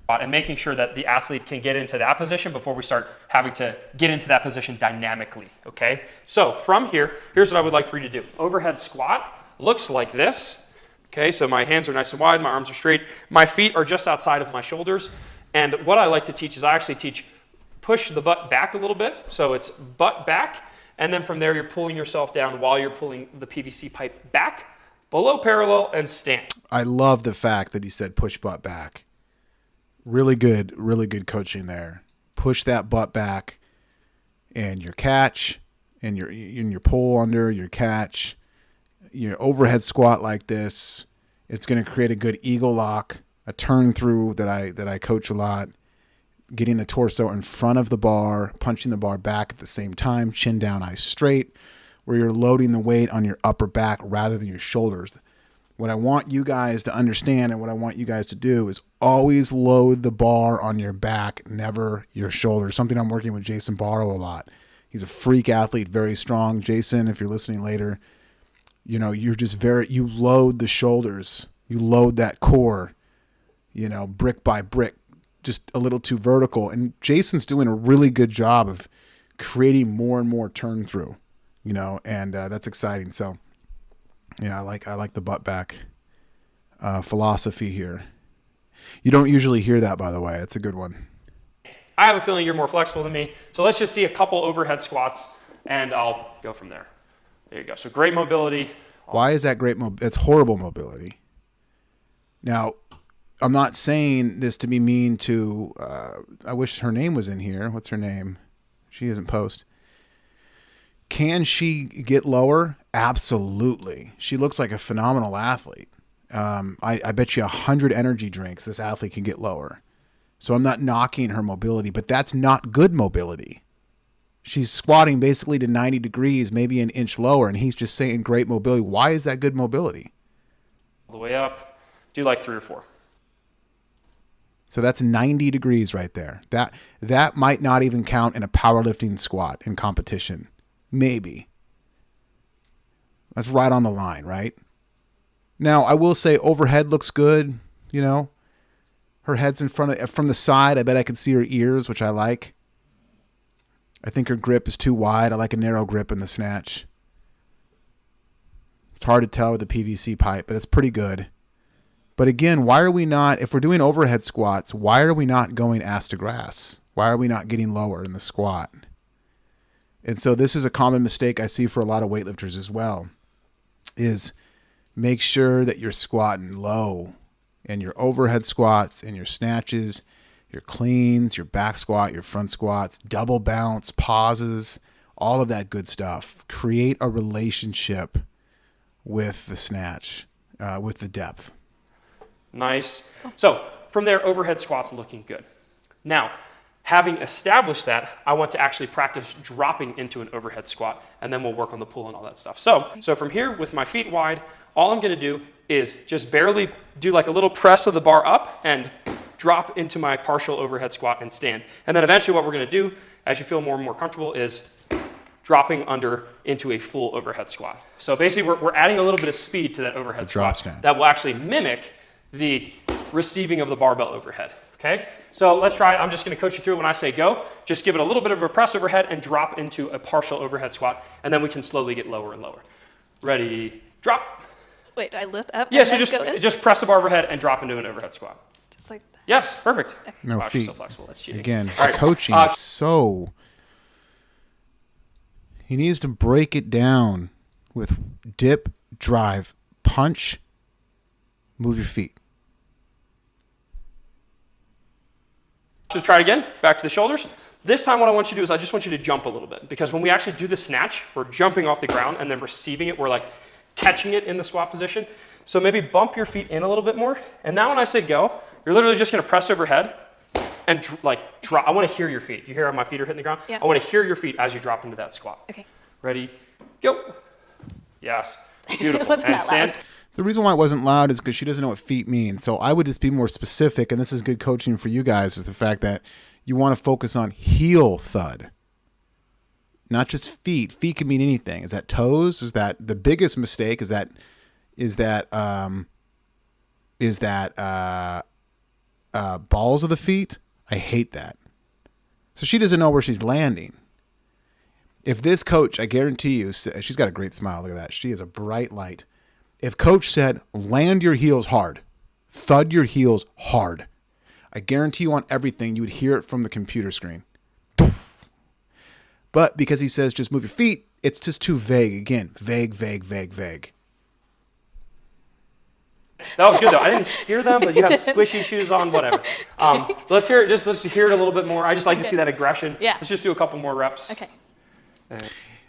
And making sure that the athlete can get into that position before we start having to get into that position dynamically, okay? So from here, here's what I would like for you to do. Overhead squat looks like this, okay? So my hands are nice and wide, my arms are straight, my feet are just outside of my shoulders. And what I like to teach is I actually teach push the butt back a little bit. So it's butt back, and then from there you're pulling yourself down while you're pulling the PVC pipe back, below parallel, and stand. I love the fact that he said push butt back. Really good coaching there. Push that butt back and your catch and your pull under, your catch, your overhead squat like this. It's going to create a good eagle lock, a turn through that I coach a lot. getting the torso in front of the bar, punching the bar back at the same time, chin down, eyes straight, where you're loading the weight on your upper back rather than your shoulders. What I want you guys to understand and what I want you guys to do is always load the bar on your back, never your shoulders. Something I'm working with Jason Barrow a lot. He's a freak athlete, very strong. Jason, if you're listening later, you know, you're just you load the shoulders, you load that core, you know, brick by brick, just a little too vertical. And Jason's doing a really good job of creating more and more turn through, you know, and that's exciting. So yeah, I like the butt back philosophy here. You don't usually hear that, by the way. It's a good one. I have a feeling you're more flexible than me. So let's just see a couple overhead squats and I'll go from there. There you go. So great mobility. Why is that great? It's horrible mobility. Now, I'm not saying this to be mean to, I wish her name was in here. What's her name? She isn't post. Can she get lower? Absolutely. She looks like a phenomenal athlete. I bet you 100 energy drinks this athlete can get lower. So I'm not knocking her mobility, but that's not good mobility. She's squatting basically to 90 degrees, maybe an inch lower, and he's just saying great mobility. Why is that good mobility? All the way up. Do like 3 or 4. So that's 90 degrees right there. That might not even count in a powerlifting squat in competition. Maybe. That's right on the line, right? Now, I will say overhead looks good, you know. Her head's in front of, from the side, I bet I could see her ears, which I like. I think her grip is too wide. I like a narrow grip in the snatch. It's hard to tell with the PVC pipe, but it's pretty good. But again, why are we not, if we're doing overhead squats, why are we not going ass to grass? Why are we not getting lower in the squat? And so this is a common mistake I see for a lot of weightlifters as well, is make sure that you're squatting low in your overhead squats, in your snatches, your cleans, your back squat, your front squats, double bounce, pauses, all of that good stuff. Create a relationship with the snatch, with the depth. Nice. So from there, overhead squats looking good. Now, having established that, I want to actually practice dropping into an overhead squat, and then we'll work on the pull and all that stuff. So from here, with my feet wide, all I'm gonna do is just barely do like a little press of the bar up and drop into my partial overhead squat and stand. And then eventually what we're gonna do, as you feel more and more comfortable, is dropping under into a full overhead squat. So basically we're adding a little bit of speed to that overhead squat that will actually mimic the receiving of the barbell overhead. Okay, so let's try it. I'm just going to coach you through it. When I say go, just give it a little bit of a press overhead and drop into a partial overhead squat, and then we can slowly get lower and lower. Ready, drop. Wait, do I lift up? Yeah, so just press the bar overhead and drop into an overhead squat. Just like that. Yes, perfect. Okay. No wow, feet. So flexible. That's cheating. Again, all right. coaching is so. He needs to break it down with dip, drive, punch, move your feet. So try it again, back to the shoulders. This time what I want you to do is I just want you to jump a little bit, because when we actually do the snatch, we're jumping off the ground and then receiving it. We're like catching it in the squat position. So maybe bump your feet in a little bit more. And now when I say go, you're literally just gonna press overhead and drop. I wanna hear your feet. You hear how my feet are hitting the ground? Yeah. I wanna hear your feet as you drop into that squat. Okay. Ready, go. Yes, beautiful. It wasn't and that stand. loud. The reason why it wasn't loud is because she doesn't know what feet mean. So I would just be more specific, and this is good coaching for you guys, is the fact that you want to focus on heel thud, not just feet. Feet can mean anything. Is that toes? Is that the biggest mistake? Is that balls of the feet? I hate that. So she doesn't know where she's landing. If this coach, I guarantee you, she's got a great smile. Look at that. She is a bright light. If coach said, land your heels hard, thud your heels hard, I guarantee you on everything, you would hear it from the computer screen. But because he says, just move your feet, it's just too vague. Again, vague, vague, vague, vague. That was good though. I didn't hear them, but you have squishy shoes on, whatever. Let's hear it. Let's hear it a little bit more. I just like to see that aggression. Yeah. Let's just do a couple more reps. Okay.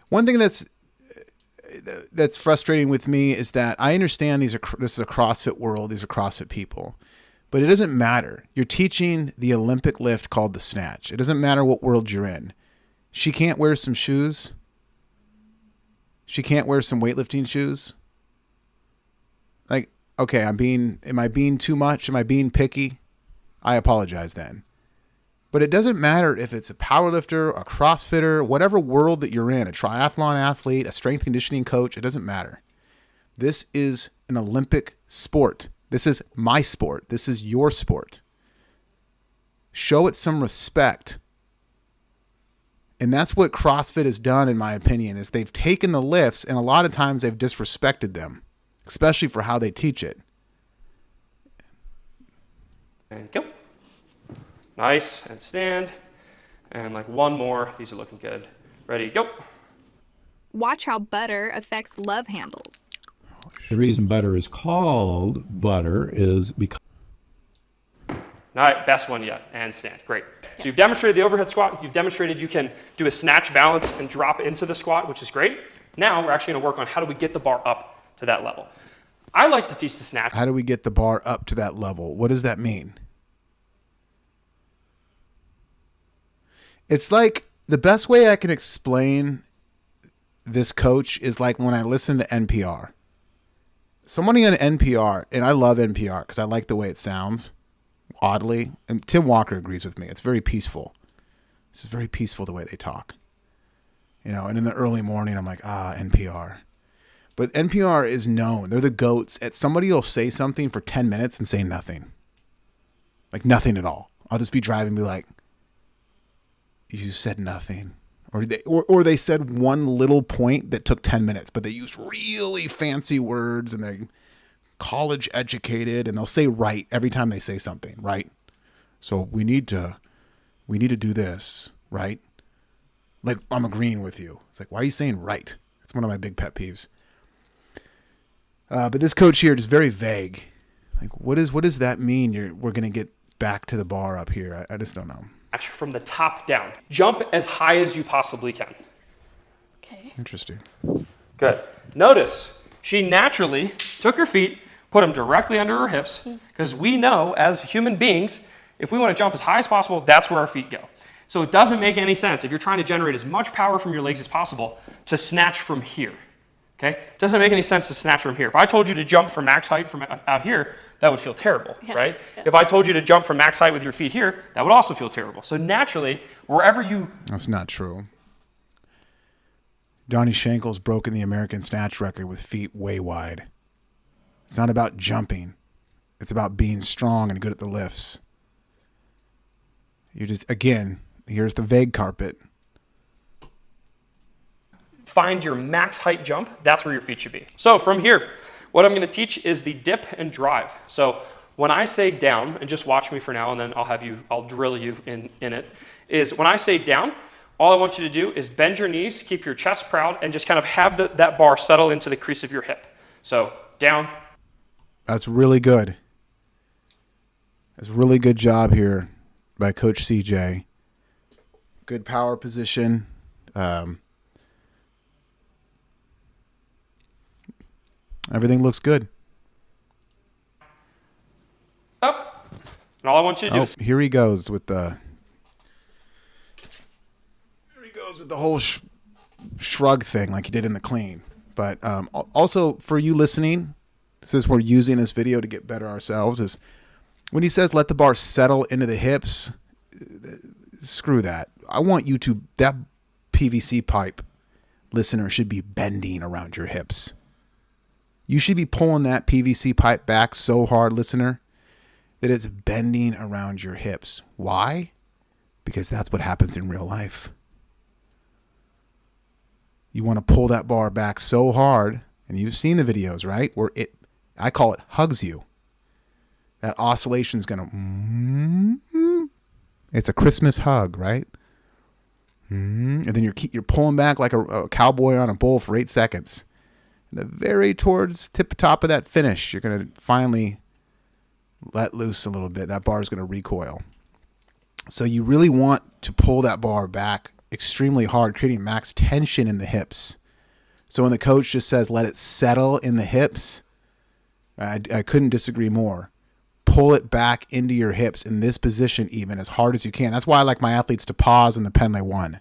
One thing that's frustrating with me is that I understand this is a CrossFit world. These are CrossFit people. But it doesn't matter. You're teaching the Olympic lift called the Snatch. It doesn't matter what world you're in. She can't wear some shoes. She can't wear some weightlifting shoes. Like, okay, am I being too much? Am I being picky? I apologize then. But it doesn't matter if it's a powerlifter, a CrossFitter, whatever world that you're in, a triathlon athlete, a strength conditioning coach, it doesn't matter. This is an Olympic sport. This is my sport. This is your sport. Show it some respect. And that's what CrossFit has done, in my opinion, is they've taken the lifts and a lot of times they've disrespected them, especially for how they teach it. And go. Nice, and stand. And like one more. These are looking good. Ready, go. Watch how butter affects love handles. The reason butter is called butter is because... All right, best one yet, and stand, great. So you've demonstrated the overhead squat, you've demonstrated you can do a snatch balance and drop into the squat, which is great. Now we're actually gonna work on how do we get the bar up to that level. I like to teach the snatch. How do we get the bar up to that level? What does that mean? It's like the best way I can explain this coach is like when I listen to NPR. Somebody on NPR, and I love NPR because I like the way it sounds, oddly. And Tim Walker agrees with me. It's very peaceful. It's very peaceful the way they talk. You know, and in the early morning, I'm like, NPR. But NPR is known. They're the GOATs. Somebody will say something for 10 minutes and say nothing. Like nothing at all. I'll just be driving and be like, you said nothing. Or they said one little point that took 10 minutes, but they used really fancy words and they're college educated and they'll say right every time they say something, right? So we need to do this, right? Like I'm agreeing with you. It's like, why are you saying right? It's one of my big pet peeves. But this coach here is very vague. Like, what does that mean? We're going to get back to the bar up here. I just don't know. From the top down. Jump as high as you possibly can. Okay. Interesting. Good. Notice she naturally took her feet, put them directly under her hips, because we know as human beings, if we want to jump as high as possible, that's where our feet go. So it doesn't make any sense if you're trying to generate as much power from your legs as possible to snatch from here. Okay? It doesn't make any sense to snatch from here. If I told you to jump from max height from out here, that would feel terrible, right? Yeah. If I told you to jump from max height with your feet here, that would also feel terrible. So naturally, wherever you... That's not true. Donnie Schenkel's broken the American snatch record with feet way wide. It's not about jumping. It's about being strong and good at the lifts. You're just, again, here's the vague carpet. Find your max height jump, that's where your feet should be. So from here, what I'm gonna teach is the dip and drive. So when I say down, and just watch me for now and then I'll drill you in it, is when I say down, all I want you to do is bend your knees, keep your chest proud, and just kind of have that bar settle into the crease of your hip. So down. That's really good. That's a really good job here by Coach CJ. Good power position. Everything looks good. Up. And all I want you to do is... Here he goes with the whole shrug thing like he did in the clean. But also for you listening, since we're using this video to get better ourselves, is when he says let the bar settle into the hips, screw that. I want you to, that PVC pipe listener should be bending around your hips. You should be pulling that PVC pipe back so hard, listener, that it's bending around your hips. Why? Because that's what happens in real life. You want to pull that bar back so hard, and you've seen the videos, right? Where I call it hugs you. That oscillation is going to, it's a Christmas hug, right? And then you're pulling back like a cowboy on a bull for 8 seconds. And the very towards top of that finish, you're going to finally let loose a little bit. That bar is going to recoil. So you really want to pull that bar back extremely hard, creating max tension in the hips. So when the coach just says, let it settle in the hips, I couldn't disagree more. pull it back into your hips in this position even as hard as you can. That's why I like my athletes to pause in the Pendlay 1.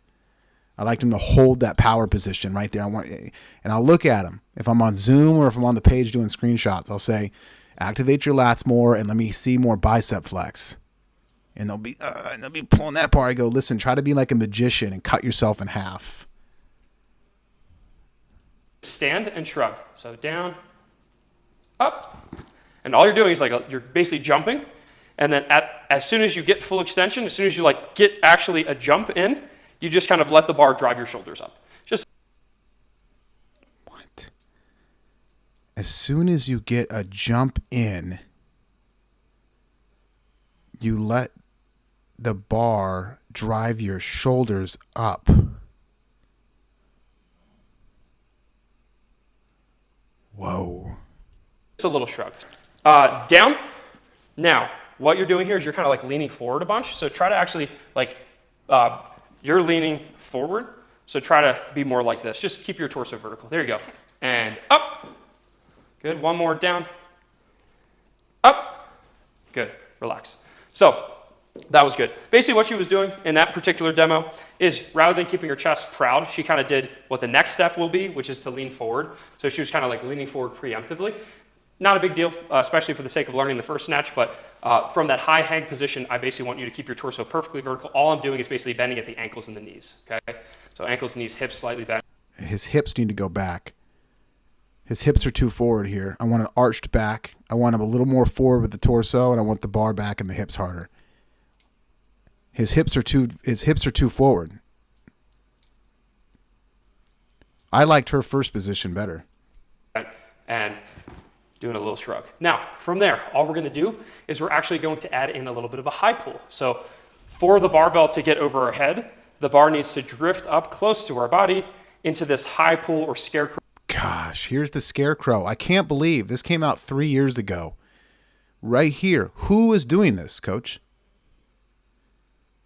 I like them to hold that power position right there. And I'll look at them. If I'm on Zoom or if I'm on the page doing screenshots, I'll say, activate your lats more and let me see more bicep flex. And they'll be pulling that bar. I go, listen, try to be like a magician and cut yourself in half. Stand and shrug. So down, up. And all you're doing is you're basically jumping. And then as soon as you get full extension, as soon as you get actually a jump in, you just kind of let the bar drive your shoulders up. Just what? As soon as you get a jump in, you let the bar drive your shoulders up. Whoa. Just a little shrug. Down. Now, what you're doing here is you're kind of leaning forward a bunch. So try to actually you're leaning forward. So try to be more like this. Just keep your torso vertical. There you go. And up. Good. One more. Down. Up. Good. Relax. So that was good. Basically what she was doing in that particular demo is rather than keeping her chest proud, she kind of did what the next step will be, which is to lean forward. So she was kind of leaning forward preemptively. Not a big deal, especially for the sake of learning the first snatch, but from that high hang position, I basically want you to keep your torso perfectly vertical. All I'm doing is basically bending at the ankles and the knees, okay? So ankles, knees, hips slightly bent. His hips need to go back. His hips are too forward here. I want an arched back. I want him a little more forward with the torso, and I want the bar back and the hips harder. His hips are too forward. I liked her first position better. And doing a little shrug. Now, from there, all we're going to do is we're actually going to add in a little bit of a high pull. So for the barbell to get over our head, the bar needs to drift up close to our body into this high pull or scarecrow. Gosh, here's the scarecrow. I can't believe this came out 3 years ago. Right here. Who is doing this, coach?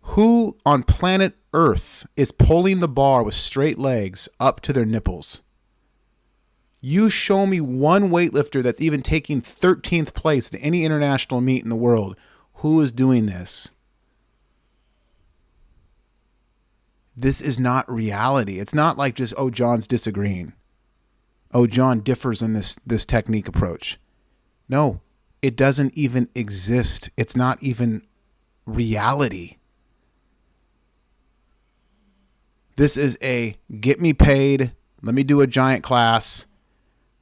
Who on planet Earth is pulling the bar with straight legs up to their nipples? You show me one weightlifter that's even taking 13th place at any international meet in the world. Who is doing this? This is not reality. It's not like just, oh, John's disagreeing. Oh, John differs in this technique approach. No, it doesn't even exist. It's not even reality. This is a get me paid, let me do a giant class.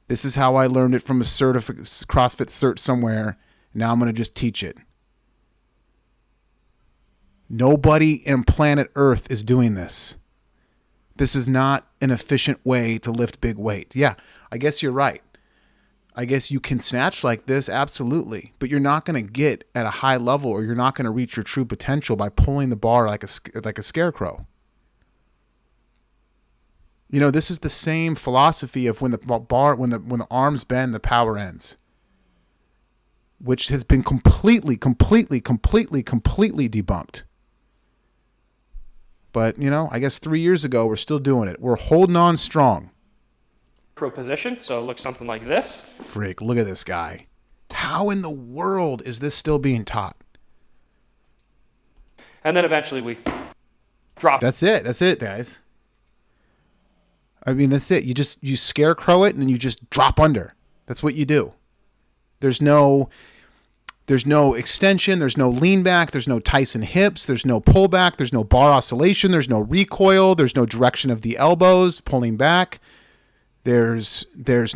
This is how I learned it from a CrossFit cert somewhere. Now I'm going to just teach it. Nobody in planet Earth is doing this. This is not an efficient way to lift big weight. Yeah, I guess you're right. I guess you can snatch like this, absolutely. But you're not going to get at a high level, or you're not going to reach your true potential by pulling the bar like a scarecrow. You know, this is the same philosophy of when the arms bend, the power ends, which has been completely debunked. But, you know, I guess 3 years ago, we're still doing it. We're holding on strong. Pro position, so it looks something like this. Freak, look at this guy. How in the world is this still being taught? And then eventually we drop. That's it, guys. I mean, that's it. You scarecrow it and then you just drop under. That's what you do. There's no extension. There's no lean back. There's no Tyson hips. There's no pullback. There's no bar oscillation. There's no recoil. There's no direction of the elbows pulling back. There's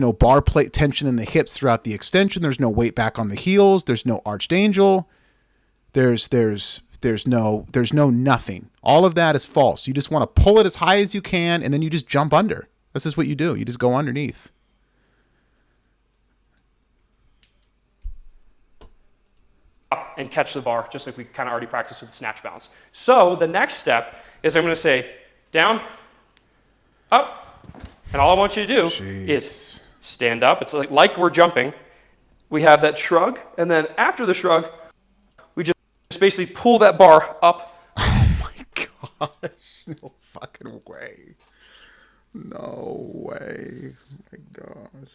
no bar plate tension in the hips throughout the extension. There's no weight back on the heels. There's no arched angel. There's no nothing. All of that is false. You just want to pull it as high as you can, and then you just jump under. This is what you do. You just go underneath. And catch the bar, just like we kind of already practiced with the snatch bounce. So the next step is I'm going to say down, up, and all I want you to do is stand up. It's like we're jumping. We have that shrug, and then after the shrug, we just basically pull that bar up. Oh my gosh, no fucking way. No way. Oh my gosh.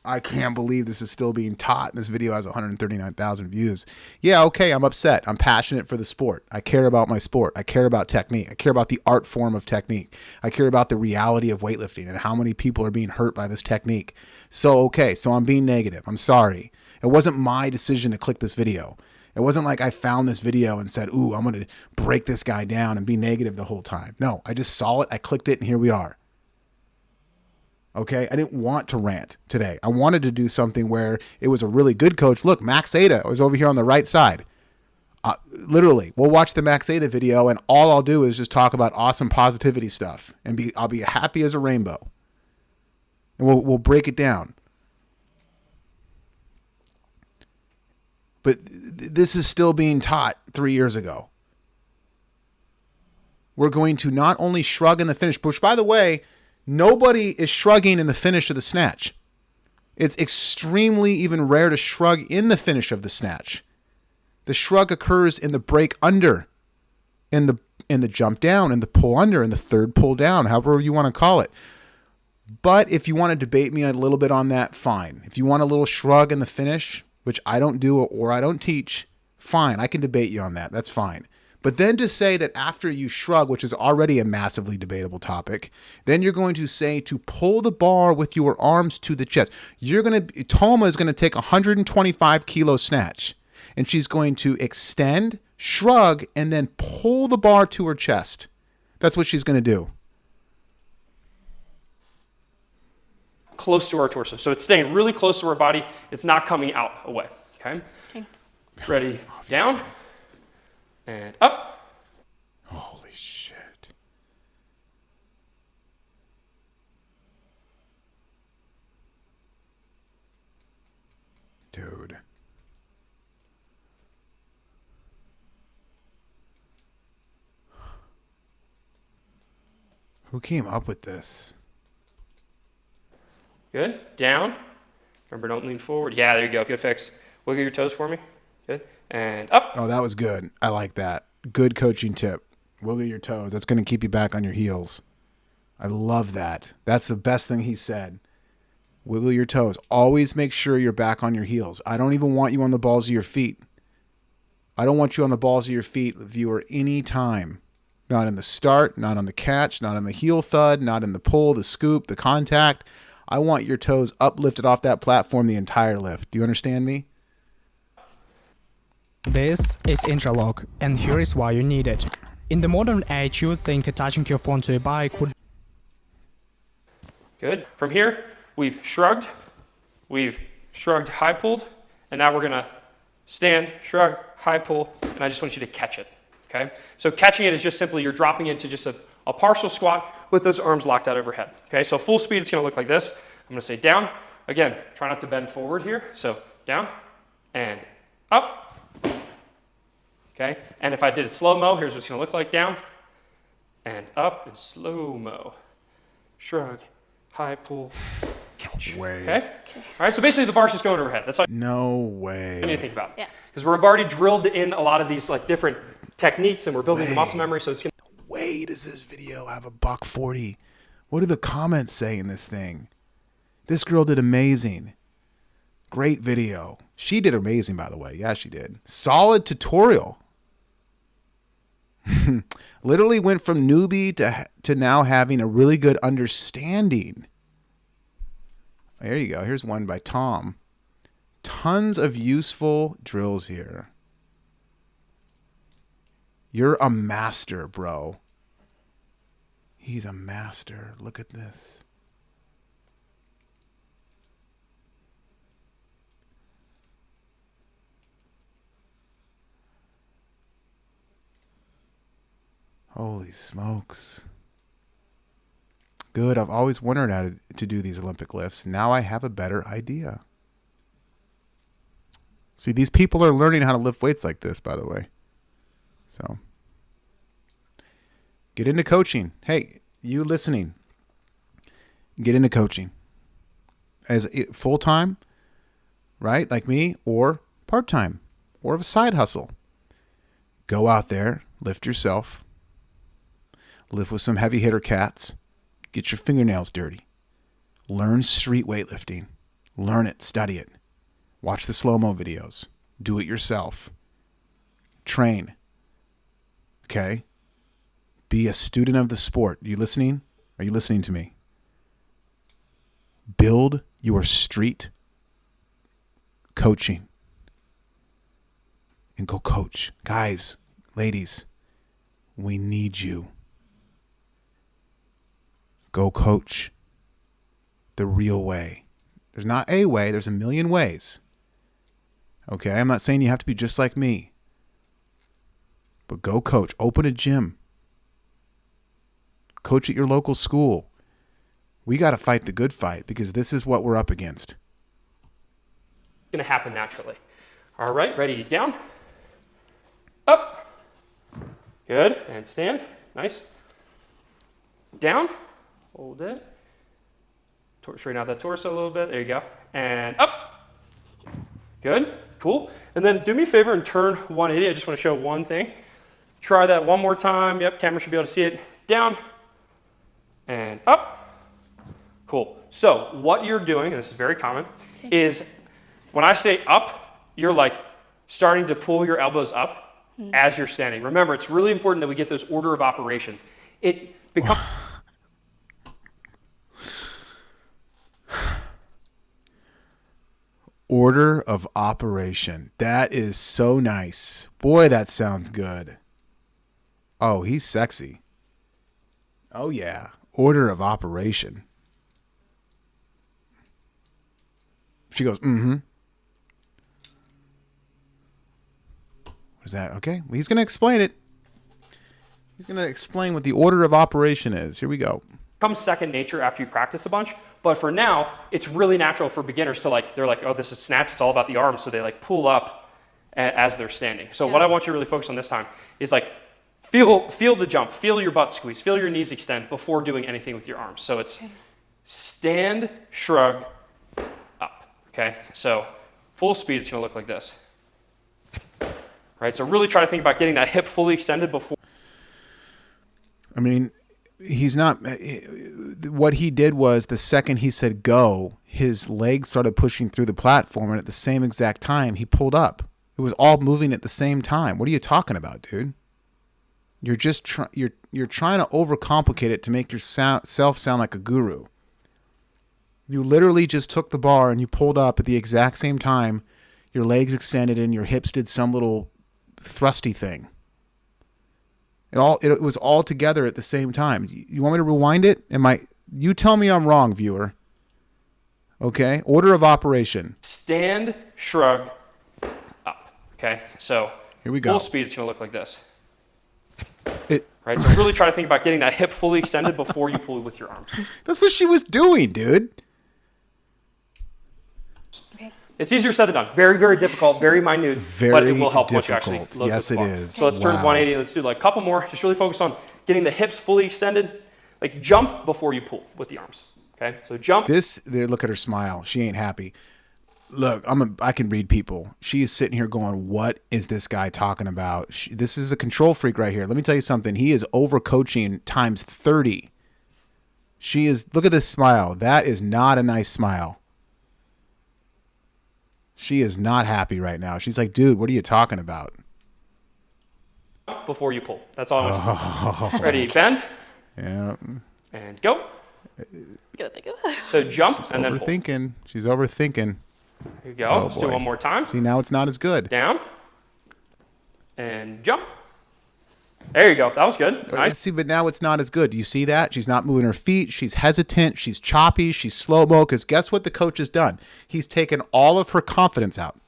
I can't believe this is still being taught. This video has 139,000 views. Yeah, okay, I'm upset. I'm passionate for the sport. I care about my sport. I care about technique. I care about the art form of technique. I care about the reality of weightlifting and how many people are being hurt by this technique. So, okay, so I'm being negative. I'm sorry. It wasn't my decision to click this video. It wasn't like I found this video and said, ooh, I'm going to break this guy down and be negative the whole time. No, I just saw it. I clicked it and here we are. Okay, I didn't want to rant today. I wanted to do something where it was a really good coach. Look, Max Ada was over here on the right side. Literally, we'll watch the Max Ada video, and all I'll do is just talk about awesome positivity stuff, and I'll be happy as a rainbow. And we'll break it down. But this is still being taught 3 years ago. We're going to not only shrug in the finish, which, by the way, nobody is shrugging in the finish of the snatch. It's extremely even rare to shrug in the finish of the snatch. The shrug occurs in the break under, in the jump down, in the pull under, in the third pull down, however you want to call it. But if you want to debate me a little bit on that, fine. If you want a little shrug in the finish, which I don't do or I don't teach, fine. I can debate you on that. That's fine. But then to say that after you shrug, which is already a massively debatable topic, then you're going to say to pull the bar with your arms to the chest. Toma is going to take 125 kilo snatch, and she's going to extend, shrug, and then pull the bar to her chest. That's what she's going to do. Close to our torso. So it's staying really close to our body. It's not coming out away. Okay? Ready? Down. And up. Holy shit. Dude. Who came up with this? Good. Down. Remember, don't lean forward. Yeah, there you go. Good fix. Wiggle your toes for me. Good. And up. Oh, that was good. I like that. Good coaching tip. Wiggle your toes. That's going to keep you back on your heels. I love that. That's the best thing he said. Wiggle your toes. Always make sure you're back on your heels. I don't even want you on the balls of your feet. I don't want you on the balls of your feet, viewer, any time. Not in the start, not on the catch, not on the heel thud, not in the pull, the scoop, the contact. I want your toes uplifted off that platform the entire lift. Do you understand me? This is interlock, and here is why you need it. In the modern age, you would think attaching your phone to a bike would... Good. From here, we've shrugged, high pulled, and now we're gonna stand, shrug, high pull, and I just want you to catch it, okay? So catching it is just simply you're dropping into just a partial squat with those arms locked out overhead, okay? So full speed, it's gonna look like this. I'm gonna say down. Again, try not to bend forward here. So down and up. Okay, and if I did it slow-mo, here's what it's gonna look like. Down and up and slow-mo. Shrug, high pull, catch. Way. Okay? All right, so basically the bar's just going overhead. That's all no way. you need to think about. Yeah. Because we've already drilled in a lot of these like different techniques and we're building the muscle memory, so it's gonna... Way does this video have a $140? What do the comments say in this thing? This girl did amazing. Great video. She did amazing, by the way. Yeah, she did. Solid tutorial. Literally went from newbie to now having a really good understanding. There you go. Here's one by Tom. Tons of useful drills here. You're a master, bro. He's a master. Look at this. Holy smokes. Good. I've always wondered how to do these Olympic lifts. Now I have a better idea. See, these people are learning how to lift weights like this, by the way. So, get into coaching. Hey, you listening, get into coaching. As full-time, right, like me, or part-time, or a side hustle. Go out there, lift yourself. Live with some heavy hitter cats. Get your fingernails dirty. Learn street weightlifting. Learn it, study it. Watch the slow-mo videos. Do it yourself. Train. Okay? Be a student of the sport. You listening? Are you listening to me? Build your street coaching. And go coach. Guys, ladies, we need you. Go coach the real way. There's not a way, there's a million ways. Okay, I'm not saying you have to be just like me. But go coach. Open a gym. Coach at your local school. We got to fight the good fight because this is what we're up against. It's going to happen naturally. All right, ready, down, up. Good, and stand, nice. Down, hold it. Straighten out that torso a little bit, there you go. And up, good, cool. And then do me a favor and turn 180. I just want to show one thing. Try that one more time. Yep, camera should be able to see it. Down, and up. Cool. So what you're doing, and this is very common, is when I say up, you're like starting to pull your elbows up as you're standing. Remember, it's really important that we get those order of operations. It becomes... Order of operation. That is so nice. Boy, that sounds good. Oh, he's sexy. Oh, yeah. Order of operation. She goes, mm-hmm. What is that? Okay. Well, he's going to explain it. He's going to explain what the order of operation is. Here we go. Becomes second nature after you practice a bunch. But for now, it's really natural for beginners to they're like, oh, this is snatch. It's all about the arms. So they pull up as they're standing. So what I want you to really focus on this time is feel the jump, feel your butt squeeze, feel your knees extend before doing anything with your arms. So it's stand, shrug, up. Okay, so full speed, it's going to look like this. Right, so really try to think about getting that hip fully extended before. I mean, he's not. What he did was the second he said go, his legs started pushing through the platform, and at the same exact time, he pulled up. It was all moving at the same time. What are you talking about, dude? You're just you're trying to overcomplicate it to make yourself sound like a guru. You literally just took the bar and you pulled up at the exact same time. Your legs extended and your hips did some little thrusty thing. It was all together at the same time. You want me to rewind it? You tell me I'm wrong, viewer. Okay? Order of operation. Stand, shrug, up. Okay? So here we go. Full speed, it's going to look like this. Right? So really try to think about getting that hip fully extended before you pull with your arms. That's what she was doing, dude. Okay. It's easier said than done. Very, very difficult, very minute, but it will help once you actually load Yes, it is. So let's turn 180. Let's do a couple more. Just really focus on getting the hips fully extended. Jump before you pull with the arms. Okay, so jump. Look at her smile. She ain't happy. Look, I can read people. She is sitting here going, what is this guy talking about? This is a control freak right here. Let me tell you something. He is overcoaching times 30. Look at this smile. That is not a nice smile. She is not happy right now. She's like, dude, what are you talking about? Before you pull. That's all I want you to do. Ready, bend. Yeah. And go. Good. So jump and then pull. She's overthinking. Here you go. Let's do it one more time. See, now it's not as good. Down. And jump. There you go. That was good. Nice. See, but now it's not as good. Do you see that? She's not moving her feet. She's hesitant. She's choppy. She's slow-mo. Because guess what the coach has done? He's taken all of her confidence out.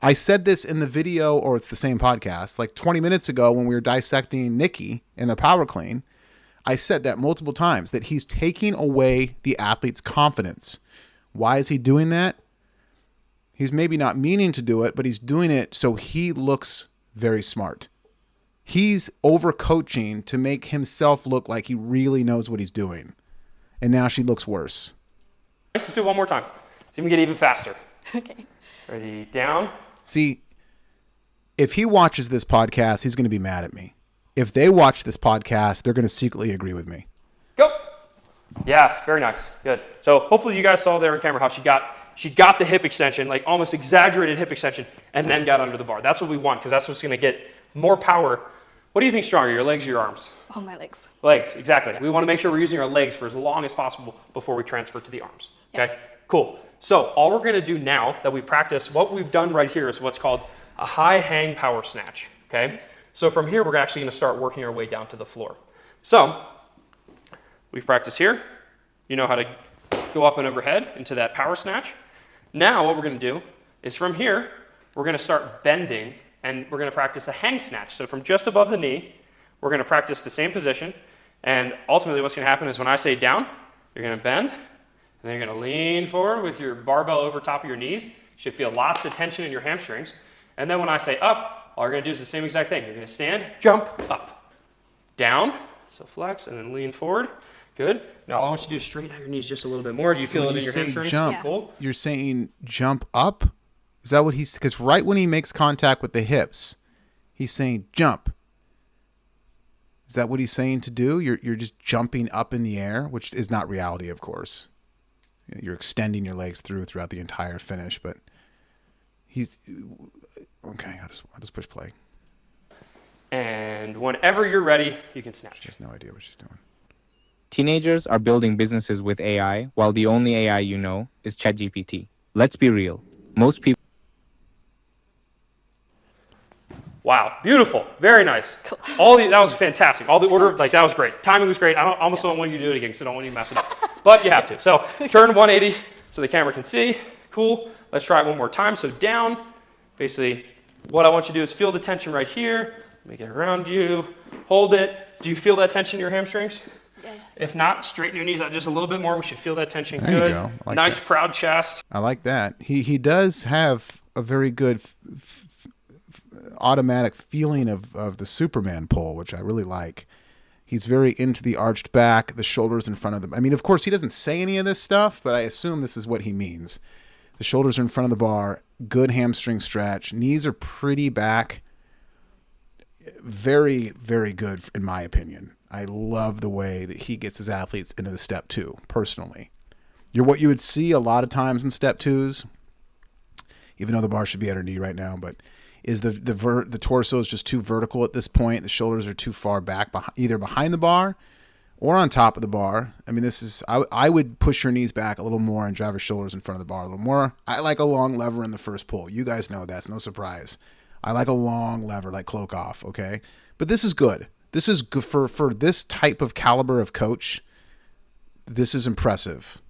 I said this in the video, or it's the same podcast, 20 minutes ago when we were dissecting Nikki in the power clean. I said that multiple times, that he's taking away the athlete's confidence. Why is he doing that? He's maybe not meaning to do it, but he's doing it so he looks very smart. He's overcoaching to make himself look like he really knows what he's doing. And now she looks worse. Let's do it one more time. So you can get even faster. Okay. Ready, down. See, if he watches this podcast, he's going to be mad at me. If they watch this podcast, they're going to secretly agree with me. Go. Yes, very nice. Good. So hopefully you guys saw there on camera how she got the hip extension, like almost exaggerated hip extension, and then got under the bar. That's what we want, because that's what's going to get more power. What do you think stronger, your legs or your arms? Oh, my legs. Legs, exactly. We want to make sure we're using our legs for as long as possible before we transfer to the arms. Okay, cool. So all we're going to do now that we practice, what we've done right here is what's called a high hang power snatch. Okay, so from here we're actually going to start working our way down to the floor. So we've practiced here. You know how to go up and overhead into that power snatch. Now what we're going to do is from here we're going to start bending, and we're going to practice a hang snatch. So from just above the knee, we're going to practice the same position, and ultimately what's going to happen is when I say down, you're going to bend, and then you're going to lean forward with your barbell over top of your knees. You should feel lots of tension in your hamstrings. And then when I say up, all you're going to do is the same exact thing. You're going to stand, jump, up, down, so flex, and then lean forward. Good. Now all I want you to do is straighten out your knees just a little bit more. Do you feel it in your hamstrings? Jump, Cool. you're saying jump up? Is that what he's, because right when he makes contact with the hips, he's saying jump. Is that what he's saying to do? You're just jumping up in the air, which is not reality, of course. You're extending your legs throughout the entire finish, but he's okay. I'll just push play. And whenever you're ready, you can snatch. She has no idea what she's doing. Teenagers are building businesses with AI, while the only AI you know is ChatGPT. Let's be real. Most people. Wow, beautiful, very nice. Cool. That was fantastic. All the order, like that was great. Timing was great. I almost don't want you to do it again, so I don't want you to mess it up. But you have to. So turn 180 so the camera can see. Cool. Let's try it one more time. So down. Basically, what I want you to do is feel the tension right here. Make it around you. Hold it. Do you feel that tension in your hamstrings? Yeah. If not, straighten your knees out just a little bit more. We should feel that tension. There Good. you go. Like nice, that. proud chest. I like that. He does have a very good automatic feeling of the Superman pull, which I really like. He's very into the arched back, the shoulders in front of them. I mean, of course, he doesn't say any of this stuff, but I assume this is what he means. The shoulders are in front of the bar, good hamstring stretch. Knees are pretty back. Very, very good, in my opinion. I love the way that he gets his athletes into the step two, personally. You're what you would see a lot of times in step twos, even though the bar should be at her knee right now, but is the torso is just too vertical at this point. The shoulders are too far back, either behind the bar or on top of the bar. I mean, this is, I would push your knees back a little more and drive your shoulders in front of the bar a little more. I like a long lever in the first pull. You guys know that's no surprise. I like a long lever, like cloak off, okay? But this is good. This is good for this type of caliber of coach. This is impressive.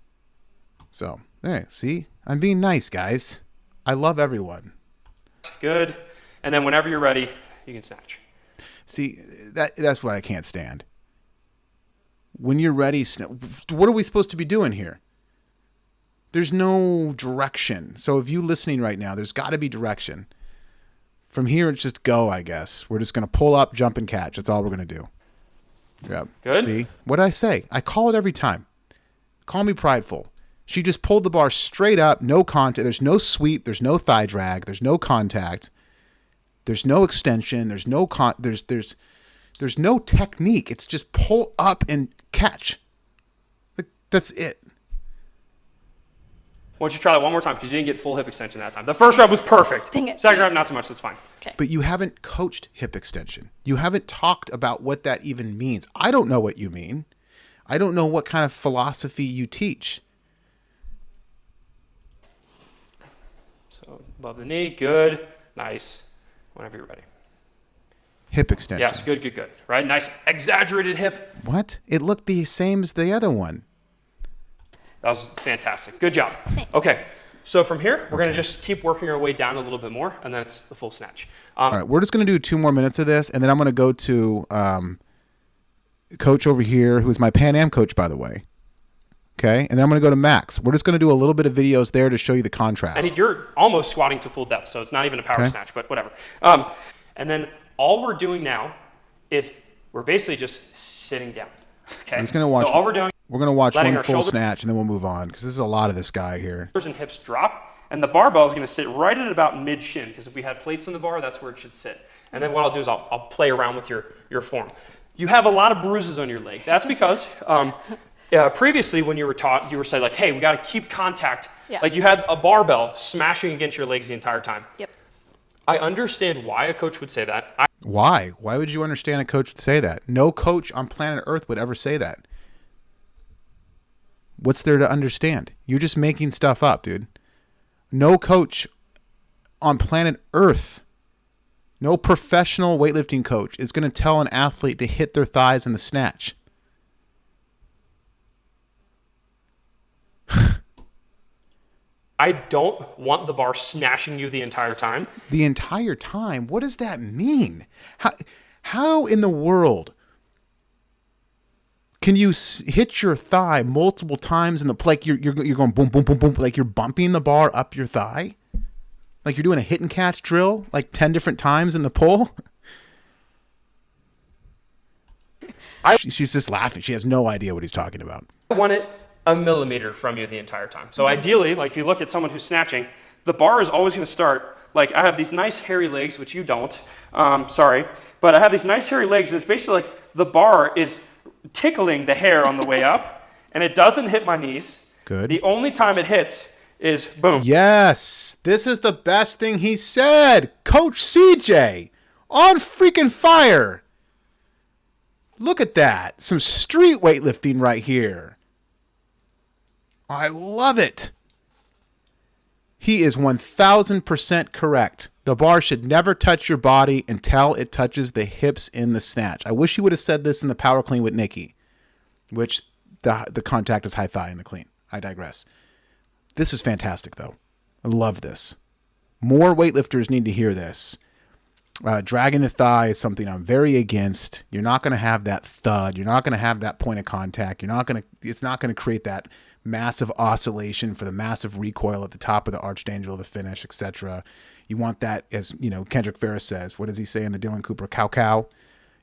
So, hey, see? I'm being nice, guys. I love everyone. Good. And then whenever you're ready, you can snatch. See, that's what I can't stand. When you're ready, what are we supposed to be doing here? There's no direction. So if you listening right now, there's got to be direction. From here, it's just go, I guess. We're just going to pull up, jump, and catch. That's all we're going to do. Yep. Good. See? What did I say? I call it every time. Call me prideful. She just pulled the bar straight up, no contact. There's no sweep. There's no thigh drag. There's no contact. There's no extension. There's no there's no technique. It's just pull up and catch. That's it. Why don't you try that one more time, because you didn't get full hip extension that time. The first rep was perfect. Dang it. Second rep, not so much. That's fine. Okay. But you haven't coached hip extension. You haven't talked about what that even means. I don't know what you mean. I don't know what kind of philosophy you teach. So above the knee, good, nice. Whenever you're ready. Hip extension. Yes, good, good, good. Right, nice exaggerated hip. What? It looked the same as the other one. That was fantastic. Good job. Okay, so from here, we're going to just keep working our way down a little bit more, and then it's the full snatch. All right, we're just going to do 2 more minutes of this, and then I'm going to go to coach over here, who's my Pan Am coach, by the way. Okay, and then I'm going to go to Max. We're just going to do a little bit of videos there to show you the contrast. And you're almost squatting to full depth, so it's not even a power snatch, but whatever. And then all we're doing now is we're basically just sitting down. Okay. I'm just going to watch. So all we're doing. We're going to watch one full shoulders, snatch, and then we'll move on, because this is a lot of this guy here. And hips drop, and the barbell is going to sit right at about mid-shin, because if we had plates in the bar, that's where it should sit. And then what I'll do is I'll play around with your form. You have a lot of bruises on your leg. That's because previously when you were taught, you were saying like, hey, we got to keep contact. Yeah. Like you had a barbell smashing against your legs the entire time. Yep. I understand why a coach would say that. Why? Why would you understand a coach would say that? No coach on planet Earth would ever say that. What's there to understand? You're just making stuff up, dude. No coach on planet Earth, no professional weightlifting coach is going to tell an athlete to hit their thighs in the snatch. I don't want the bar smashing you the entire time. The entire time? What does that mean? How in the world can you hit your thigh multiple times in the like you're going boom boom boom boom like you're bumping the bar up your thigh? Like you're doing a hit and catch drill like 10 different times in the pull? She's just laughing. She has no idea what he's talking about. I want it a millimeter from you the entire time. So ideally, like if you look at someone who's snatching, the bar is always going to start, like I have these nice hairy legs, which you don't, sorry, but I have these nice hairy legs. It's basically like the bar is tickling the hair on the way up, and it doesn't hit my knees. Good. The only time it hits is boom. Yes, this is the best thing he said. Coach CJ on freaking fire. Look at that. Some street weightlifting right here. I love it. He is 1000% correct. The bar should never touch your body until it touches the hips in the snatch. I wish he would have said this in the power clean with Nikki, which the contact is high thigh in the clean. I digress. This is fantastic, though. I love this. More weightlifters need to hear this. Dragging the thigh is something I'm very against. You're not going to have that thud. You're not going to have that point of contact. It's not going to create that massive oscillation for the massive recoil at the top of the arched angel of the finish, etc. You want that, as Kendrick Ferris says. What does he say in the Dylan Cooper cow cow?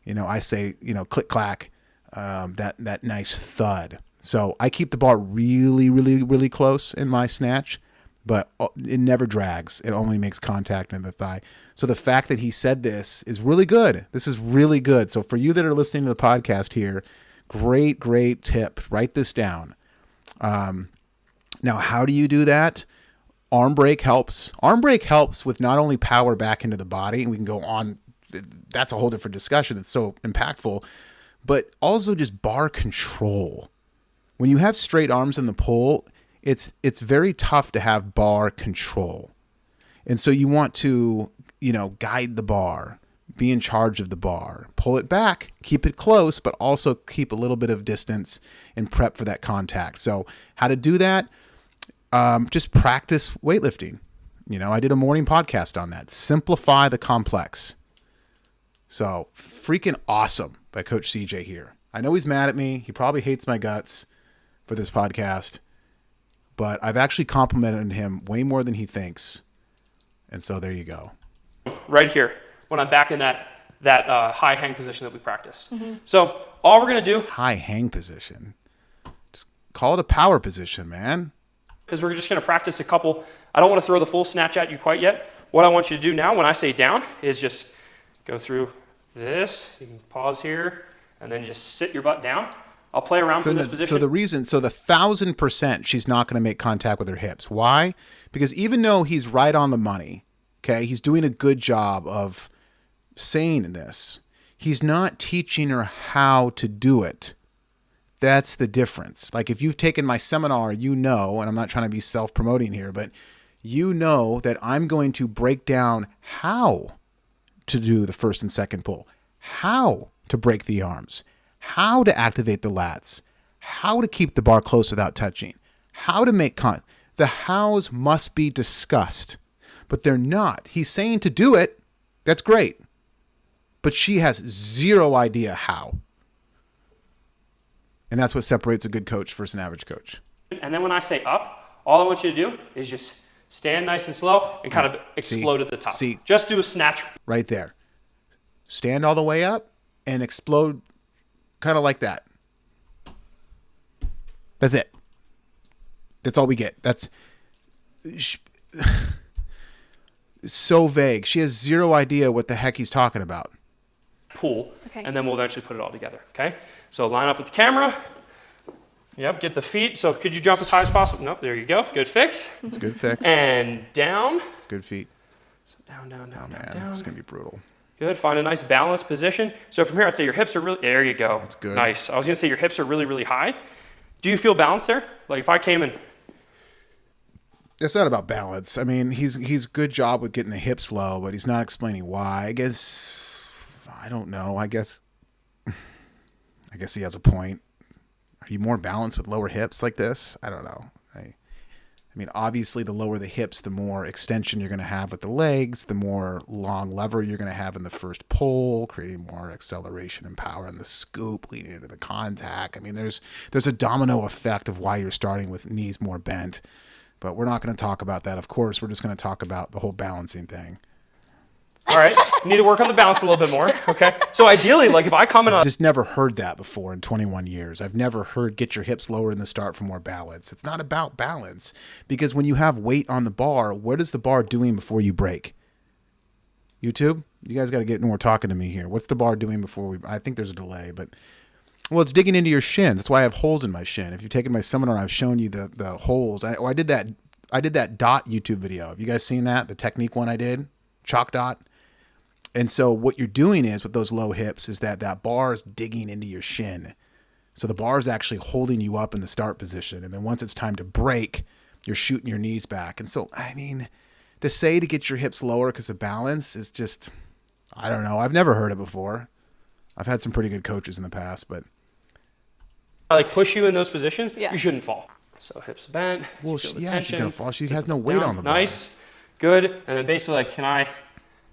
I say click clack. That nice thud. So I keep the bar really, really, really close in my snatch, but it never drags. It only makes contact in the thigh. So the fact that he said this is really good. This is really good. So for you that are listening to the podcast here, great, great tip. Write this down. Now, how do you do that? Arm break helps. Arm break helps with not only power back into the body, and we can go on. That's a whole different discussion. It's so impactful, but also just bar control. When you have straight arms in the pull, it's very tough to have bar control. And so you want to, guide the bar, be in charge of the bar, pull it back, keep it close, but also keep a little bit of distance and prep for that contact. So how to do that? Just practice weightlifting. I did a morning podcast on that. Simplify the complex. So freaking awesome by Coach CJ here. I know he's mad at me. He probably hates my guts for this podcast, but I've actually complimented him way more than he thinks. And so there you go. Right here, when I'm back in that high hang position that we practiced. Mm-hmm. So all we're going to do... High hang position? Just call it a power position, man. Because we're just going to practice a couple... I don't want to throw the full snatch at you quite yet. What I want you to do now when I say down is just go through this. You can pause here and then just sit your butt down. I'll play around from this position. So the 1,000% she's not going to make contact with her hips. Why? Because even though he's right on the money, okay, he's doing a good job of saying this, he's not teaching her how to do it. That's the difference. Like if you've taken my seminar, and I'm not trying to be self-promoting here, but that I'm going to break down how to do the first and second pull, how to break the arms, how to activate the lats, how to keep the bar close without touching, how to make the hows must be discussed, but they're not. He's saying to do it. That's great. But she has zero idea how. And that's what separates a good coach versus an average coach. And then when I say up, all I want you to do is just stand nice and slow and kind of explode at the top. Just do a snatch. Right there. Stand all the way up and explode kind of like that. That's it. That's all we get. That's so vague. She has zero idea what the heck he's talking about. Pull, and then we'll eventually put it all together, okay? So line up with the camera. Yep, get the feet. So could you jump as high as possible? Nope, there you go. Good fix. It's a good fix. And down. It's good feet. So down, down, down, Man, down. it's going to be brutal. Good. Find a nice balanced position. So from here, I'd say your hips are really, there you go. That's good. Nice. I was going to say your hips are really, really high. Do you feel balanced there? Like if I came and... It's not about balance. I mean, he's good job with getting the hips low, but he's not explaining why. I guess, I don't know. I guess he has a point. Are you more balanced with lower hips like this? I don't know. I mean, obviously, the lower the hips, the more extension you're going to have with the legs, the more long lever you're going to have in the first pull, creating more acceleration and power in the scoop, leading into the contact. I mean, there's a domino effect of why you're starting with knees more bent, but we're not going to talk about that. Of course, we're just going to talk about the whole balancing thing. All right, you need to work on the balance a little bit more, okay? So ideally, like if I comment on... I've just never heard that before in 21 years. I've never heard get your hips lower in the start for more balance. It's not about balance because when you have weight on the bar, what is the bar doing before you break? YouTube, you guys got to get more talking to me here. What's the bar doing before we... I think there's a delay, but... Well, it's digging into your shins. That's why I have holes in my shin. If you've taken my seminar, I've shown you the holes. I did that dot YouTube video. Have you guys seen that? The technique one I did? Chalk dot? And so what you're doing is with those low hips is that bar is digging into your shin. So the bar is actually holding you up in the start position. And then once it's time to break, you're shooting your knees back. And so, I mean, to say to get your hips lower because of balance is just, I don't know. I've never heard it before. I've had some pretty good coaches in the past, but. I like push you in those positions, Yeah. you shouldn't fall. So hips bent. Well, Feel the she's tension. going to fall. She has no weight Down. on the bar. Nice. Good. And then basically like, can I...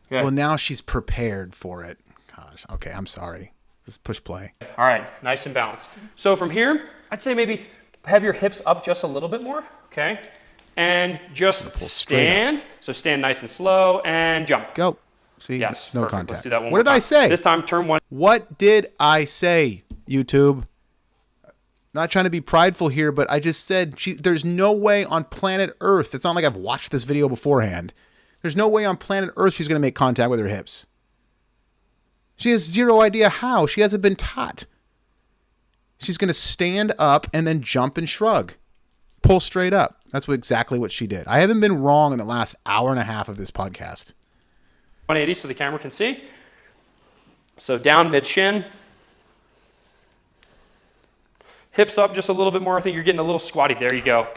Good. Well, now she's prepared for it. Gosh. Okay, I'm sorry. Just push play. All right, nice and balanced. So from here, I'd say maybe have your hips up just a little bit more, okay? And just stand. So stand nice and slow and jump. Go. See? Yes, No perfect. contact. Let's do that one What more did I time. say? This time, turn one. What did I say, YouTube? Not trying to be prideful here, but I just said there's no way on planet Earth. It's not like I've watched this video beforehand. There's no way on planet Earth she's going to make contact with her hips. She has zero idea how. She hasn't been taught. She's going to stand up and then jump and shrug. Pull straight up. That's exactly what she did. I haven't been wrong in the last hour and a half of this podcast. 180 so the camera can see. So down mid-shin. Hips up just a little bit more. I think you're getting a little squatty. There you go.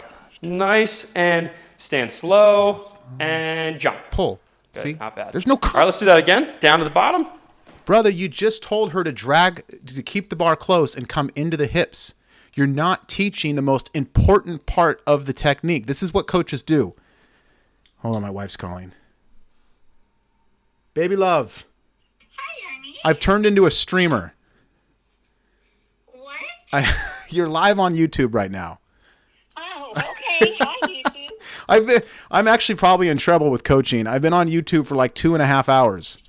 Nice. And stand slow and jump. Pull. Good, See? not bad. There's no... All right, let's do that again. Down to the bottom. Brother, you just told her to keep the bar close and come into the hips. You're not teaching the most important part of the technique. This is what coaches do. Hold on, my wife's calling. Baby love. Hi, honey. I've turned into a streamer. What? You're live on YouTube right now. Oh, okay. Hi, YouTube. I'm actually probably in trouble with coaching. I've been on YouTube for like 2.5 hours.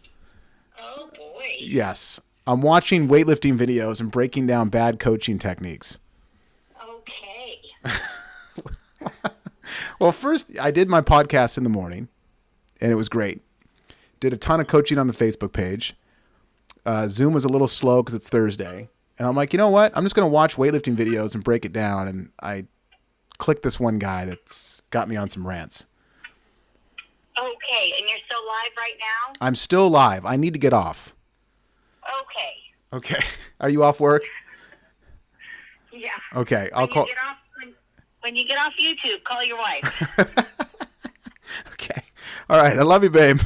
Oh, boy. Yes. I'm watching weightlifting videos and breaking down bad coaching techniques. Okay. Well, first, I did my podcast in the morning, and it was great. Did a ton of coaching on the Facebook page. Zoom was a little slow because it's Thursday. And I'm like, you know what? I'm just going to watch weightlifting videos and break it down. And I clicked this one guy that's got me on some rants. Okay, and you're still live right now? I'm still live. I need to get off. Okay. Okay. Are you off work? Yeah. Okay. I'll call. When you get off YouTube, call your wife. Okay. All right. I love you, babe.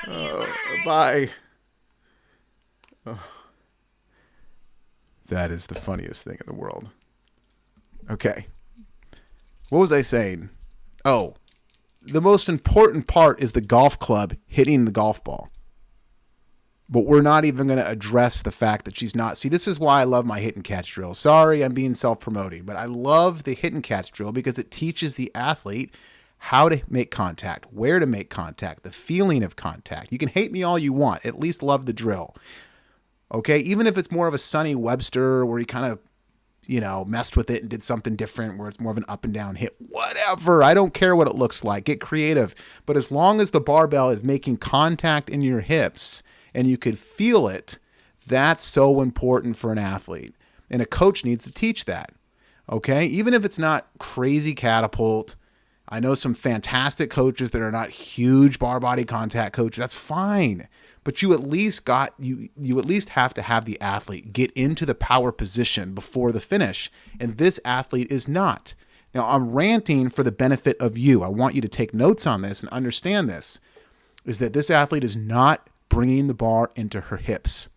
Love you. Bye. Bye. Oh. That is the funniest thing in the world. Okay. What was I saying? Oh, the most important part is the golf club hitting the golf ball. But we're not even going to address the fact that she's not. See, this is why I love my hit and catch drill. Sorry, I'm being self-promoting, but I love the hit and catch drill because it teaches the athlete how to make contact, where to make contact, the feeling of contact. You can hate me all you want. At least love the drill. Okay? Even if it's more of a Sonny Webster where he kind of, messed with it and did something different where it's more of an up and down hit. Whatever. I don't care what it looks like. Get creative. But as long as the barbell is making contact in your hips, and you could feel it, that's so important for an athlete. And a coach needs to teach that. Okay? Even if it's not crazy catapult, I know some fantastic coaches that are not huge bar body contact coaches. That's fine. But you at least you at least have to have the athlete get into the power position before the finish. And this athlete is not. Now, I'm ranting for the benefit of you. I want you to take notes on this and understand this, is that this athlete is not bringing the bar into her hips.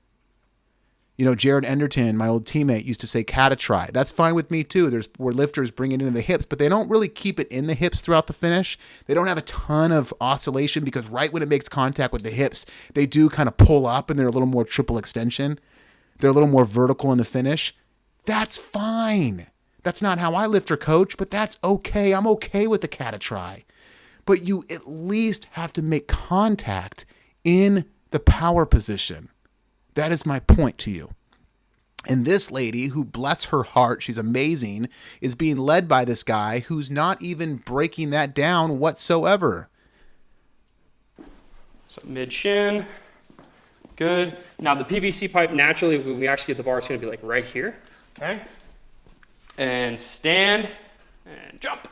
You know, Jared Enderton, my old teammate, used to say catatry. That's fine with me too. There's where lifters bring it into the hips, but they don't really keep it in the hips throughout the finish. They don't have a ton of oscillation because right when it makes contact with the hips, they do kind of pull up and they're a little more triple extension. They're a little more vertical in the finish. That's fine. That's not how I lift or coach, but that's okay. I'm okay with the catatry. But you at least have to make contact in the power position. That is my point to you. And this lady, who, bless her heart, she's amazing, is being led by this guy who's not even breaking that down whatsoever. So mid shin, good. Now the PVC pipe, naturally, when we actually get the bar, it's gonna be like right here, okay? And stand and jump.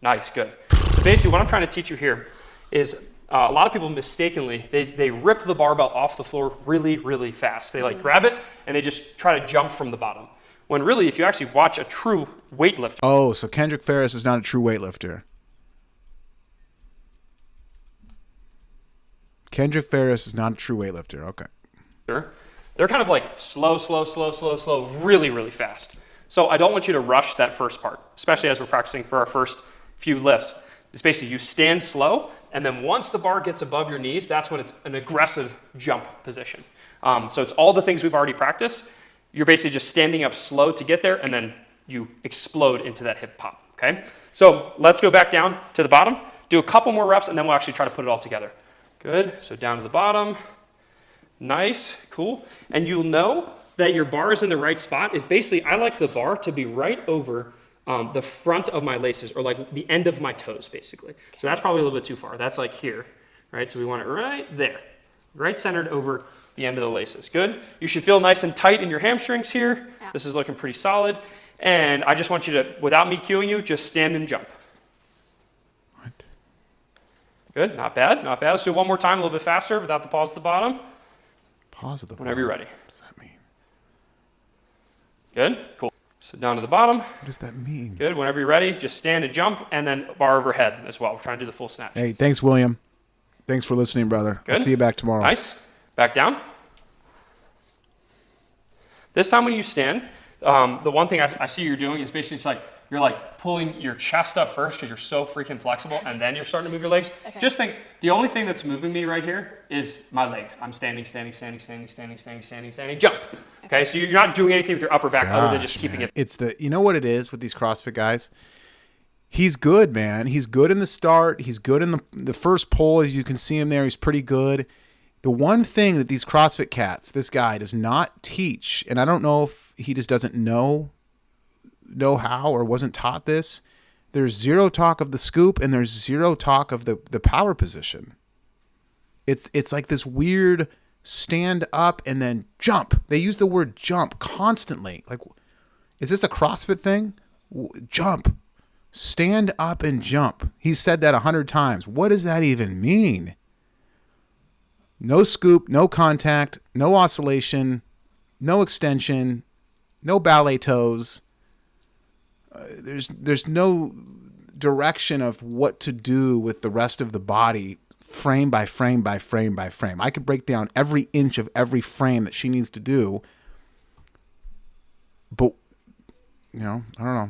Nice, good. So basically what I'm trying to teach you here is a lot of people mistakenly, they rip the barbell off the floor really, really fast. They like grab it and they just try to jump from the bottom. When really, if you actually watch a true weightlifter. Oh, so Kendrick Ferris is not a true weightlifter. Kendrick Ferris is not a true weightlifter. Okay. They're kind of like slow, really, really fast. So I don't want you to rush that first part, especially as we're practicing for our first few lifts. It's basically you stand slow, and then once the bar gets above your knees, that's when it's an aggressive jump position. So it's all the things we've already practiced. You're basically just standing up slow to get there, and then you explode into that hip pop, okay? So let's go back down to the bottom, do a couple more reps, and then we'll actually try to put it all together. Good, so down to the bottom. Nice, cool. And you'll know that your bar is in the right spot if basically I like the bar to be right over the front of my laces, or like the end of my toes, basically. So that's probably a little bit too far. That's like here, right? So we want it right there, right centered over the end of the laces. Good. You should feel nice and tight in your hamstrings here. Yeah. This is looking pretty solid. And I just want you to, without me cueing you, just stand and jump. What? Good. Not bad. Not bad. Let's do it one more time, a little bit faster, without the pause at the bottom. Pause at the bottom. Whenever you're ready. What does that mean? Good. Cool. So down to the bottom. What does that mean? Good. Whenever you're ready, just stand and jump, and then bar overhead as well. We're trying to do the full snatch. Hey, thanks, William. Thanks for listening, brother. Good. I'll see you back tomorrow. Nice. Back down. This time when you stand, the one thing I see you're doing is basically it's like you're like pulling your chest up first because you're so freaking flexible, and then you're starting to move your legs. Okay. Just think, the only thing that's moving me right here is my legs. I'm standing, jump. Okay, so you're not doing anything with your upper back other than just keeping it. It's the, you know what it is with these CrossFit guys? He's good, man. He's good in the start. He's good in the first pull. As you can see him there, he's pretty good. The one thing that these CrossFit cats, this guy does not teach, and I don't know if he just doesn't know how or wasn't taught this, there's zero talk of the scoop and there's zero talk of the power position. It's like this weird stand up and then jump. They use the word jump constantly. Like, is this a CrossFit thing? Jump. Stand up and jump. He's said that 100 times. What does that even mean? No scoop, no contact, no oscillation, no extension, no ballet toes. There's no direction of what to do with the rest of the body, frame by frame by frame by frame. I could break down every inch of every frame that she needs to do, but I don't know.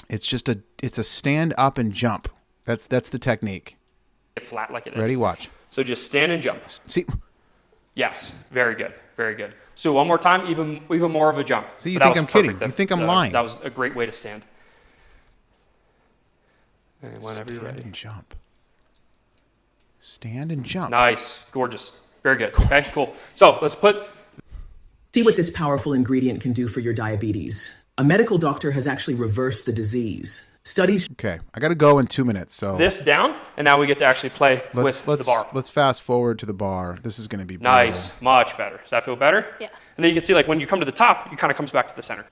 It's just it's a stand up and jump. That's the technique. Flat like it is. Ready? Watch. So just stand and jump. See? Yes, very good, very good. So one more time, even more of a jump. See, you think I'm kidding. You think I'm lying. That was a great way to stand. And whenever you're ready. Stand and jump. Stand and jump. Nice, gorgeous, very good. Okay, cool. So let's see what this powerful ingredient can do for your diabetes. A medical doctor has actually reversed the disease. Studies. Okay, I got to go in 2 minutes. So this down, and now we get to actually play with the bar. Let's fast forward to the bar. This is going to be brutal. Nice, much better. Does that feel better? Yeah. And then you can see, like, when you come to the top, it kind of comes back to the center.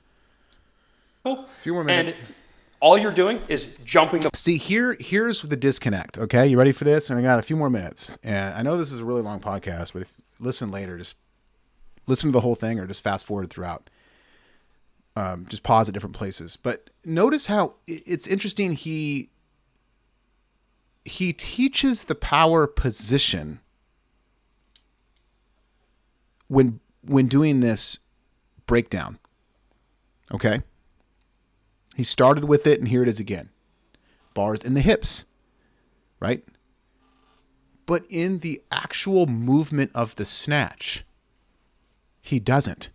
A few more minutes. And all you're doing is jumping the... See, here's the disconnect, okay? You ready for this? And I got a few more minutes. And I know this is a really long podcast, but if you listen later, just listen to the whole thing or just fast forward throughout. Just pause at different places. But notice how it's interesting. He teaches the power position when doing this breakdown. Okay? He started with it, and here it is again. Bars in the hips, right? But in the actual movement of the snatch, he doesn't.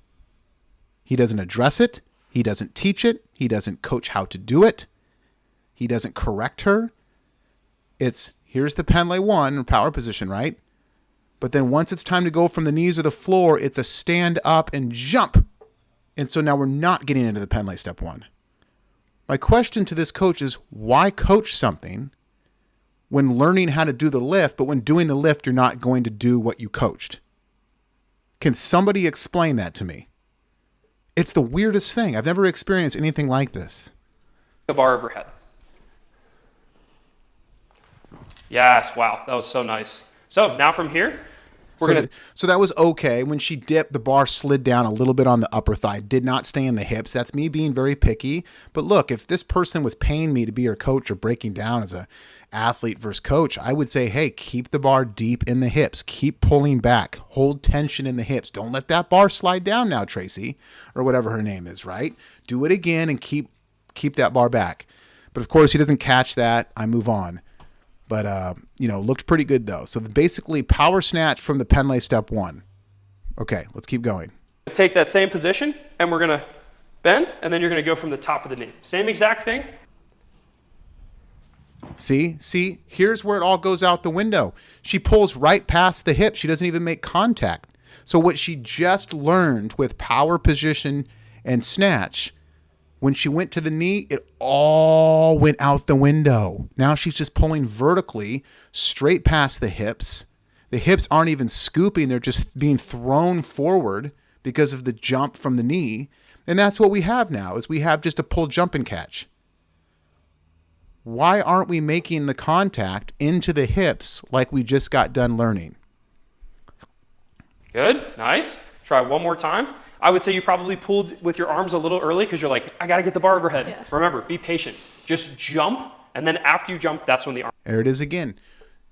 He doesn't address it. He doesn't teach it. He doesn't coach how to do it. He doesn't correct her. It's, here's the pen lay one, power position, right? But then once it's time to go from the knees or the floor, it's a stand up and jump. And so now we're not getting into the pen lay step one. My question to this coach is, why coach something when learning how to do the lift, but when doing the lift, you're not going to do what you coached? Can somebody explain that to me? It's the weirdest thing. I've never experienced anything like this. The bar overhead. Yes, wow, that was so nice. So now from here, so that was okay. When she dipped, the bar slid down a little bit on the upper thigh, did not stay in the hips. That's me being very picky. But look, if this person was paying me to be her coach or breaking down as a athlete versus coach, I would say, hey, keep the bar deep in the hips. Keep pulling back. Hold tension in the hips. Don't let that bar slide down now, Tracy, or whatever her name is, right? Do it again and keep that bar back. But of course, he doesn't catch that. I move on. But, looked pretty good, though. So basically, power snatch from the pen lay step one. Okay, let's keep going. Take that same position, and we're going to bend, and then you're going to go from the top of the knee. Same exact thing. See, here's where it all goes out the window. She pulls right past the hip. She doesn't even make contact. So what she just learned with power position and snatch, when she went to the knee, it all went out the window. Now she's just pulling vertically straight past the hips. The hips aren't even scooping. They're just being thrown forward because of the jump from the knee. And that's what we have now, is we have just a pull, jump, and catch. Why aren't we making the contact into the hips like we just got done learning? Good, nice. Try one more time. I would say you probably pulled with your arms a little early because you're like, I got to get the bar overhead. Yes. Remember, be patient. Just jump, and then after you jump, that's when the arm... There it is again.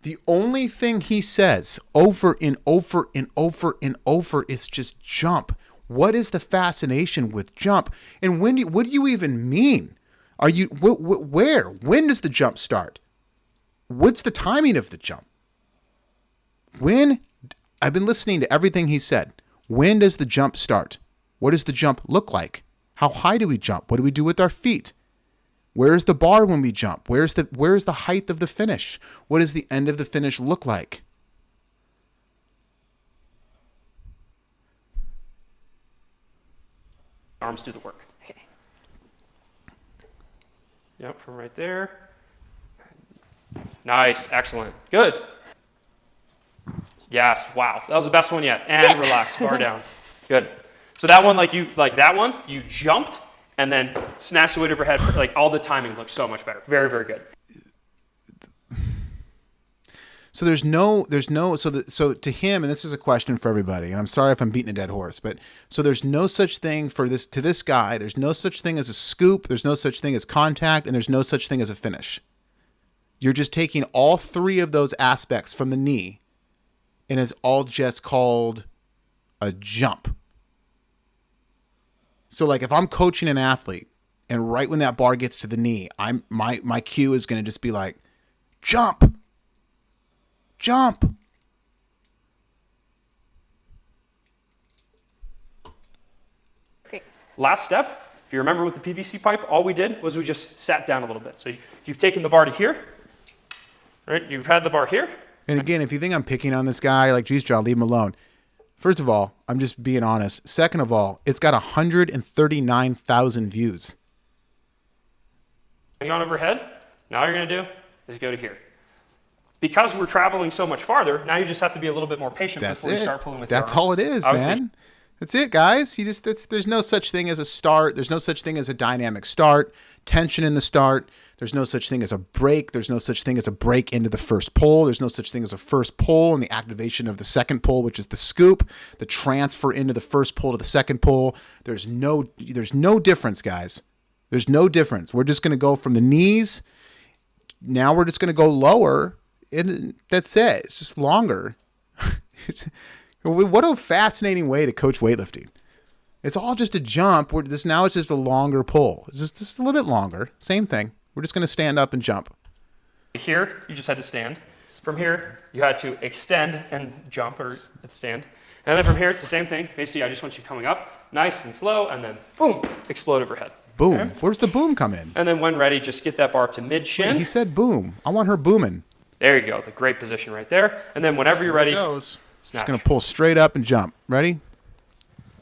The only thing he says over and over and over and over is just jump. What is the fascination with jump? And what do you even mean? Are you where? When does the jump start? What's the timing of the jump? When? I've been listening to everything he said. When does the jump start? What does the jump look like? How high do we jump? What do we do with our feet? Where's the bar when we jump? Where's the height of the finish? What does the end of the finish look like? Arms do the work. Okay. Yep, from right there. Nice, excellent, good. Yes, wow, that was the best one yet. And relax, bar down. Good. So that one, like that one, you jumped and then snatched the weight overhead. Like all the timing looked so much better. Very, very good. So so to him, and this is a question for everybody, and I'm sorry if I'm beating a dead horse, but so there's no such thing to this guy, there's no such thing as a scoop, there's no such thing as contact, and there's no such thing as a finish. You're just taking all three of those aspects from the knee, and it's all just called a jump. So like if I'm coaching an athlete, and right when that bar gets to the knee, my cue is going to just be like, jump. Jump. Great. Last step, if you remember with the PVC pipe, all we did was we just sat down a little bit. So you've taken the bar to here, right? You've had the bar here. And again, if you think I'm picking on this guy, like, geez, Joe, leave him alone. First of all, I'm just being honest. Second of all, it's got 139,000 views. Hang on overhead. Now all you're going to do is go to here. Because we're traveling so much farther, now you just have to be a little bit more patient before you start pulling with your arms. That's all it is, man. That's it, guys. There's no such thing as a start. There's no such thing as a dynamic start. Tension in the start. There's no such thing as a break. There's no such thing as a break into the first pull. There's no such thing as a first pull and the activation of the second pull, which is the scoop, the transfer into the first pull to the second pull. There's no difference, guys. There's no difference. We're just going to go from the knees. Now we're just going to go lower, and that's it. It's just longer. What a fascinating way to coach weightlifting. It's all just a jump. Now it's just a longer pull. It's just a little bit longer. Same thing. We're just going to stand up and jump. Here, you just had to stand. From here, you had to extend and jump or stand. And then from here, it's the same thing. Basically, I just want you coming up nice and slow, and then boom, explode overhead. Boom. Okay? Where's the boom come in? And then when ready, just get that bar to mid-shin. Wait, he said boom. I want her booming. There you go. The great position right there. And then whenever you're ready, goes. Snatch. Just going to pull straight up and jump. Ready?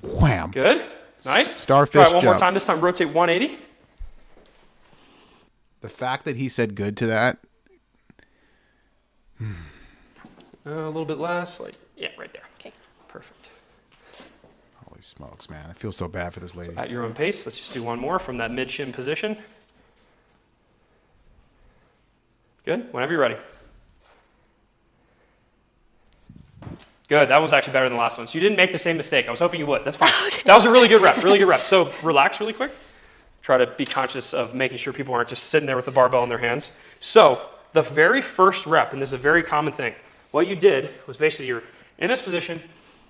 Wham. Good. Nice. Starfish All right, one jump. more time. This time, rotate 180. The fact that he said good to that. A little bit less. Yeah, right there. Okay. Perfect. Holy smokes, man. I feel so bad for this lady. At your own pace. Let's just do one more from that mid-shin position. Good. Whenever you're ready. Good. That was actually better than the last one. So you didn't make the same mistake. I was hoping you would. That's fine. That was a really good rep. Really good rep. So relax really quick. Try to be conscious of making sure people aren't just sitting there with the barbell in their hands. So the very first rep, and this is a very common thing, what you did was basically you're in this position,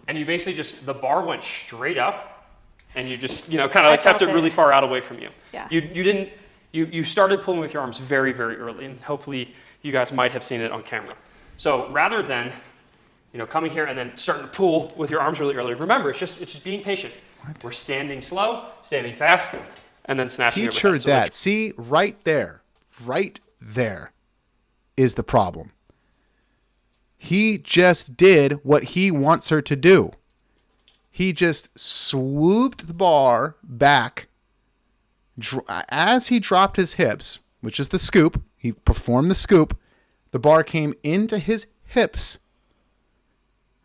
and you basically the bar went straight up, and you just, kind of kept it really far out away from you. Yeah. You started pulling with your arms very, very early, and hopefully you guys might have seen it on camera. So rather than coming here and then starting to pull with your arms really early. Remember, it's just being patient. What? We're standing slow, standing fast, and then snatching Teach her that. See, right there is the problem. He just did what he wants her to do. He just swooped the bar back. As he dropped his hips, which is the scoop, he performed the scoop, the bar came into his hips.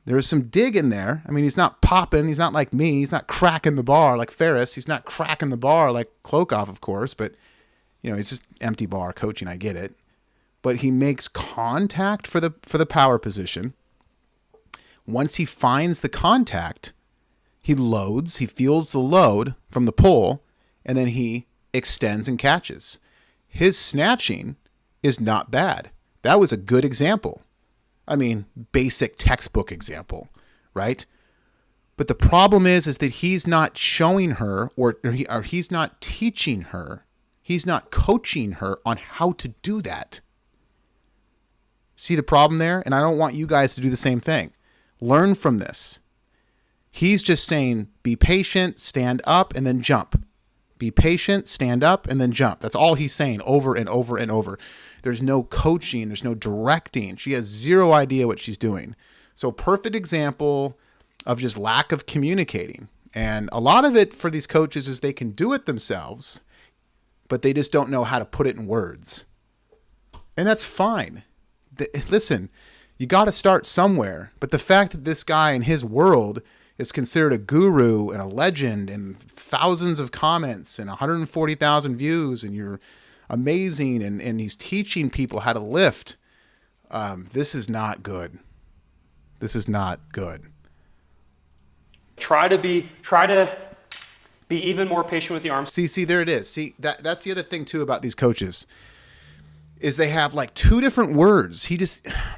There was some dig in there. I mean, he's not popping. He's not like me. He's not cracking the bar like Ferris. He's not cracking the bar like Klokov, of course. But, he's just empty bar coaching. I get it. But he makes contact for the power position. Once he finds the contact, he loads. He feels the load from the pull, and then he extends and catches. His snatching is not bad. That was a good example. I mean, basic textbook example, right? But the problem is that he's not showing her or he's not teaching her. He's not coaching her on how to do that. See the problem there? And I don't want you guys to do the same thing. Learn from this. He's just saying, be patient, stand up, and then jump. Be patient, stand up, and then jump. That's all he's saying over and over and over. There's no coaching. There's no directing. She has zero idea what she's doing. So perfect example of just lack of communicating. And a lot of it for these coaches is they can do it themselves, but they just don't know how to put it in words. And that's fine. Listen, you got to start somewhere. But the fact that this guy in his world is considered a guru and a legend and thousands of comments and 140,000 views and you're amazing and he's teaching people how to lift. This is not good. This is not good. Try to be even more patient with the arms. See, there it is. See, that's the other thing too about these coaches is they have like two different words.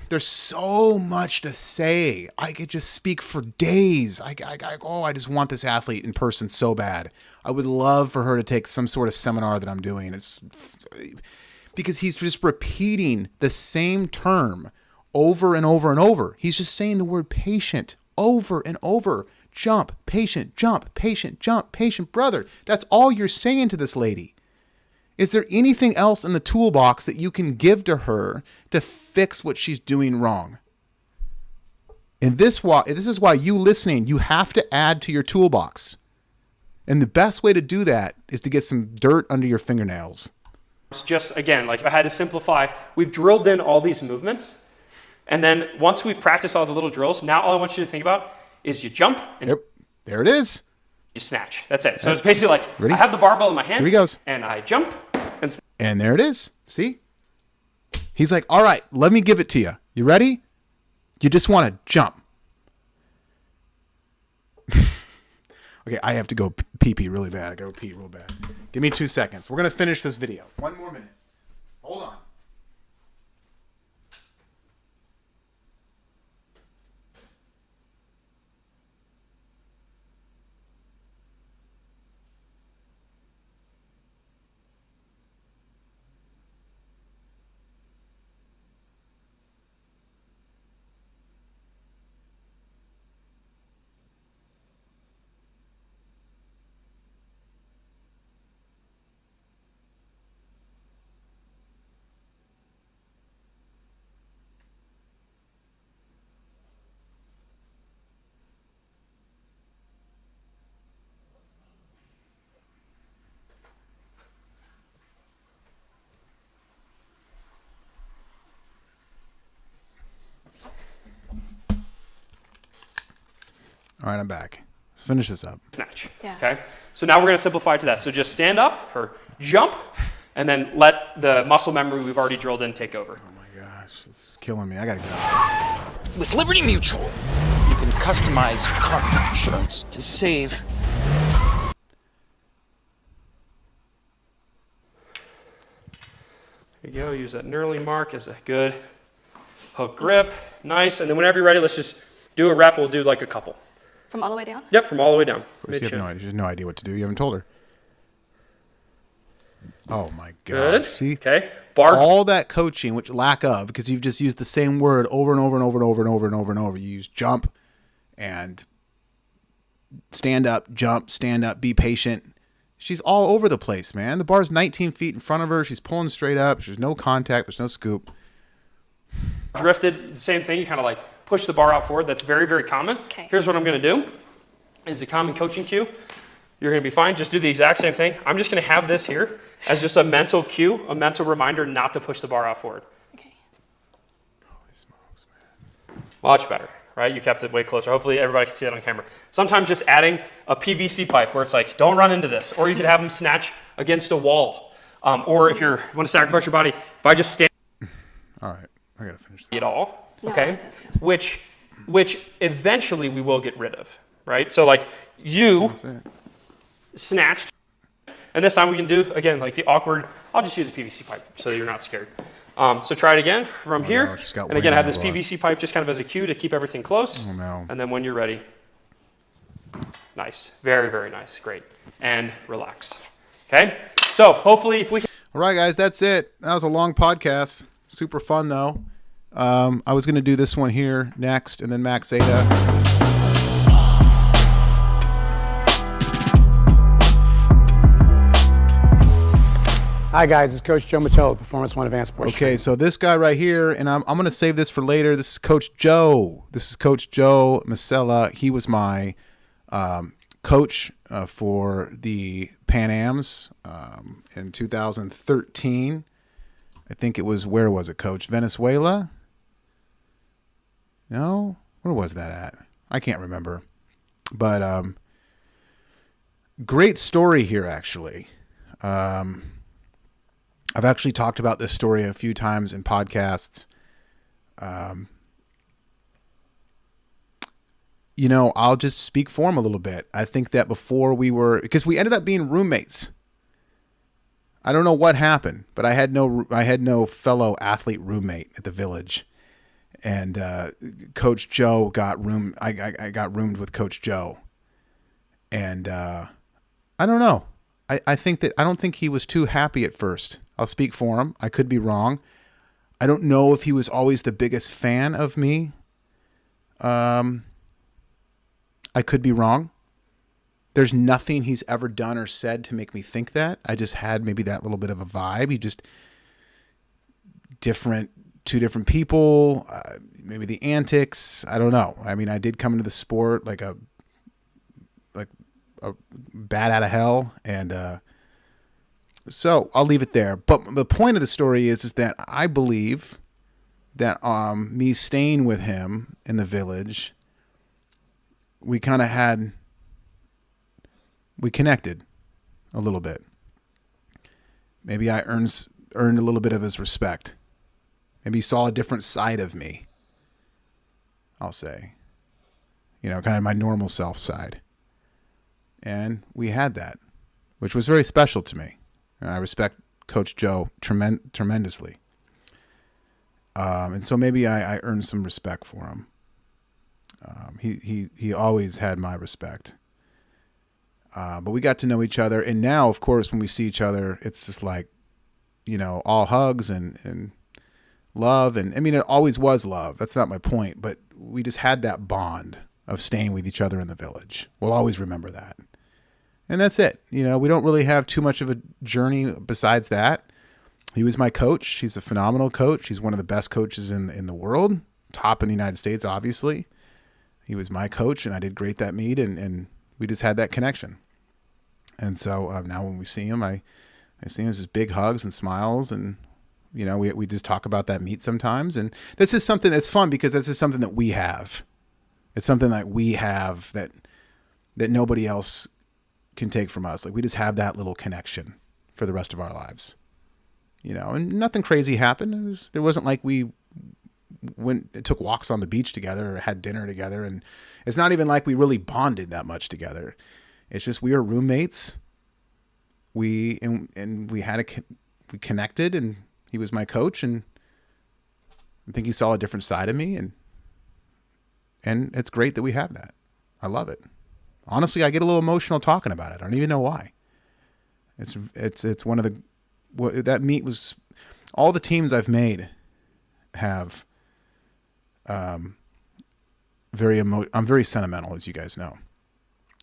There's so much to say. I could just speak for days. I just want this athlete in person so bad. I would love for her to take some sort of seminar that I'm doing. It's because he's just repeating the same term over and over and over. He's just saying the word patient over and over. Jump, patient, jump, patient, jump, patient, brother. That's all you're saying to this lady. Is there anything else in the toolbox that you can give to her to fix what she's doing wrong? And this is why you listening, you have to add to your toolbox. And the best way to do that is to get some dirt under your fingernails. Just again, like if I had to simplify, we've drilled in all these movements. And then once we've practiced all the little drills, now all I want you to think about is you jump and There it is. You snatch. That's it. So it's basically like, Ready? I have the barbell in my hand. Here he goes. And I jump. And there it is. See? He's like, all right, let me give it to you. You ready? You just want to jump. Okay, I have to go pee really bad. I go pee real bad. Give me 2 seconds. We're going to finish this video. 1 more minute. Hold on. All right, I'm back. Let's finish this up. Snatch. Yeah. Okay. So now we're going to simplify to that. So just stand up or jump, and then let the muscle memory we've already drilled in take over. Oh my gosh, this is killing me. I gotta get out of this. With Liberty Mutual, you can customize your car insurance to save. There you go. Use that knurling mark as a good hook grip. Nice. And then whenever you're ready, let's just do a rep. We'll do like a couple. From all the way down? Yep, from all the way down. Of course, you have no idea what to do. You haven't told her. Oh my gosh. Good. See? Okay. Bar. All that coaching, which lack of, because you've just used the same word over and over and over and over and over and over and over. You use jump and stand up, jump, stand up, be patient. She's all over the place, man. The bar's 19 feet in front of her. She's pulling straight up. There's no contact. There's no scoop. Drifted, same thing. You kind of like push the bar out forward. That's very, very common. Okay. Here's what I'm going to do. Is the common coaching cue. You're going to be fine. Just do the exact same thing. I'm just going to have this here as just a mental cue, a mental reminder not to push the bar out forward. Okay. Holy smokes, man. Much better, right? You kept it way closer. Hopefully everybody can see that on camera. Sometimes just adding a PVC pipe where it's like, don't run into this. Or you could have them snatch against a wall. Or if you want to sacrifice your body, if I just stand. All right. I got to finish this. It all, No, okay? Which eventually we will get rid of, right? So like you snatched, and this time we can do, again, like the awkward, I'll just use a PVC pipe so that you're not scared. So try it again from here. No, she's got and again, weight have on this the bar. PVC pipe just kind of as a cue to keep everything close. Oh no. And then when you're ready, nice, very, very nice, great. And relax, okay? So hopefully if we can. All right, guys, that's it. That was a long podcast. Super fun, though. I was going to do this one here next, and then Max Zeta. Hi guys, it's Coach Joe Mattello, Performance One Advanced Sports. Okay, so this guy right here, and I'm going to save this for later. This is Coach Joe. This is Coach Joe Masella. He was my coach for the Pan Ams in 2013. I think it was, where was it, Coach? Venezuela? No? Where was that at? I can't remember. But great story here, actually. I've actually talked about this story a few times in podcasts. You know, I'll just speak for him a little bit. I think that before because we ended up being roommates. I don't know what happened, but I had no fellow athlete roommate at the Village, and Coach Joe got roomed. I got roomed with Coach Joe, and I don't know. I don't think he was too happy at first. I'll speak for him. I could be wrong. I don't know if he was always the biggest fan of me. I could be wrong. There's nothing he's ever done or said to make me think that. I just had maybe that little bit of a vibe. He just two different people, maybe the antics. I don't know. I mean, I did come into the sport like a bat out of hell, and so I'll leave it there. But the point of the story is that I believe that me staying with him in the Village, we kind of had we connected a little bit. Maybe I earned a little bit of his respect. Maybe he saw a different side of me, I'll say. Kind of my normal self side. And we had that, which was very special to me. And I respect Coach Joe tremendously. And so maybe I earned some respect for him. He always had my respect. But we got to know each other. And now, of course, when we see each other, it's just like, all hugs and love. And I mean, it always was love. That's not my point. But we just had that bond of staying with each other in the village. We'll always remember that. And that's it. We don't really have too much of a journey besides that. He was my coach. He's a phenomenal coach. He's one of the best coaches in the world. Top in the United States, obviously. He was my coach, and I did great that meet, and we just had that connection. And so now when we see him, I see him as just big hugs and smiles, and we just talk about that meet sometimes. And this is something that's fun because this is something that we have. It's something that we have that nobody else can take from us. Like, we just have that little connection for the rest of our lives. And nothing crazy happened. There wasn't like we took walks on the beach together or had dinner together. And it's not even like we really bonded that much together. It's just we were roommates. We connected, and he was my coach, and I think he saw a different side of me, and it's great that we have that. I love it. Honestly, I get a little emotional talking about it. I don't even know why. It's one of that meet was, all the teams I've made have I'm very sentimental, as you guys know.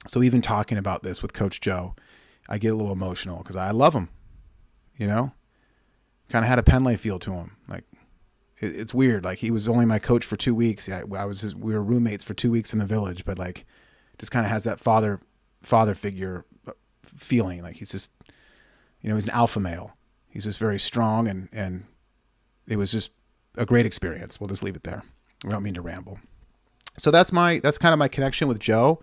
So even talking about this with Coach Joe, I get a little emotional because I love him. Kind of had a Penlay feel to him. Like, it's weird. Like, he was only my coach for 2 weeks. Yeah, we were roommates for 2 weeks in the village, but like, just kind of has that father figure feeling. Like, he's just, he's an alpha male. He's just very strong, and it was just a great experience. We'll just leave it there. We don't mean to ramble. So that's kind of my connection with Joe.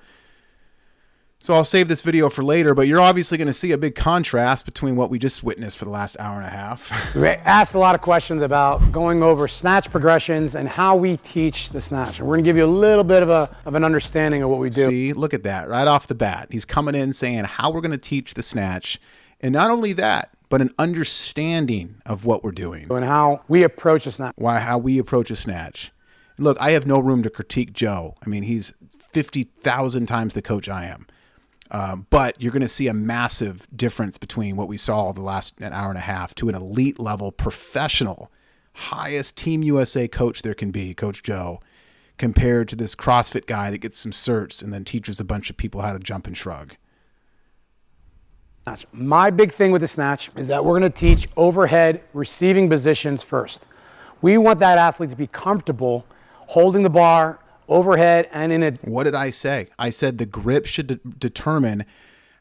So I'll save this video for later, but you're obviously going to see a big contrast between what we just witnessed for the last hour and a half. We asked a lot of questions about going over snatch progressions and how we teach the snatch. And we're going to give you a little bit of an understanding of what we do. See, look at that right off the bat. He's coming in saying how we're going to teach the snatch. And not only that, but an understanding of what we're doing. And how we approach a snatch. How we approach a snatch. Look, I have no room to critique Joe. I mean, he's 50,000 times the coach I am. But you're going to see a massive difference between what we saw the last an hour and a half to an elite level professional, highest Team USA coach there can be, Coach Joe, compared to this CrossFit guy that gets some certs and then teaches a bunch of people how to jump and shrug. My big thing with the snatch is that we're going to teach overhead receiving positions first. We want that athlete to be comfortable holding the bar overhead and in a... What did I say? I said the grip should determine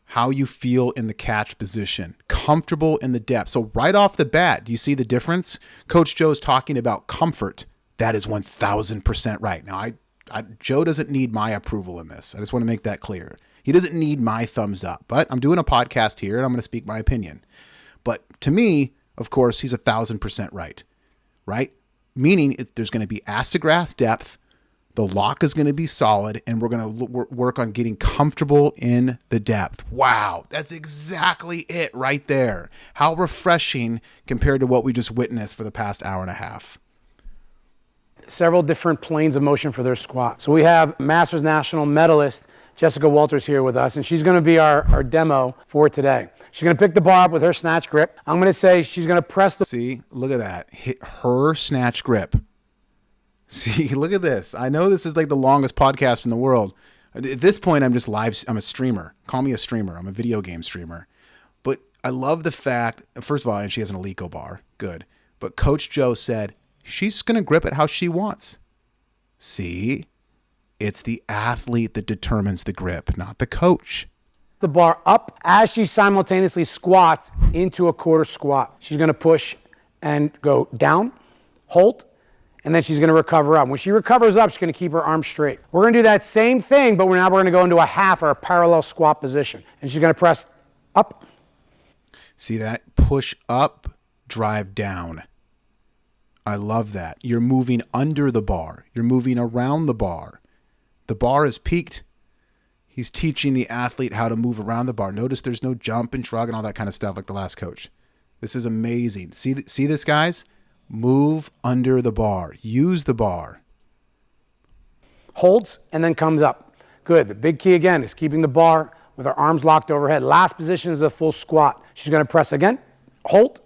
how you feel in the catch position, comfortable in the depth. So right off the bat, do you see the difference? Coach Joe's talking about comfort. That is 1,000% right. Now, Joe doesn't need my approval in this. I just want to make that clear. He doesn't need my thumbs up, but I'm doing a podcast here and I'm going to speak my opinion. But to me, of course, he's 1,000% right? Meaning there's going to be ass to grass depth. The lock is going to be solid, and we're going to work on getting comfortable in the depth. Wow, that's exactly it right there. How refreshing compared to what we just witnessed for the past hour and a half. Several different planes of motion for their squat. So we have Masters National medalist Jessica Walters here with us, and she's going to be our demo for today. She's going to pick the bar up with her snatch grip. I'm going to say she's going to press the... See, look at that. Hit her snatch grip. See, look at this. I know this is like the longest podcast in the world. At this point, I'm just live. I'm a streamer. Call me a streamer. I'm a video game streamer. But I love the fact, first of all, and she has an Alico bar. Good. But Coach Joe said she's going to grip it how she wants. See? It's the athlete that determines the grip, not the coach. The bar up as she simultaneously squats into a quarter squat. She's going to push and go down, hold, and then she's going to recover up. When she recovers up, she's going to keep her arms straight. We're going to do that same thing, but now we're going to go into a half or a parallel squat position. And she's going to press up. See that? Push up, drive down. I love that. You're moving under the bar. You're moving around the bar. The bar is peaked. He's teaching the athlete how to move around the bar. Notice there's no jump and shrug and all that kind of stuff like the last coach. This is amazing. See this, guys? Move under the bar. Use the bar. Holds and then comes up. Good. The big key again is keeping the bar with her arms locked overhead. Last position is a full squat. She's going to press again, hold,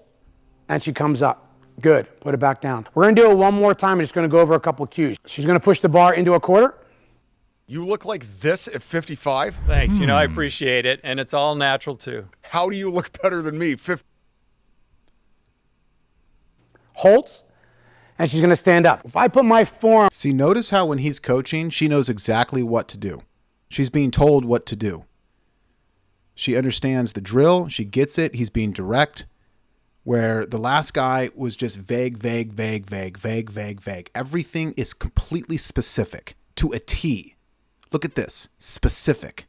and she comes up. Good. Put it back down. We're going to do it one more time. I'm just going to go over a couple of cues. She's going to push the bar into a quarter. You look like this at 55? Thanks. You know, I appreciate it. And it's all natural, too. How do you look better than me? Holds, and she's going to stand up. If I put my forearm... See, notice how when he's coaching, she knows exactly what to do. She's being told what to do. She understands the drill. She gets it. He's being direct. Where the last guy was just vague. Everything is completely specific to a T. Look at this. Specific.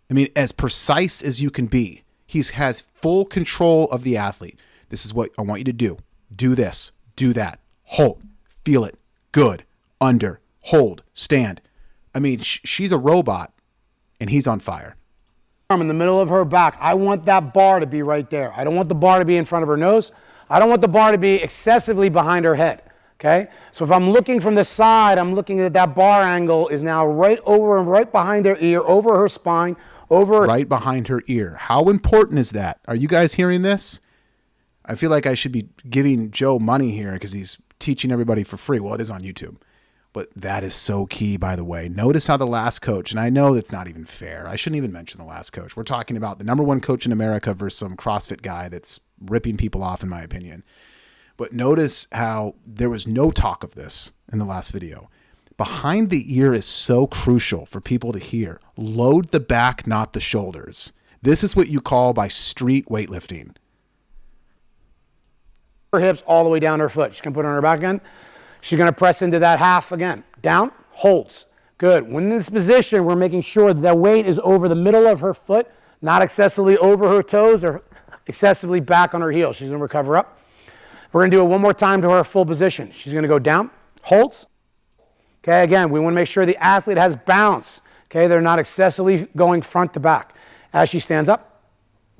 I mean, as precise as you can be. He has full control of the athlete. This is what I want you to do. Do this. Do that. Hold. Feel it. Good. Under. Hold. Stand. I mean, she's a robot, and he's on fire. In the middle of her back. I want that bar to be right there. I don't want the bar to be in front of her nose. I don't want the bar to be excessively behind her head. Okay? So if I'm looking from the side, I'm looking at that bar angle is now right over and right behind her ear, over her spine, over right behind her ear. How important is that? Are you guys hearing this? I feel like I should be giving Joe money here because he's teaching everybody for free. Well, it is on YouTube. But that is so key, by the way. Notice how the last coach, and I know that's not even fair. I shouldn't even mention the last coach. We're talking about the number one coach in America versus some CrossFit guy that's ripping people off, in my opinion. But notice how there was no talk of this in the last video. Behind the ear is so crucial for people to hear. Load the back, not the shoulders. This is what you call by street weightlifting. Her hips all the way down her foot. She's going to put it on her back again. She's going to press into that half again. Down, holds. Good. When in this position, we're making sure that weight is over the middle of her foot, not excessively over her toes or excessively back on her heels. She's going to recover up. We're going to do it one more time to her full position. She's going to go down, holds. Okay, again, we want to make sure the athlete has balance. Okay, they're not excessively going front to back. As she stands up,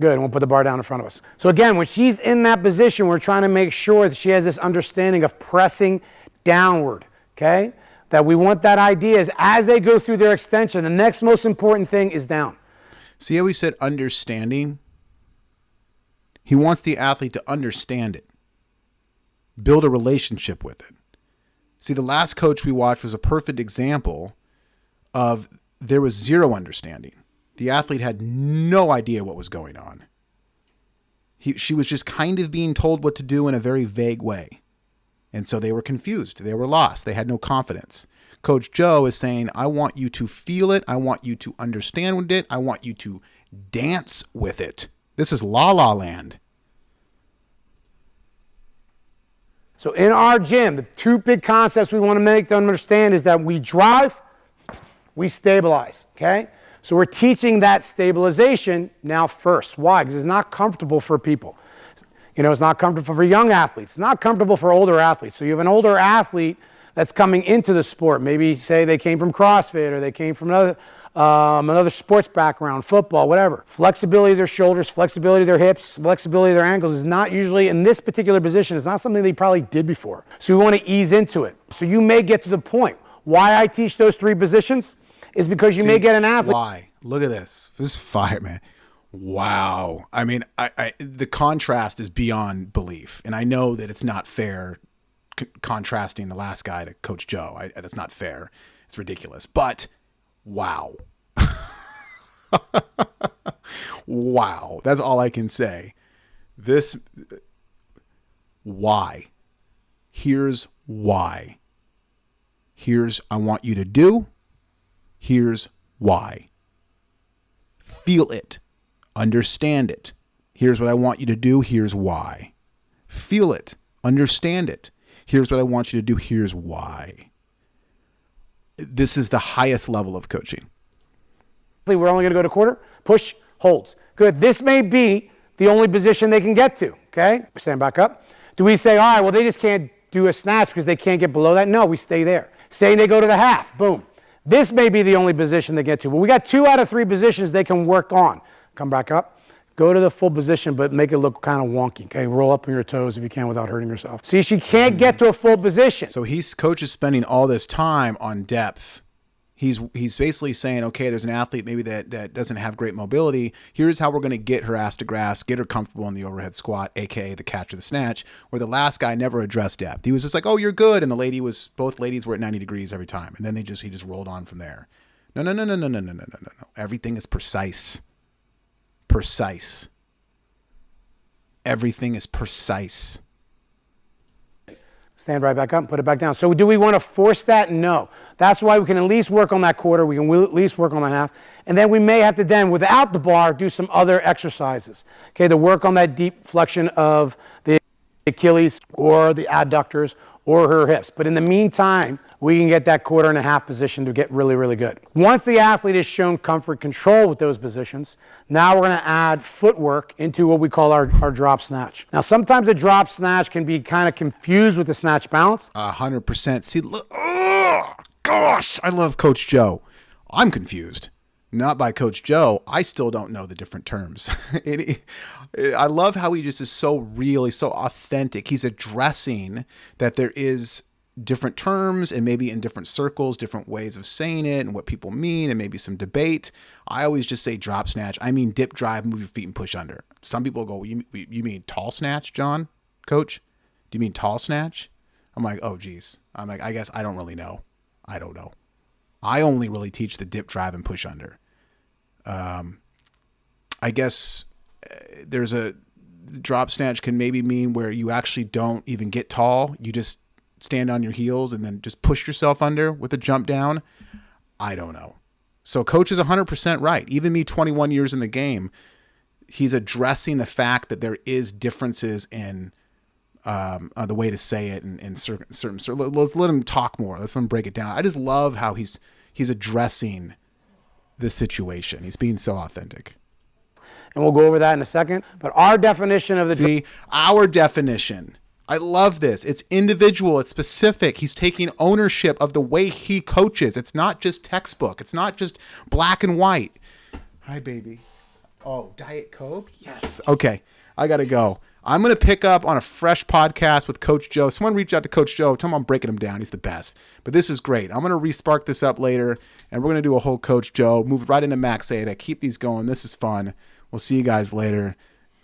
good, and we'll put the bar down in front of us. So again, when she's in that position, we're trying to make sure that she has this understanding of pressing downward, okay? That we want that idea is as they go through their extension, the next most important thing is down. See how he said understanding? He wants the athlete to understand it. Build a relationship with it. See, the last coach we watched was a perfect example of there was zero understanding. The athlete had no idea what was going on. She was just kind of being told what to do in a very vague way. And so they were confused. They were lost. They had no confidence. Coach Joe is saying, I want you to feel it. I want you to understand it. I want you to dance with it. This is La La Land. So in our gym, the two big concepts we want to make them understand is that we drive, we stabilize, okay? So we're teaching that stabilization now first. Why? Because it's not comfortable for people. You know, it's not comfortable for young athletes. It's not comfortable for older athletes. So you have an older athlete that's coming into the sport. Maybe say they came from CrossFit or they came from another sports background, football, whatever. Flexibility of their shoulders, flexibility of their hips, flexibility of their ankles is not usually, in this particular position, it's not something they probably did before. So we want to ease into it. So you may get to the point. Why I teach those three positions is because you may get an athlete. Why? Look at this. This is fire, man. Wow. I mean, the contrast is beyond belief. And I know that it's not fair contrasting the last guy to Coach Joe. That's not fair. It's ridiculous. But wow. Wow. That's all I can say. Why? Here's why. Here's I want you to do. Here's why. Feel it. Understand it. Here's what I want you to do. Here's why. Feel it. Understand it. Here's what I want you to do. Here's why. This is the highest level of coaching. We're only going to go to quarter, push, holds. Good. This may be the only position they can get to, okay? Stand back up. Do we say, all right, well, they just can't do a snatch because they can't get below that? No, we stay there. Say they go to the half, boom. This may be the only position they get to. But we got 2 out of 3 positions they can work on. Come back up. Go to the full position, but make it look kind of wonky, okay? Roll up on your toes if you can without hurting yourself. See, she can't get to a full position. So coach is spending all this time on depth. He's basically saying, okay, there's an athlete maybe that doesn't have great mobility. Here's how we're going to get her ass to grass, get her comfortable in the overhead squat, aka the catch or the snatch, where the last guy never addressed depth. He was just like, oh, you're good. And both ladies were at 90 degrees every time. And then he just rolled on from there. No. Everything is precise. Precise. Everything is precise. Stand right back up and put it back down. So do we want to force that? No. That's why we can at least work on that quarter. We can at least work on the half. And then we may have to then, without the bar, do some other exercises. Okay, to work on that deep flexion of the Achilles or the adductors or her hips. But in the meantime, we can get that quarter and a half position to get really, really good. Once the athlete has shown comfort control with those positions, now we're going to add footwork into what we call our drop snatch. Now, sometimes a drop snatch can be kind of confused with the snatch balance. 100%. See, look, oh, gosh, I love Coach Joe. I'm confused. Not by Coach Joe. I still don't know the different terms. I love how he just is so real. He's so authentic. He's addressing that there is different terms and maybe in different circles, different ways of saying it and what people mean and maybe some debate. I always just say drop snatch. I mean dip, drive, move your feet and push under. Some people go, you mean tall snatch, John, coach? Do you mean tall snatch? I'm like, oh, geez. I'm like, I guess I don't really know. I don't know. I only really teach the dip, drive, and push under. I guess there's a drop snatch can maybe mean where you actually don't even get tall. You just stand on your heels and then just push yourself under with a jump down. I don't know. So coach is 100% right. Even me, 21 years in the game, he's addressing the fact that there is differences in the way to say it and certain. Let's let him talk more. Let's let him break it down. I just love how he's addressing the situation. He's being so authentic. And we'll go over that in a second. But our definition of our definition. I love this. It's individual. It's specific. He's taking ownership of the way he coaches. It's not just textbook. It's not just black and white. Hi, baby. Oh, Diet Coke? Yes. Okay. I got to go. I'm going to pick up on a fresh podcast with Coach Joe. Someone reach out to Coach Joe. Tell him I'm breaking him down. He's the best. But this is great. I'm going to re-spark this up later, and we're going to do a whole Coach Joe. Move right into Max Ada. Keep these going. This is fun. We'll see you guys later.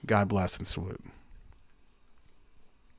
God bless and salute.